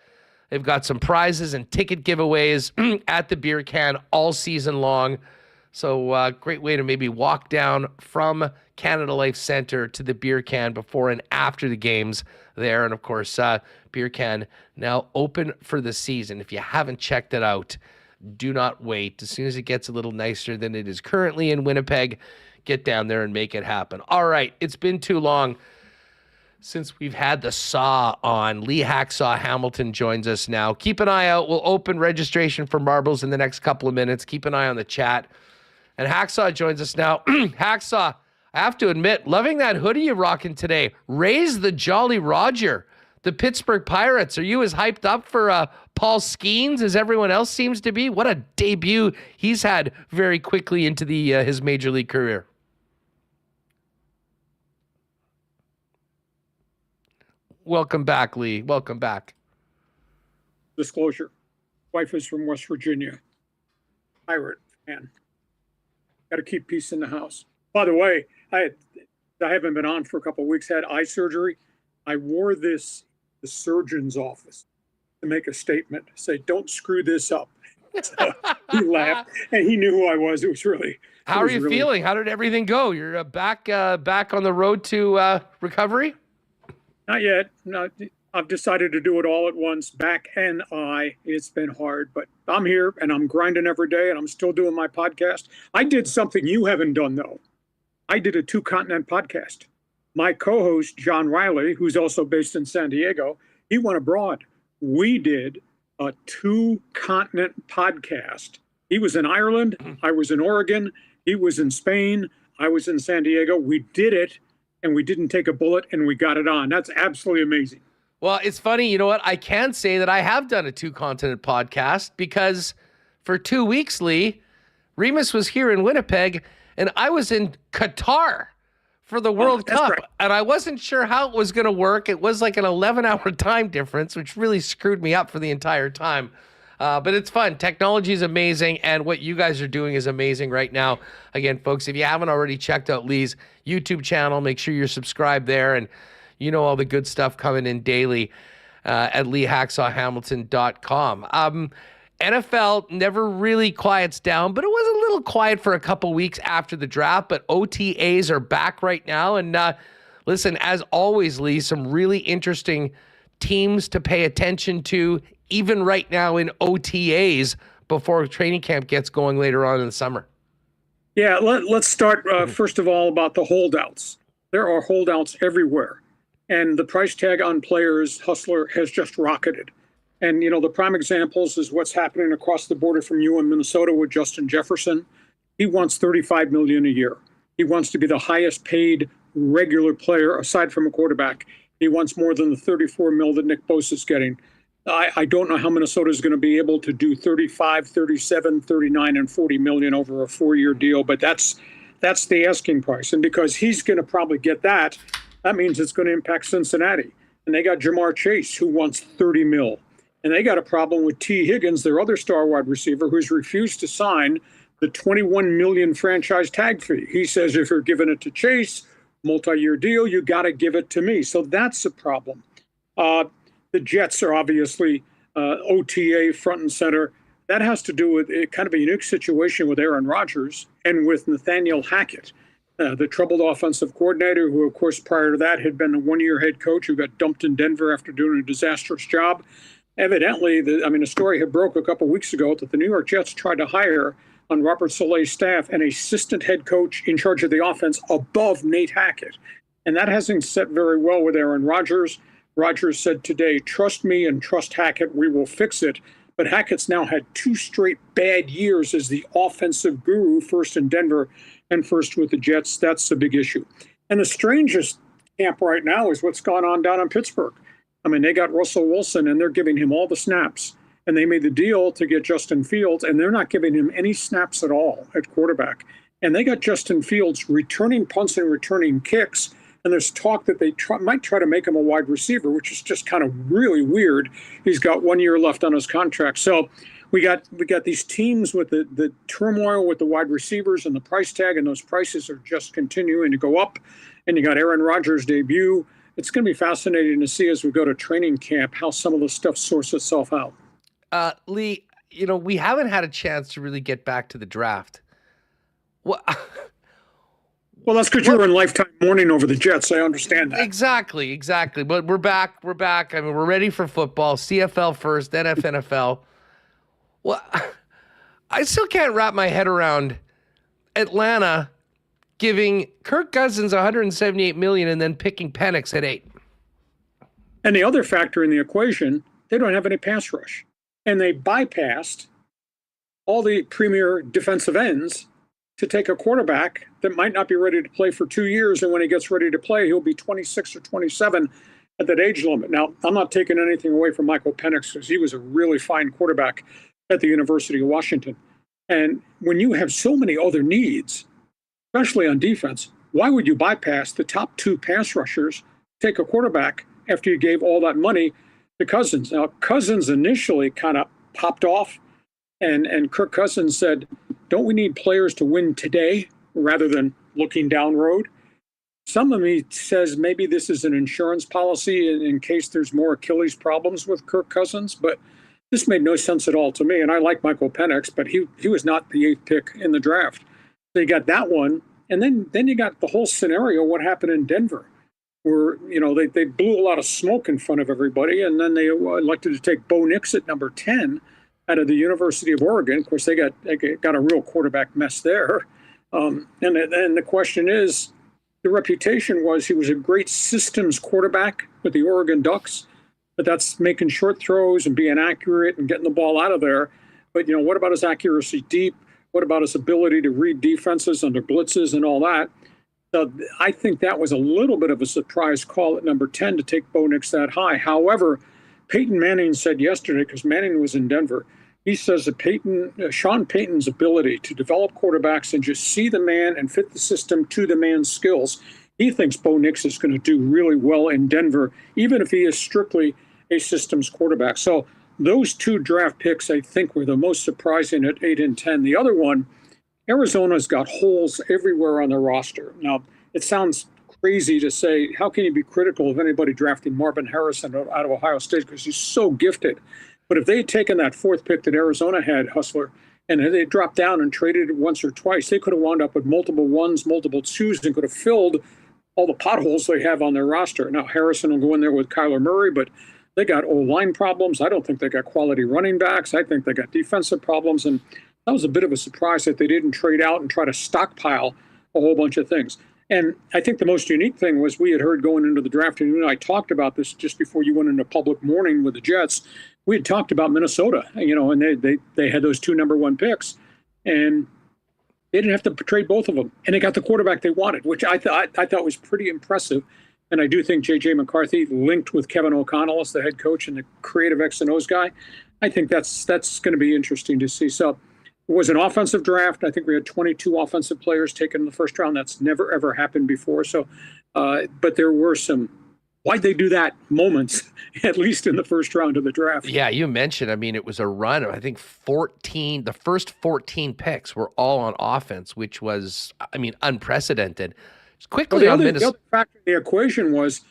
They've got some prizes and ticket giveaways at the Beer Can all season long. So great way to maybe walk down from Canada Life Center to the Beer Can before and after the games there. And of course, Beer Can now open for the season. If you haven't checked it out, do not wait. As soon as it gets a little nicer than it is currently in Winnipeg, get down there and make it happen. All right, it's been too long since we've had the Saw on. Lee Hacksaw Hamilton joins us now. Keep an eye out. We'll open registration for marbles in the next couple of minutes. Keep an eye on the chat. And Hacksaw joins us now. Hacksaw, I have to admit, loving that hoodie you're rocking today. Raise the Jolly Roger. the Pittsburgh Pirates. Are you as hyped up for Paul Skeens as everyone else seems to be? What a debut he's had very quickly into his major league career. Welcome back, Lee. Welcome back. Disclosure. Wife is from West Virginia. Pirate fan. Got to keep peace in the house. By the way, I haven't been on for a couple of weeks, had eye surgery. I wore this the surgeon's office to make a statement, say, don't screw this up. So he laughed, and he knew who I was. It was really. How are you feeling? How did everything go? You're back on the road to recovery? Not yet. I've decided to do it all at once, back and eye. It's been hard, but I'm here, and I'm grinding every day, and I'm still doing my podcast. I did something you haven't done, though. I did a 2-continent podcast. My co-host, John Riley, who's also based in San Diego, he went abroad. We did a 2-continent podcast. He was in Ireland. I was in Oregon. He was in Spain. I was in San Diego. We did it, and we didn't take a bullet, and we got it on. That's absolutely amazing. Well, it's funny. You know what? I can say that I have done a 2-continent podcast because for 2 weeks, Lee, Remis was here in Winnipeg, and I was in Qatar for the World Cup. Right. And I wasn't sure how it was going to work. It was like an 11-hour time difference, which really screwed me up for the entire time. But it's fun. Technology is amazing, and what you guys are doing is amazing right now. Again, folks, if you haven't already checked out Lee's YouTube channel, make sure you're subscribed there, and you know all the good stuff coming in daily at LeeHacksawHamilton.com. NFL never really quiets down, but it was a little quiet for a couple weeks after the draft, but OTAs are back right now. And listen, as always, Lee, some really interesting teams to pay attention to, even right now in OTAs before training camp gets going later on in the summer. Yeah, let's start, first of all, about the holdouts. There are holdouts everywhere. And the price tag on players, Hustler, has just rocketed. And, you know, the prime examples is what's happening across the border from you in Minnesota with Justin Jefferson. He wants $35 million a year. He wants to be the highest paid regular player aside from a quarterback. He wants more than the $34 million that Nick Bosa is getting. I don't know how Minnesota is going to be able to do 35, 37, 39, and 40 million over a 4-year deal, but that's the asking price. And because he's going to probably get that means it's going to impact Cincinnati. And they got Jamar Chase, who wants 30 mil. And they got a problem with T. Higgins, their other star wide receiver, who's refused to sign the $21 million franchise tag fee. He says, if you're giving it to Chase, multi-year deal, you got to give it to me. So that's a problem. The Jets are obviously OTA front and center. That has to do with kind of a unique situation with Aaron Rodgers and with Nathaniel Hackett, the troubled offensive coordinator, who, of course, prior to that had been a 1-year head coach who got dumped in Denver after doing a disastrous job. Evidently, the story had broke a couple weeks ago that the New York Jets tried to hire on Robert Saleh's staff an assistant head coach in charge of the offense above Nate Hackett. And that hasn't set very well with Aaron Rodgers. Rodgers said today, trust me and trust Hackett, we will fix it. But Hackett's now had 2 straight bad years as the offensive guru, first in Denver and first with the Jets. That's a big issue. And the strangest camp right now is what's gone on down in Pittsburgh. I mean, they got Russell Wilson, and they're giving him all the snaps. And they made the deal to get Justin Fields, and they're not giving him any snaps at all at quarterback. And they got Justin Fields returning punts and returning kicks. And there's talk that they might try to make him a wide receiver, which is just kind of really weird. He's got 1 year left on his contract. So we got these teams with the turmoil with the wide receivers and the price tag, and those prices are just continuing to go up. And you got Aaron Rodgers' debut. It's going to be fascinating to see as we go to training camp how some of the stuff sorts itself out. Lee, you know, we haven't had a chance to really get back to the draft. What? Well, that's because you were in lifetime mourning over the Jets. I understand that. Exactly. But we're back. I mean, we're ready for football. CFL first, then NFL. Well, I still can't wrap my head around Atlanta giving Kirk Cousins $178 million and then picking Penix at 8. And the other factor in the equation, they don't have any pass rush. And they bypassed all the premier defensive ends to take a quarterback that might not be ready to play for 2 years. And when he gets ready to play, he'll be 26 or 27. at that age limit. Now, I'm not taking anything away from Michael Penix because he was a really fine quarterback at the University of Washington. And when you have so many other needs, especially on defense, why would you bypass the top 2 pass rushers, take a quarterback after you gave all that money to Cousins? Now, Cousins initially kind of popped off, and Kirk Cousins said, don't we need players to win today rather than looking down road? Some of me says maybe this is an insurance policy in case there's more Achilles problems with Kirk Cousins, but this made no sense at all to me. And I like Michael Penix, but he was not the 8th pick in the draft. So you got that one. And then you got the whole scenario, what happened in Denver, where, they blew a lot of smoke in front of everybody. And then they elected to take Bo Nix at number 10 out of the University of Oregon. Of course, they got a real quarterback mess there. And the question is, the reputation was he was a great systems quarterback with the Oregon Ducks, but that's making short throws and being accurate and getting the ball out of there. But, what about his accuracy deep? What about his ability to read defenses under blitzes and all that? So I think that was a little bit of a surprise call at number 10 to take Bo Nix that high. However, Peyton Manning said yesterday, because Manning was in Denver, he says that Sean Payton's ability to develop quarterbacks and just see the man and fit the system to the man's skills, he thinks Bo Nix is going to do really well in Denver, even if he is strictly a systems quarterback. So those 2 draft picks, I think, were the most surprising at 8 and 10. The other one, Arizona's got holes everywhere on their roster. Now, it sounds crazy to say, how can you be critical of anybody drafting Marvin Harrison out of Ohio State because he's so gifted? But if they had taken that 4th pick that Arizona had, Hustler, and they dropped down and traded it once or twice, they could have wound up with multiple 1s, multiple 2s, and could have filled all the potholes they have on their roster. Now, Harrison will go in there with Kyler Murray, but they got O-line problems. I don't think they got quality running backs. I think they got defensive problems. And that was a bit of a surprise that they didn't trade out and try to stockpile a whole bunch of things. And I think the most unique thing was we had heard going into the draft, and you and I talked about this just before you went into public mourning with the Jets. We had talked about Minnesota, and they had those 2 number 1 picks, and they didn't have to trade both of them, and they got the quarterback they wanted, which I thought was pretty impressive. And I do think J.J. McCarthy, linked with Kevin O'Connell as the head coach and the creative X and O's guy, I think that's going to be interesting to see. So it was an offensive draft. I think we had 22 offensive players taken in the first round. That's never, ever happened before. So, but there were some why'd they do that moments, at least in the first round of the draft. Yeah, you mentioned, it was a run of, I think, 14. The first 14 picks were all on offense, which was, unprecedented. Quickly on Minnesota. The other factor in the equation was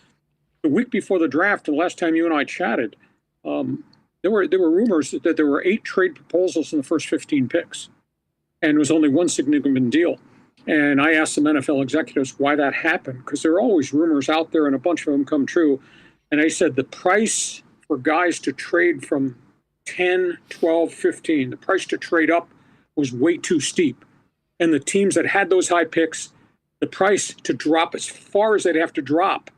the week before the draft, the last time you and I chatted, there were rumors that there were 8 trade proposals in the first 15 picks, and it was only one significant deal. And I asked some NFL executives why that happened, because there are always rumors out there, and a bunch of them come true. And they said the price for guys to trade from 10, 12, 15, the price to trade up was way too steep. And the teams that had those high picks, the price to drop as far as they'd have to drop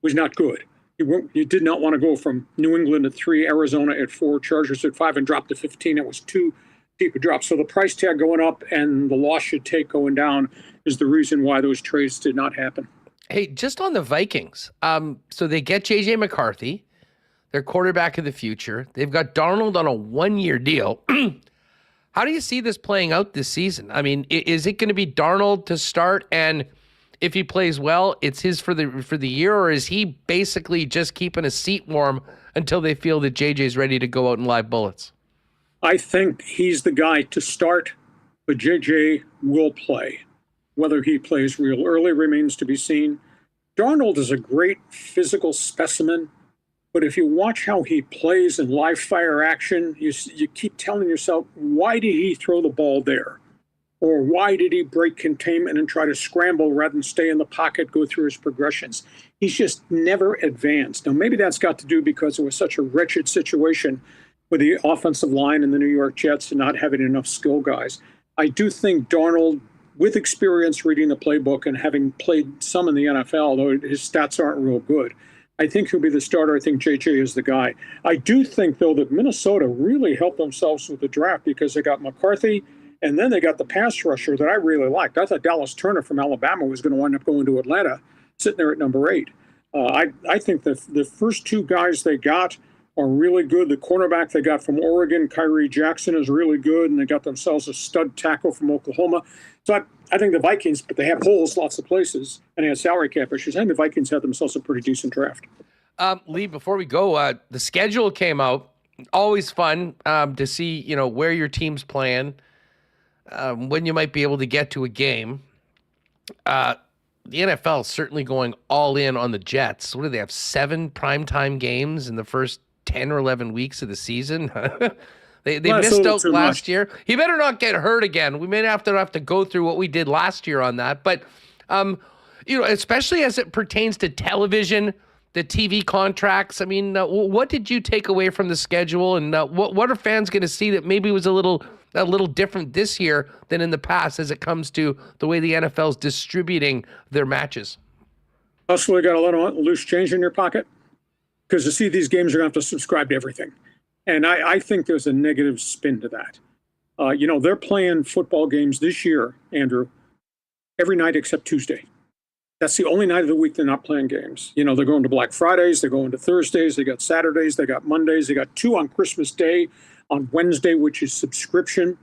was not good. You did not want to go from New England at 3, Arizona at 4, Chargers at 5, and drop to 15. It was too steep a drop. So the price tag going up and the loss you take going down is the reason why those trades did not happen. Hey, just on the Vikings. So they get J.J. McCarthy, their quarterback of the future. They've got Darnold on a 1-year deal. How do you see this playing out this season? Is it going to be Darnold to start, and if he plays well, it's his for the year, or is he basically just keeping a seat warm until they feel that JJ's ready to go out and live bullets? I think he's the guy to start, but JJ will play. Whether he plays real early remains to be seen. Darnold is a great physical specimen, but if you watch how he plays in live fire action, you keep telling yourself, why did he throw the ball there? Or why did he break containment and try to scramble rather than stay in the pocket, go through his progressions? He's just never advanced. Now, maybe that's got to do because it was such a wretched situation with the offensive line and the New York Jets and not having enough skill guys. I do think Darnold, with experience reading the playbook and having played some in the NFL, though his stats aren't real good, I think he'll be the starter. I think JJ is the guy. I do think, though, that Minnesota really helped themselves with the draft because they got McCarthy, and then they got the pass rusher that I really liked. I thought Dallas Turner from Alabama was going to wind up going to Atlanta, sitting there at number 8. I think the first two guys they got are really good. The cornerback they got from Oregon, Kyrie Jackson, is really good, and they got themselves a stud tackle from Oklahoma. So I think the Vikings, but they have holes lots of places, and they have salary cap issues. I think the Vikings have themselves a pretty decent draft. Lee, before we go, the schedule came out. Always fun to see, where your team's playing, when you might be able to get to a game. The NFL is certainly going all in on the Jets. What do they have, 7 primetime games in the first 10 or 11 weeks of the season? They missed out last year. He better not get hurt again. We may have to go through what we did last year on that. But, especially as it pertains to television, the TV contracts, I mean, what did you take away from the schedule? And what are fans going to see that maybe was a little different this year than in the past as it comes to the way the NFL is distributing their matches? Hustler, got a lot of loose change in your pocket? Because to see these games, you're going to have to subscribe to everything. And I think there's a negative spin to that. They're playing football games this year, Andrew, every night except Tuesday. That's the only night of the week they're not playing games. They're going to Black Fridays, they're going to Thursdays, they got Saturdays, they got Mondays, they got 2 on Christmas Day, on Wednesday, which is subscription.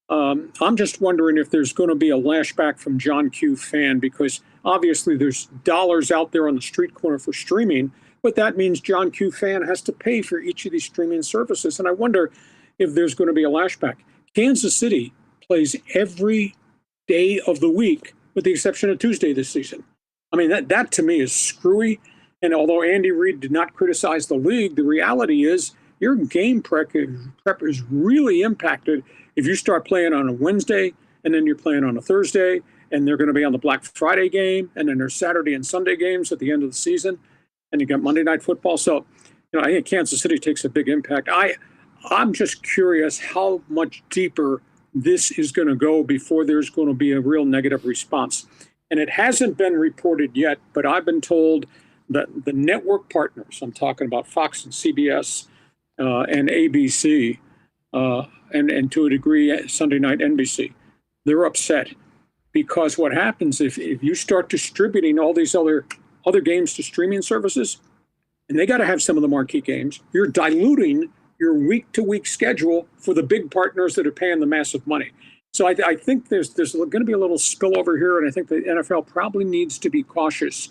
I'm just wondering if there's going to be a lashback from John Q. fan, because obviously there's dollars out there on the street corner for streaming, but that means John Q. fan has to pay for each of these streaming services. And I wonder if there's going to be a lashback. Kansas City plays every day of the week, with the exception of Tuesday this season. I mean, that to me is screwy. And although Andy Reid did not criticize the league, the reality is your game prep is really impacted if you start playing on a Wednesday and then you're playing on a Thursday, and they're going to be on the Black Friday game, and then there's Saturday and Sunday games at the end of the season, and you got Monday Night Football. So, I think Kansas City takes a big impact. I'm just curious how much deeper this is going to go before there's going to be a real negative response. And it hasn't been reported yet, but I've been told that the network partners, I'm talking about Fox and CBS and ABC, and to a degree Sunday night NBC, they're upset because what happens if you start distributing all these other games to streaming services, and they got to have some of the marquee games, you're diluting your week-to-week schedule for the big partners that are paying the massive money. So I think there's going to be a little spillover here, and I think the NFL probably needs to be cautious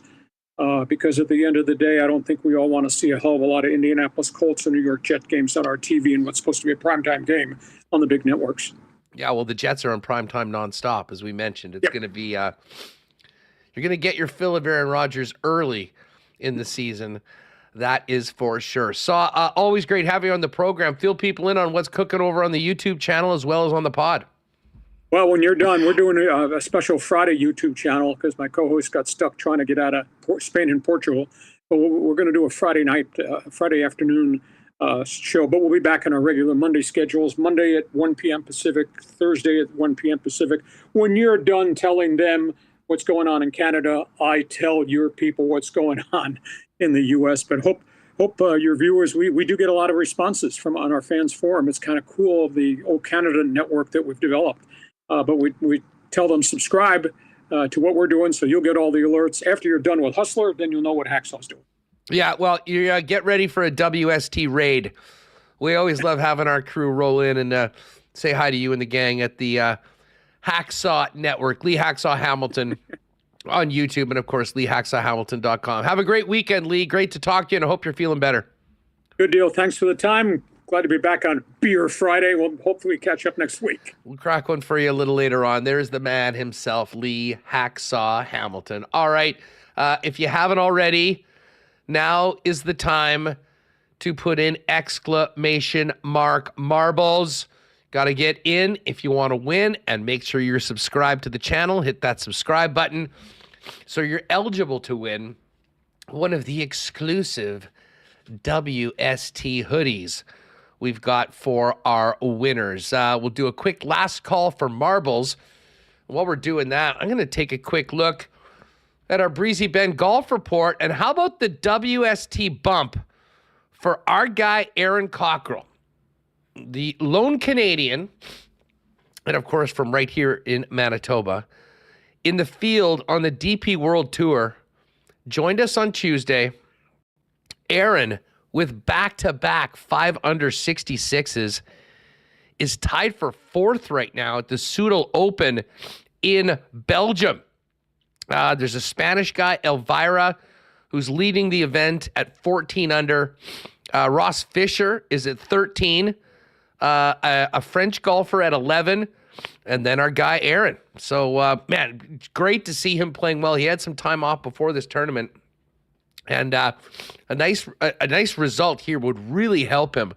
because at the end of the day, I don't think we all want to see a hell of a lot of Indianapolis Colts and New York Jet games on our TV and what's supposed to be a primetime game on the big networks. Yeah, well, the Jets are on primetime nonstop, as we mentioned. It's going to be you're going to get your fill of Aaron Rodgers early in the season. That is for sure. Always great having you on the program. Fill people in on what's cooking over on the YouTube channel as well as on the pod. Well, when you're done, we're doing a special Friday YouTube channel because my co-host got stuck trying to get out of Spain and Portugal. But we're going to do a Friday afternoon show. But we'll be back on our regular Monday schedules, Monday at 1 p.m. Pacific, Thursday at 1 p.m. Pacific. When you're done telling them what's going on in Canada, I tell your people what's going on in the U.S. But hope your viewers, we do get a lot of responses on our fans forum. It's kind of cool, the O Canada network that we've developed. But we tell them subscribe to what we're doing, so you'll get all the alerts. After you're done with Hustler, then you'll know what Hacksaw's doing. Yeah, well, you get ready for a WST raid. We always love having our crew roll in and say hi to you and the gang at the Hacksaw Network. Lee Hacksaw Hamilton on YouTube, and, of course, LeeHacksawHamilton.com. Have a great weekend, Lee. Great to talk to you, and I hope you're feeling better. Good deal. Thanks for the time. Glad to be back on Beer Friday. We'll hopefully catch up next week. We'll crack one for you a little later on. There's the man himself, Lee Hacksaw Hamilton. All right. If you haven't already, now is the time to put in exclamation mark marbles. Got to get in if you want to win, and make sure you're subscribed to the channel. Hit that subscribe button so you're eligible to win one of the exclusive WST hoodies we've got for our winners. We'll do a quick last call for marbles. While we're doing that, I'm going to take a quick look at our Breezy Bend golf report. And how about the WST bump for our guy, Aaron Cockrell, the lone Canadian, and of course from right here in Manitoba, in the field on the DP World Tour, joined us on Tuesday. Aaron, with back-to-back 5 under 66s, is tied for 4th right now at the Soudal Open in Belgium. There's a Spanish guy, Elvira, who's leading the event at 14 under. Ross Fisher is at 13. A French golfer at 11. And then our guy, Aaron. So, man, great to see him playing well. He had some time off before this tournament. And a nice result here would really help him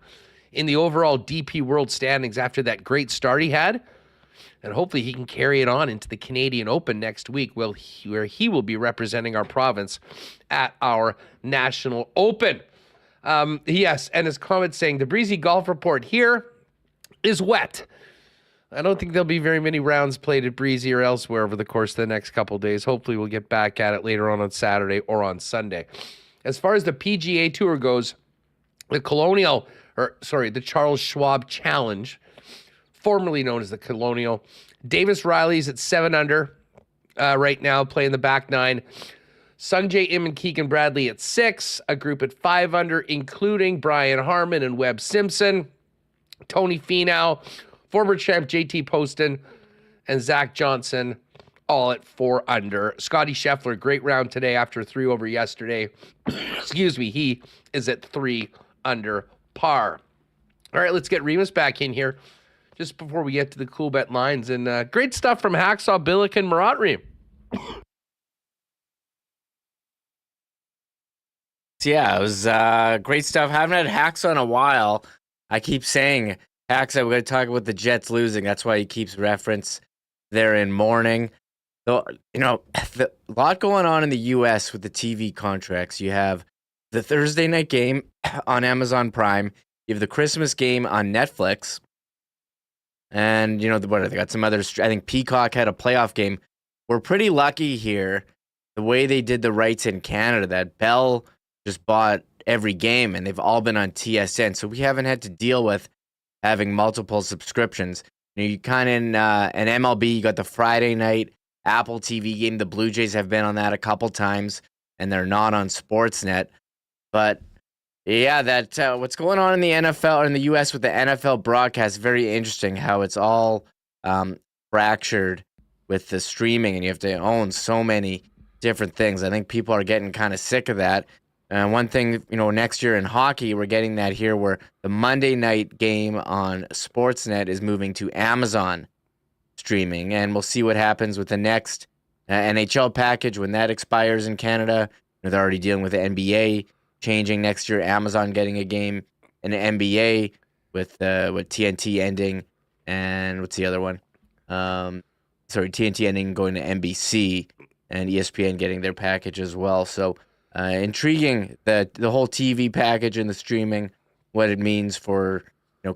in the overall DP World standings after that great start he had. And hopefully he can carry it on into the Canadian Open next week, where he will be representing our province at our National Open. Yes, and his comment saying, the breezy golf report here is wet. I don't think there'll be very many rounds played at Breezy or elsewhere over the course of the next couple of days. Hopefully we'll get back at it later on Saturday or on Sunday. As far as the PGA Tour goes, the Charles Schwab Challenge, formerly known as the Colonial, Davis Riley's at 7 under right now, playing the back 9. Sungjae Im and Keegan Bradley at 6, a group at 5 under, including Brian Harmon and Webb Simpson, Tony Finau, former champ JT Poston, and Zach Johnson, all at 4 under. Scotty Scheffler, great round today after a 3 over yesterday. Excuse me, he is at 3 under par. All right, let's get Remis back in here just before we get to the Coolbet lines. And great stuff from Hacksaw, Billeck, and Marat. Yeah, it was great stuff. Haven't had Hacksaw in a while. I keep saying, Hacksaw, we're going to talk about the Jets losing. That's why he keeps reference there in morning. So, a lot going on in the U.S. with the TV contracts. You have the Thursday night game on Amazon Prime. You have the Christmas game on Netflix. And, they got some others. I think Peacock had a playoff game. We're pretty lucky here, the way they did the rights in Canada, that Bell just bought every game, and they've all been on TSN. So we haven't had to deal with having multiple subscriptions. You kind of in MLB, you got the Friday night Apple TV game. The Blue Jays have been on that a couple times, and they're not on Sportsnet. But yeah, that what's going on in the NFL or in the U.S. with the NFL broadcast, very interesting how it's all fractured with the streaming, and you have to own so many different things. I think people are getting kind of sick of that. And one thing, next year in hockey, we're getting that here where the Monday night game on Sportsnet is moving to Amazon streaming. And we'll see what happens with the next NHL package when that expires in Canada. They're already dealing with the NBA changing next year, Amazon getting a game, and the NBA with TNT ending. And what's the other one? TNT ending, going to NBC, and ESPN getting their package as well. So intriguing that the whole TV package and the streaming, what it means for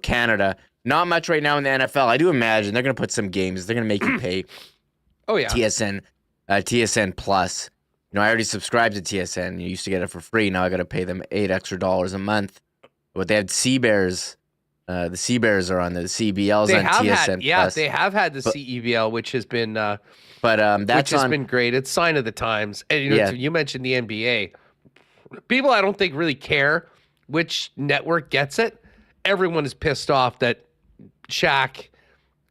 Canada. Not much right now in the NFL. I do imagine they're going to put some games. They're going to make you pay. Oh yeah, TSN Plus. I already subscribed to TSN. You used to get it for free. Now I got to pay them $8 extra a month. But they had Sea Bears. The Sea Bears are on the CBLs on TSN Plus. They have had the CEBL, which has been that's been great. It's sign of the times. And you mentioned the NBA. People I don't think really care which network gets it. Everyone is pissed off that Shaq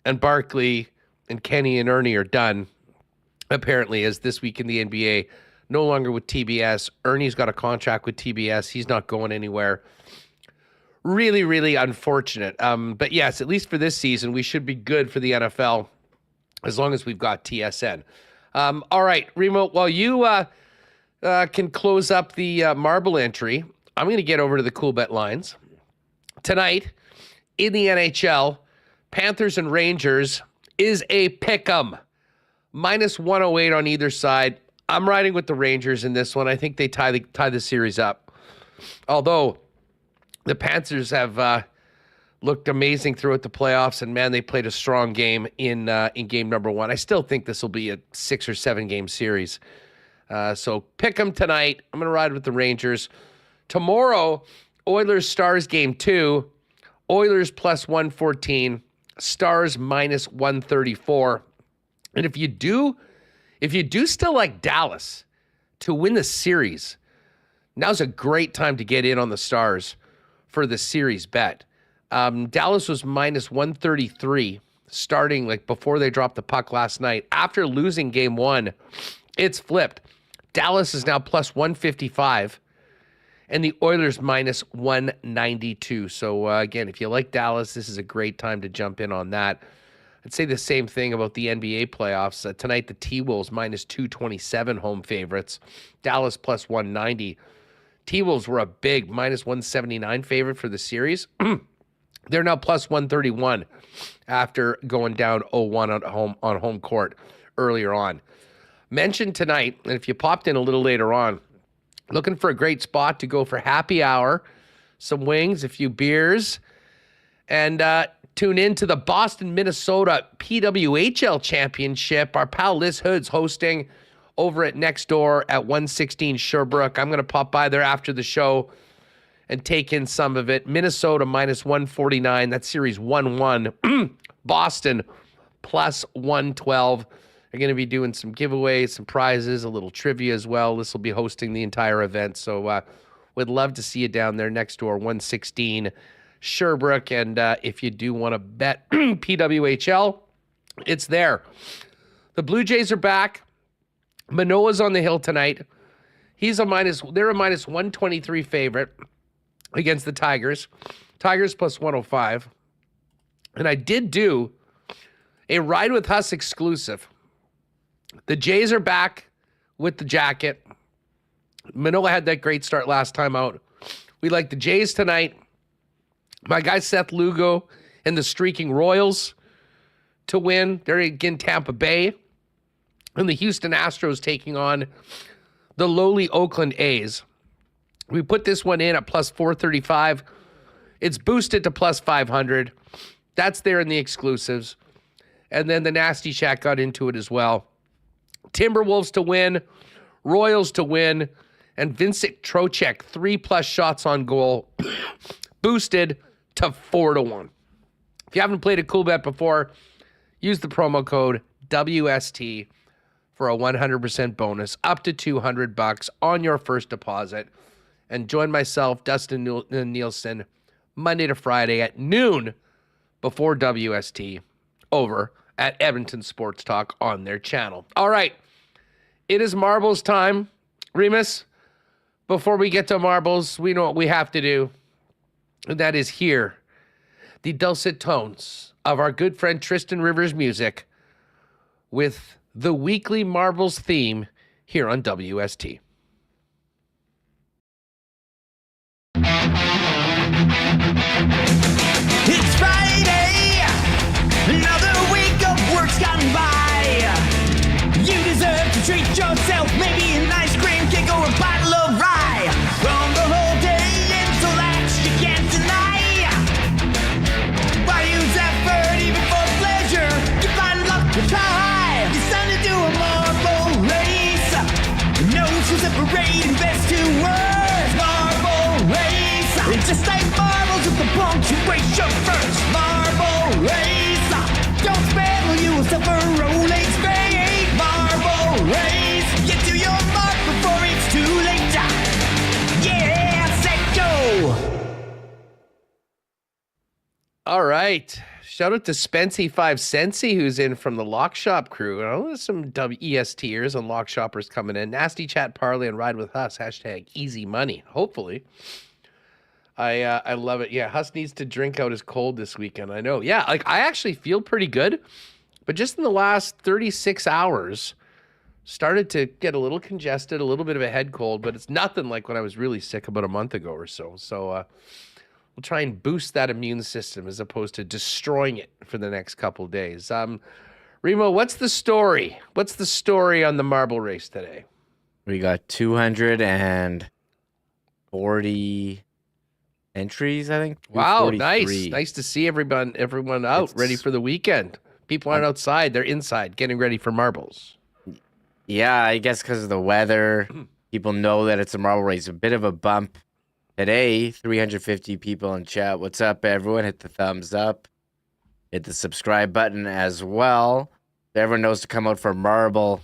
and Barkley and Kenny and Ernie are done. Apparently, as this week in the NBA, no longer with TBS. Ernie's got a contract with TBS. He's not going anywhere. Really, really unfortunate. But yes, at least for this season, we should be good for the NFL as long as we've got TSN. All right, Remo, while you can close up the marble entry, I'm going to get over to the Coolbet lines. Tonight, in the NHL, Panthers and Rangers is a pick'em. -108 on either side. I'm riding with the Rangers in this one. I think they tie the series up. Although the Panthers have looked amazing throughout the playoffs, and man, they played a strong game in game number 1. I still think this will be a 6 or 7 game series. So pick them tonight. I'm going to ride with the Rangers. Tomorrow, Oilers Stars game 2. Oilers +114. Stars -134. And if you do still like Dallas to win the series. Now's a great time to get in on the Stars for the series bet. Dallas was minus 133 starting like before they dropped the puck last night. After losing game one, it's flipped. Dallas is now plus 155 and the Oilers minus 192. So again, if you like Dallas, this is a great time to jump in on that. I'd say the same thing about the NBA playoffs. Tonight, the T-Wolves minus 227 home favorites. Dallas plus 190. T-Wolves were a big minus 179 favorite for the series. They're now plus 131 after going down 0-1 on home court earlier on. Mentioned tonight, and if you popped in a little later on, looking for a great spot to go for happy hour, some wings, a few beers, and tune in to the Boston, Minnesota PWHL Championship. Our pal Liz Hood's hosting over at Next Door at 116 Sherbrooke. I'm going to pop by there after the show and take in some of it. Minnesota minus 149. That series 1-1. Boston plus 112. They're going to be doing some giveaways, some prizes, a little trivia as well. This will be hosting the entire event. So would love to see you down there Next Door, 116 Sherbrooke. And if you do want to bet PWHL, it's there. The Blue Jays are back. Manoah's on the hill tonight. They're a minus 123 favorite against the Tigers. Tigers plus 105. And I did do a Ride with Huss exclusive. The Jays are back with the jacket. Manoah had that great start last time out. We like the Jays tonight. My guy Seth Lugo and the Streaking Royals to win. They're again Tampa Bay. And the Houston Astros taking on the lowly Oakland A's. We put this one in at plus 435. It's boosted to plus 500. That's there in the exclusives. And then the Nasty Shack got into it as well. Timberwolves to win, Royals to win, and Vincent Trocheck, 3+ shots on goal, boosted to 4-1. If you haven't played a Coolbet before, use the promo code WST for a 100% bonus, up to $200 on your first deposit. And join myself, Dustin Nielsen, Monday to Friday at noon before WST over at Edmonton Sports Talk on their channel. All right, it is marbles time. Remis, before we get to marbles, we know what we have to do, and that is hear the dulcet tones of our good friend Tristan Rivers music with the weekly marbles theme here on WST. It's Friday, another week of work's gone by. You deserve to treat yourself, maybe an ice cream cake or a bottle of rye. From the whole day until that you can't deny. Why use effort even for pleasure? You find luck with high. It's time to do a marble race. No to separate and best to worst. Marble race. It's just like marbles with the punctuation first. Marble race. Don't spell, you will suffer Rolex fate. Marble race. Get to your mark before it's too late. Yeah, set go. All right. Shout out to Spency 5 Sensey, who's in from the Lock Shop crew. There's some WESTers and Lock Shoppers coming in. Nasty Chat Parlay and Ride with Huss. Hashtag easy money. Hopefully. I love it. Yeah, Huss needs to drink out his cold this weekend. I know. Yeah, like I actually feel pretty good. But just in the last 36 hours, started to get a little congested, a little bit of a head cold. But it's nothing like when I was really sick about a month ago or so. So we'll try and boost that immune system as opposed to destroying it for the next couple days. Remo, what's the story? What's the story on the marble race today? We got 240 entries, I think. Wow, 243. nice to see everyone out ready for the weekend. People aren't outside; they're inside, getting ready for marbles. Yeah, I guess because of the weather, people know that it's a marble race. A bit of a bump today. 350 people in chat. What's up, everyone? Hit the thumbs up. Hit the subscribe button as well. Everyone knows to come out for marble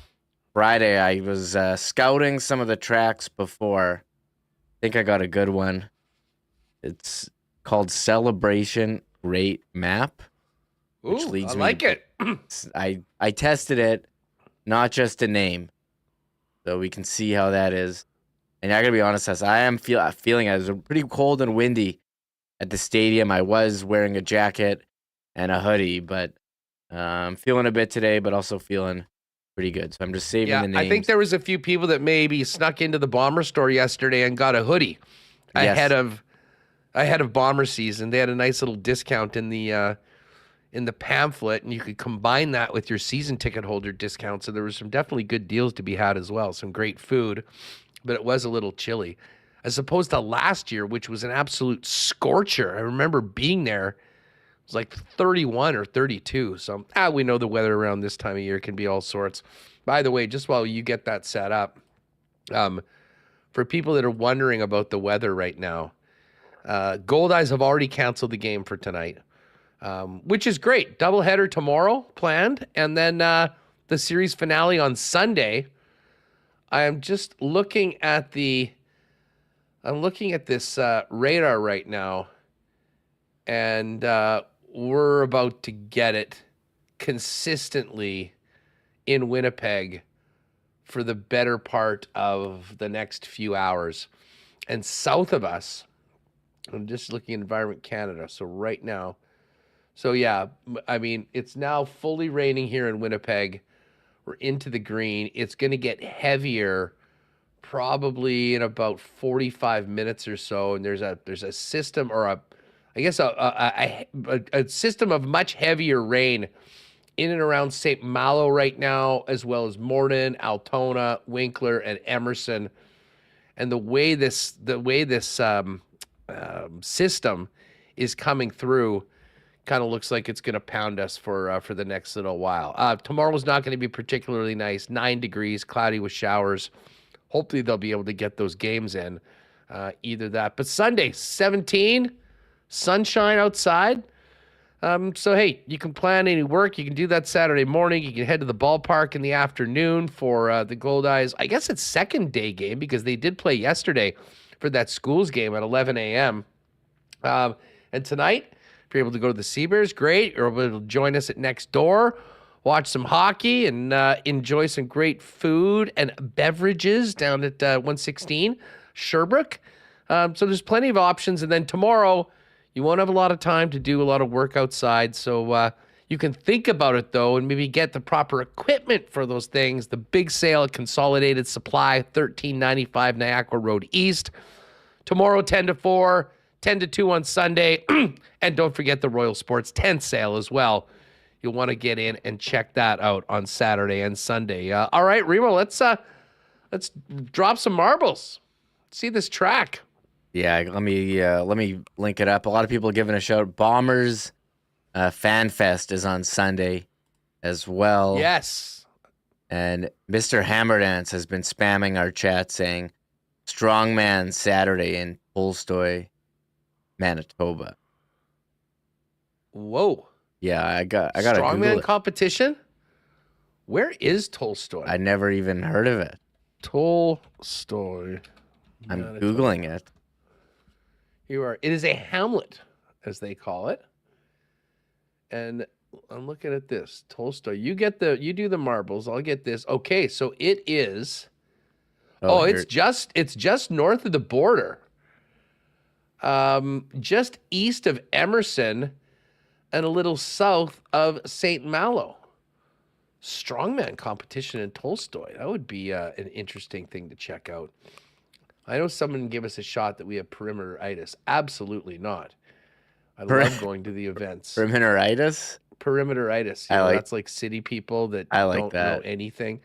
Friday, I was scouting some of the tracks before. I think I got a good one. It's called Celebration Rate Map. Which Ooh, leads I me like to- it. I tested it, not just a name, so we can see how that is. And I gotta be honest, I am feeling it was pretty cold and windy at the stadium. I was wearing a jacket and a hoodie, but I'm feeling a bit today, but also feeling pretty good. So I'm just saving Yeah, the names. I think there was a few people that maybe snuck into the Bomber store yesterday and got a hoodie Yes. ahead of Bomber season. They had a nice little discount in the pamphlet, and you could combine that with your season ticket holder discount. So there was some definitely good deals to be had as well. Some great food, but it was a little chilly as opposed to last year, which was an absolute scorcher. I remember being there. It was like 31 or 32. So we know the weather around this time of year can be all sorts. By the way, just while you get that set up, for people that are wondering about the weather right now, Gold Eyes have already canceled the game for tonight. Which is great. Doubleheader tomorrow planned, and then the series finale on Sunday. I am just looking at this radar right now, and we're about to get it consistently in Winnipeg for the better part of the next few hours. And south of us, I'm just looking at Environment Canada. So right now, so yeah, I mean, it's now fully raining here in Winnipeg. We're into the green. It's going to get heavier probably in about 45 minutes or so. And there's a system, or a system of much heavier rain in and around St. Malo right now, as well as Morden, Altona, Winkler, and Emerson. And the way this system is coming through kind of looks like it's going to pound us for the next little while. Tomorrow's not going to be particularly nice. 9 degrees, cloudy with showers. Hopefully they'll be able to get those games in, either that. But Sunday, 17, sunshine outside. So, hey, you can plan any work. You can do that Saturday morning. You can head to the ballpark in the afternoon for the Gold Eyes. I guess it's second day game because they did play yesterday for that schools game at 11 a.m. And tonight, if you're able to go to the Seabears, great. You're able to join us at Next Door, watch some hockey, and enjoy some great food and beverages down at 116 Sherbrooke. So there's plenty of options. And then tomorrow, you won't have a lot of time to do a lot of work outside. So you can think about it, though, and maybe get the proper equipment for those things. The big sale at Consolidated Supply, 1395 Niagara Road East. Tomorrow, 10 to 4. 10 to 2 on Sunday. And don't forget the Royal Sports tent sale as well. You'll want to get in and check that out on Saturday and Sunday. All right, Remo, let's drop some marbles. See this track. Yeah, let me link it up. A lot of people giving a shout. Bombers Fan Fest is on Sunday as well. Yes. And Mr. Hammerdance has been spamming our chat saying Strongman Saturday in Tolstoy, Manitoba. Whoa. Yeah, I got a Strongman competition? Where is Tolstoy? I never even heard of it. Tolstoy. I'm Googling it. You are. It is a hamlet, as they call it. And I'm looking at this. Tolstoy. You do the marbles. I'll get this. Okay, so it is. It's just north of the border. Just east of Emerson and a little south of St. Malo. Strongman competition in Tolstoy. That would be an interesting thing to check out. I know someone gave us a shot that we have perimeteritis. Absolutely not. I love going to the events. Perimeteritis? Perimeteritis. That's like city people that don't know anything.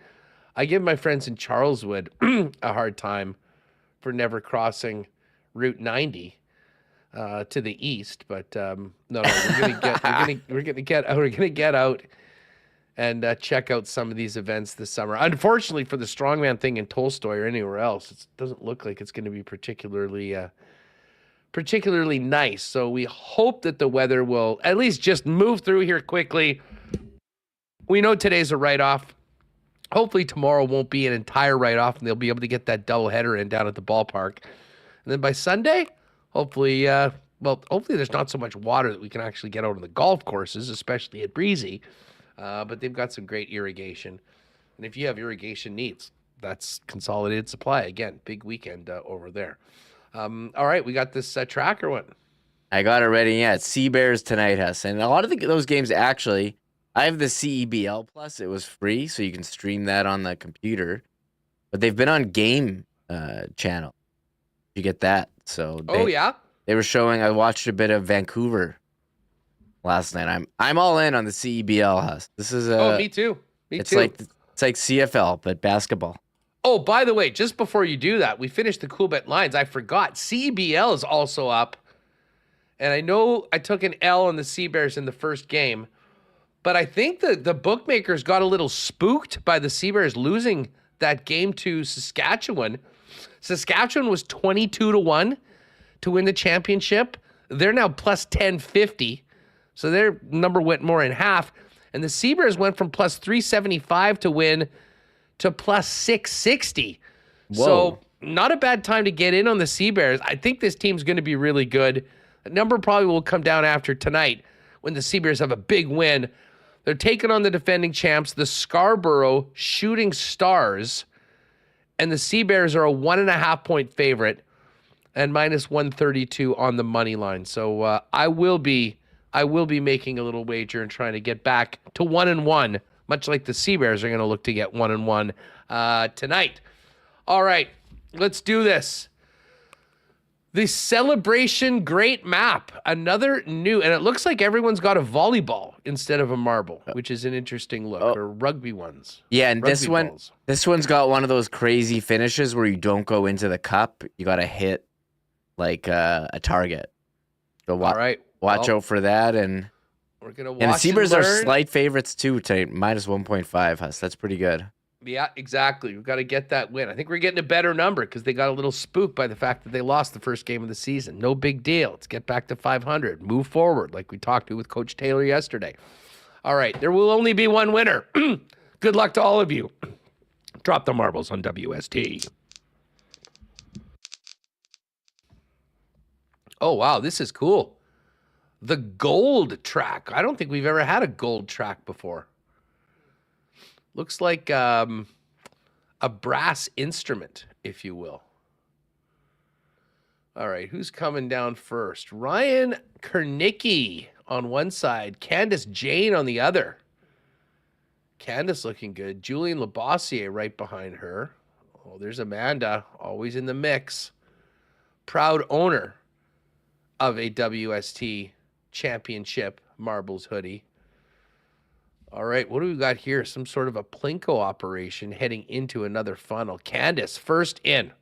I give my friends in Charleswood a hard time for never crossing Route 90 to the east, but no, we're gonna get out and check out some of these events this summer. Unfortunately, for the strongman thing in Tolstoy or anywhere else, it doesn't look like it's going to be particularly nice. So we hope that the weather will at least just move through here quickly. We know today's a write-off. Hopefully tomorrow won't be an entire write-off, and they'll be able to get that doubleheader in down at the ballpark. And then by Sunday, hopefully there's not so much water that we can actually get out on the golf courses, especially at Breezy. But they've got some great irrigation. And if you have irrigation needs, that's Consolidated Supply. Again, big weekend over there. All right, we got this tracker one. I got it ready. Yeah, it's Sea Bears tonight, Huss. And a lot of those games, actually, I have the CEBL Plus. It was free, so you can stream that on the computer. But they've been on Game Channel. You get that. So they were showing. I watched a bit of Vancouver last night. I'm all in on the CEBL, Huss. This is me too. It's like CFL but basketball. Oh, by the way, just before you do that, we finished the Coolbet lines. I forgot CEBL is also up, and I know I took an L on the Sea Bears in the first game, but I think the bookmakers got a little spooked by the Sea Bears losing that game to Saskatchewan. Saskatchewan was 22-1 to win the championship. They're now plus 1050, so their number went more in half. And the Sea Bears went from plus 375 to win to plus 660. Whoa. So not a bad time to get in on the Sea Bears. I think this team's going to be really good. The number probably will come down after tonight when the Sea Bears have a big win. They're taking on the defending champs, the Scarborough Shooting Stars. And the Sea Bears are a 1.5 point favorite and minus 132 on the money line. So I will be making a little wager and trying to get back to 1-1, much like the Sea Bears are going to look to get 1-1 tonight. All right, let's do this. The Celebration Great Map, another new, and it looks like everyone's got a volleyball instead of a marble, which is an interesting look, or rugby ones. Yeah, and Rugby this one's got one of those crazy finishes where you don't go into the cup. You got to hit like a target. So All right. Watch out for that, and we're gonna watch. And the Sea Bears are learn. slight favorites too tonight, minus 1.5. Huss, that's pretty good. Yeah, exactly. We've got to get that win. I think we're getting a better number because they got a little spooked by the fact that they lost the first game of the season. No big deal. Let's get back to 500. Move forward, like we talked to with Coach Taylor yesterday. All right, there will only be one winner. Good luck to all of you. Drop the marbles on WST. Oh, wow, this is cool. The gold track. I don't think we've ever had a gold track before. Looks like a brass instrument, if you will. All right, who's coming down first? Ryan Kernicki on one side, Candace Jane on the other. Candace looking good. Julian Labossiere right behind her. Oh, there's Amanda, always in the mix. Proud owner of a WST championship marbles hoodie. All right, what do we got here? Some sort of a Plinko operation heading into another funnel. Candace, first in.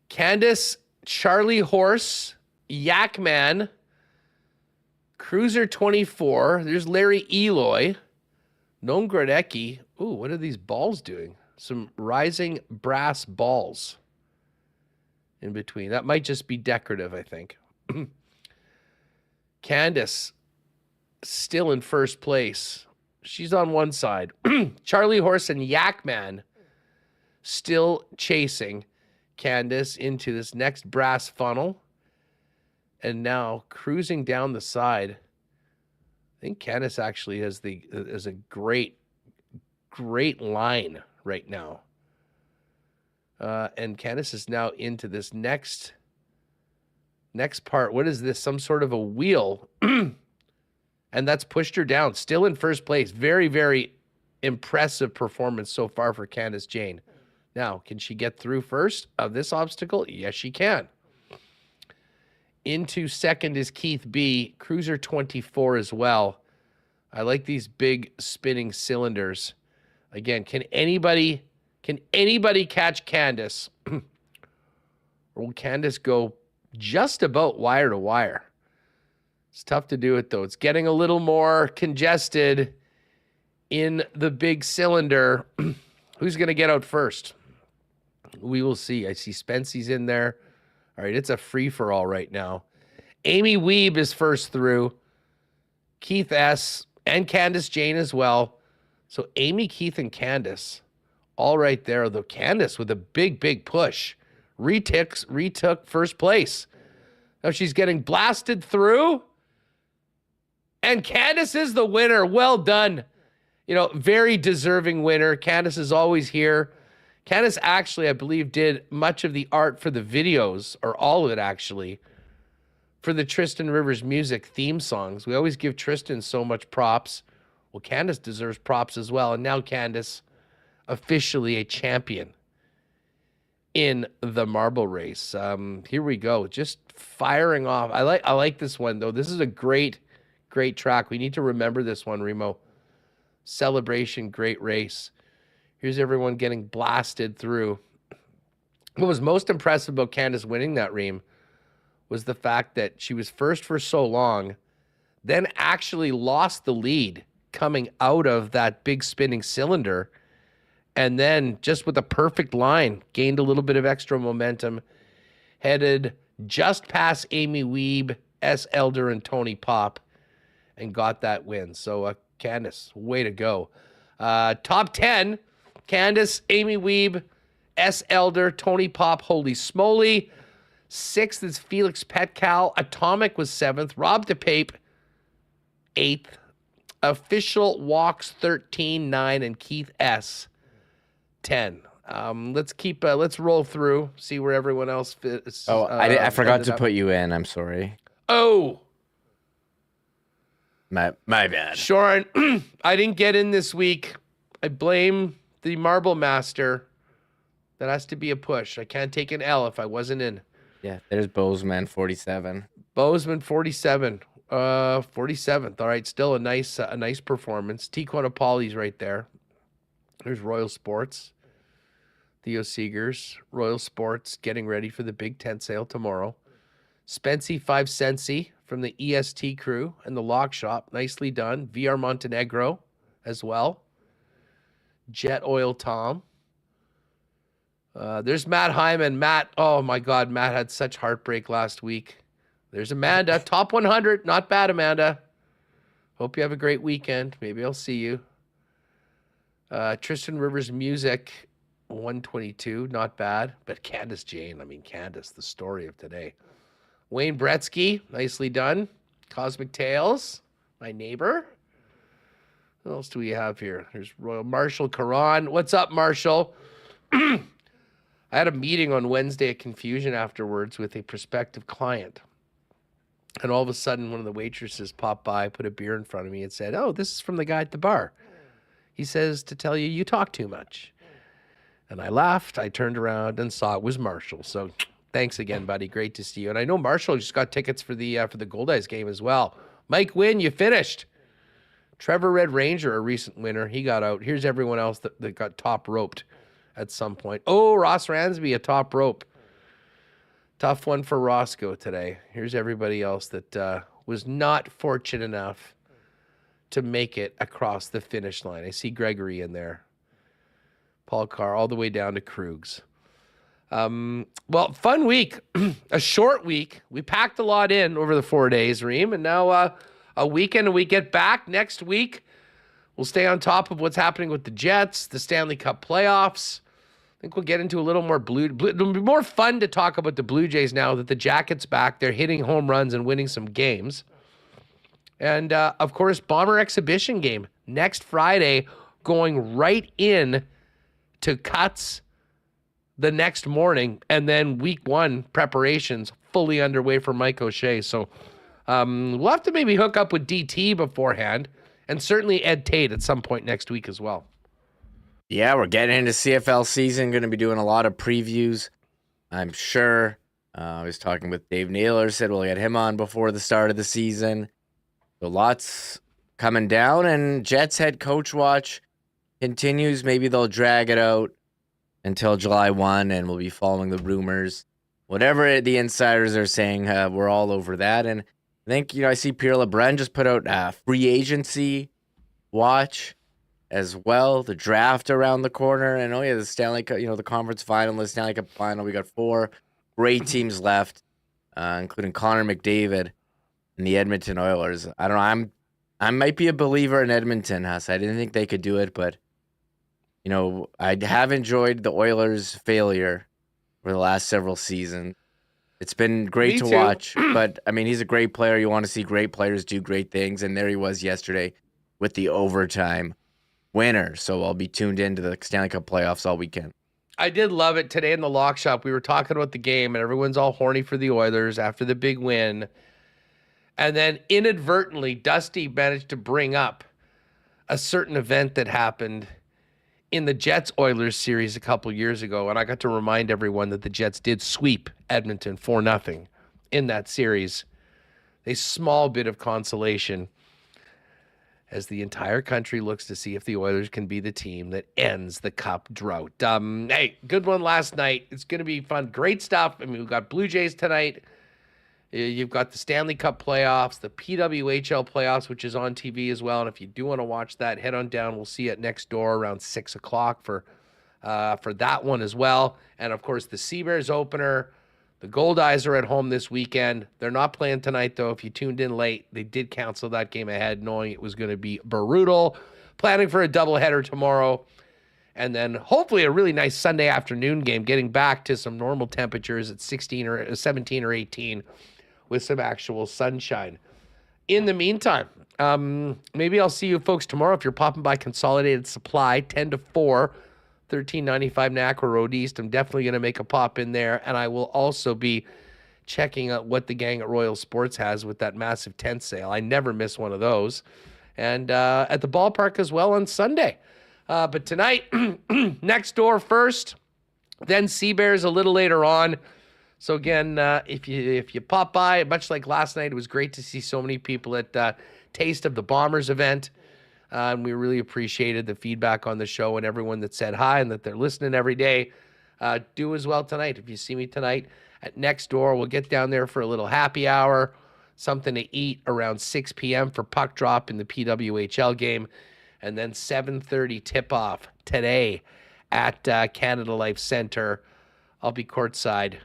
Candace, Charlie Horse, Yakman, Cruiser 24. There's Larry Eloy, Noam Grodecki. Ooh, what are these balls doing? Some rising brass balls in between. That might just be decorative, I think. Candace, still in first place. She's on one side. Charlie Horse and Yakman still chasing Candace into this next brass funnel. And now cruising down the side. I think Candace actually has a great line right now. And Candace is now into this next part. What is this? Some sort of a wheel. And that's pushed her down. Still in first place. Very, very impressive performance so far for Candace Jane. Now, can she get through first of this obstacle? Yes, she can. Into second is Keith B. Cruiser 24 as well. I like these big spinning cylinders. Again, can anybody catch Candace? Or will Candace go just about wire to wire? It's tough to do it, though. It's getting a little more congested in the big cylinder. Who's going to get out first? We will see. I see Spency's in there. All right, it's a free-for-all right now. Amy Weeb is first through. Keith S. and Candace Jane as well. So Amy, Keith, and Candace, all right there. Though Candace with a big push, retook first place. Now she's getting blasted through, and Candace is the winner. Well done. Very deserving winner. Candace is always here. Candace actually, I believe, did much of the art for the videos, or all of it actually, for the Tristan Rivers music theme songs. We always give Tristan so much props. Well, Candace deserves props as well. And now Candace, officially a champion in the marble race. Here we go. Just firing off. I like this one, though. This is a great track. We need to remember this one, Remo. Celebration, great race. Here's everyone getting blasted through. What was most impressive about Candace winning that, Reem, was the fact that she was first for so long, then actually lost the lead coming out of that big spinning cylinder, and then just with a perfect line, gained a little bit of extra momentum, headed just past Amy Wiebe, S. Elder, and Tony Pop, and got that win. So, Candace, way to go. Top 10, Candace, Amy Wiebe, S. Elder, Tony Pop, holy smoly. 6th is Felix Petcal. Atomic was 7th. Rob DePape, 8th. Official Walks, 13, 9, and Keith S., 10. Let's roll through, see where everyone else fits. Oh, I forgot to put you in. I'm sorry. Oh, my bad. Sharon, I didn't get in this week. I blame the Marble Master. That has to be a push. I can't take an L if I wasn't in. Yeah, there's Bozeman, 47. Bozeman, 47. 47th. All right, still a nice performance. Tiquanapali's right there. There's Royal Sports. Theo Seegers, Royal Sports, getting ready for the big tent sale tomorrow. Spency 5 Centsy from the EST crew and the Lock Shop. Nicely done. VR Montenegro as well. Jet Oil Tom. There's Matt Hyman. Matt, oh my God, Matt had such heartbreak last week. There's Amanda, top 100. Not bad, Amanda. Hope you have a great weekend. Maybe I'll see you. Tristan Rivers Music, 122. Not bad. But Candace Jane, Candace, the story of today. Wayne Bretsky, nicely done. Cosmic Tales, my neighbor. What else do we have here? There's Royal Marshall Karan. What's up, Marshall? I had a meeting on Wednesday at Confusion afterwards with a prospective client. And all of a sudden, one of the waitresses popped by, put a beer in front of me and said, "Oh, this is from the guy at the bar. He says to tell you, you talk too much." And I laughed. I turned around and saw it was Marshall. So thanks again, buddy. Great to see you. And I know Marshall just got tickets for the Gold Eyes game as well. Mike Wynn, you finished. Trevor Red Ranger, a recent winner. He got out. Here's everyone else that got top roped at some point. Oh, Ross Ransby, a top rope. Tough one for Roscoe today. Here's everybody else that was not fortunate enough to make it across the finish line. I see Gregory in there. Paul Carr all the way down to Krugs. Well, fun week. A short week. We packed a lot in over the 4 days, Reem, and now a weekend and we get back next week. We'll stay on top of what's happening with the Jets, the Stanley Cup playoffs. I think we'll get into a little more blue. It'll be more fun to talk about the Blue Jays now that the Jackets back. They're hitting home runs and winning some games. And, of course, Bomber exhibition game next Friday, going right in to cuts the next morning. And then week 1 preparations fully underway for Mike O'Shea. So we'll have to maybe hook up with DT beforehand, and certainly Ed Tate at some point next week as well. Yeah, we're getting into CFL season. Going to be doing a lot of previews, I'm sure. I was talking with Dave Naylor, said we'll get him on before the start of the season. So lots coming down, and Jets head coach watch continues. Maybe they'll drag it out until July 1, and we'll be following the rumors. Whatever the insiders are saying, we're all over that. And I think, I see Pierre LeBrun just put out a free agency watch as well. The draft around the corner. And the Stanley Cup, the conference final, the Stanley Cup final. We got 4 great teams left, including Connor McDavid and the Edmonton Oilers. I don't know. I might be a believer in Edmonton, Huss. I didn't think they could do it, but I have enjoyed the Oilers' failure for the last several seasons. It's been great to watch, but I mean, he's a great player. You want to see great players do great things, and there he was yesterday with the overtime winner. So I'll be tuned into the Stanley Cup playoffs all weekend. I did love it today in the lock shop. We were talking about the game, and everyone's all horny for the Oilers after the big win. And then inadvertently, Dusty managed to bring up a certain event that happened in the Jets-Oilers series a couple years ago, and I got to remind everyone that the Jets did sweep Edmonton 4-0 in that series. A small bit of consolation as the entire country looks to see if the Oilers can be the team that ends the Cup drought. Hey, good one last night. It's going to be fun. Great stuff. I mean, we've got Blue Jays tonight. You've got the Stanley Cup playoffs, the PWHL playoffs, which is on TV as well. And if you do want to watch that, head on down. We'll see you at Next Door around 6 o'clock for that one as well. And, of course, the Seabears opener. The Gold Eyes are at home this weekend. They're not playing tonight, though. If you tuned in late, they did cancel that game ahead, knowing it was going to be brutal. Planning for a doubleheader tomorrow. And then hopefully a really nice Sunday afternoon game, getting back to some normal temperatures at 16 or 17 or 18 with some actual sunshine. In the meantime, maybe I'll see you folks tomorrow if you're popping by Consolidated Supply, 10 to 4, 1395 Nacra Road East. I'm definitely going to make a pop in there, and I will also be checking out what the gang at Royal Sports has with that massive tent sale. I never miss one of those. And at the ballpark as well on Sunday. But tonight, Next Door first, then Seabears a little later on. So again, if you pop by, much like last night, it was great to see so many people at Taste of the Bombers event. And we really appreciated the feedback on the show and everyone that said hi and that they're listening every day. Do as well tonight. If you see me tonight at Next Door, we'll get down there for a little happy hour, something to eat around 6 p.m. for puck drop in the PWHL game. And then 7:30 tip-off today at Canada Life Center. I'll be courtside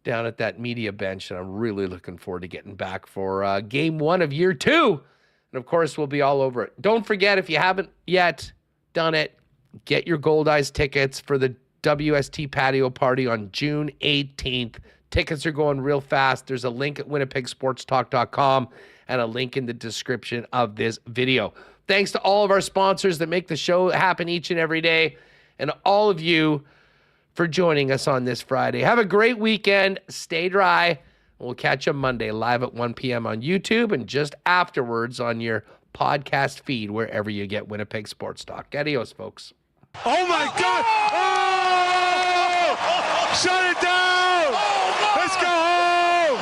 down at that media bench, and I'm really looking forward to getting back for game 1 of year 2. And, of course, we'll be all over it. Don't forget, if you haven't yet done it, get your Gold Eyes tickets for the WST patio party on June 18th. Tickets are going real fast. There's a link at winnipegsportstalk.com and a link in the description of this video. Thanks to all of our sponsors that make the show happen each and every day, and all of you for joining us on this Friday. Have a great weekend. Stay dry. We'll catch you Monday live at 1 p.m. on YouTube and just afterwards on your podcast feed wherever you get Winnipeg Sports Talk. Adios, folks. Oh, my God. Oh! Shut it down. Let's go home.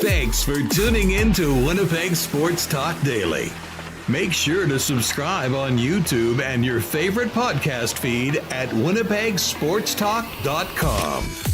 Thanks for tuning in to Winnipeg Sports Talk Daily. Make sure to subscribe on YouTube and your favorite podcast feed at winnipegsportstalk.com.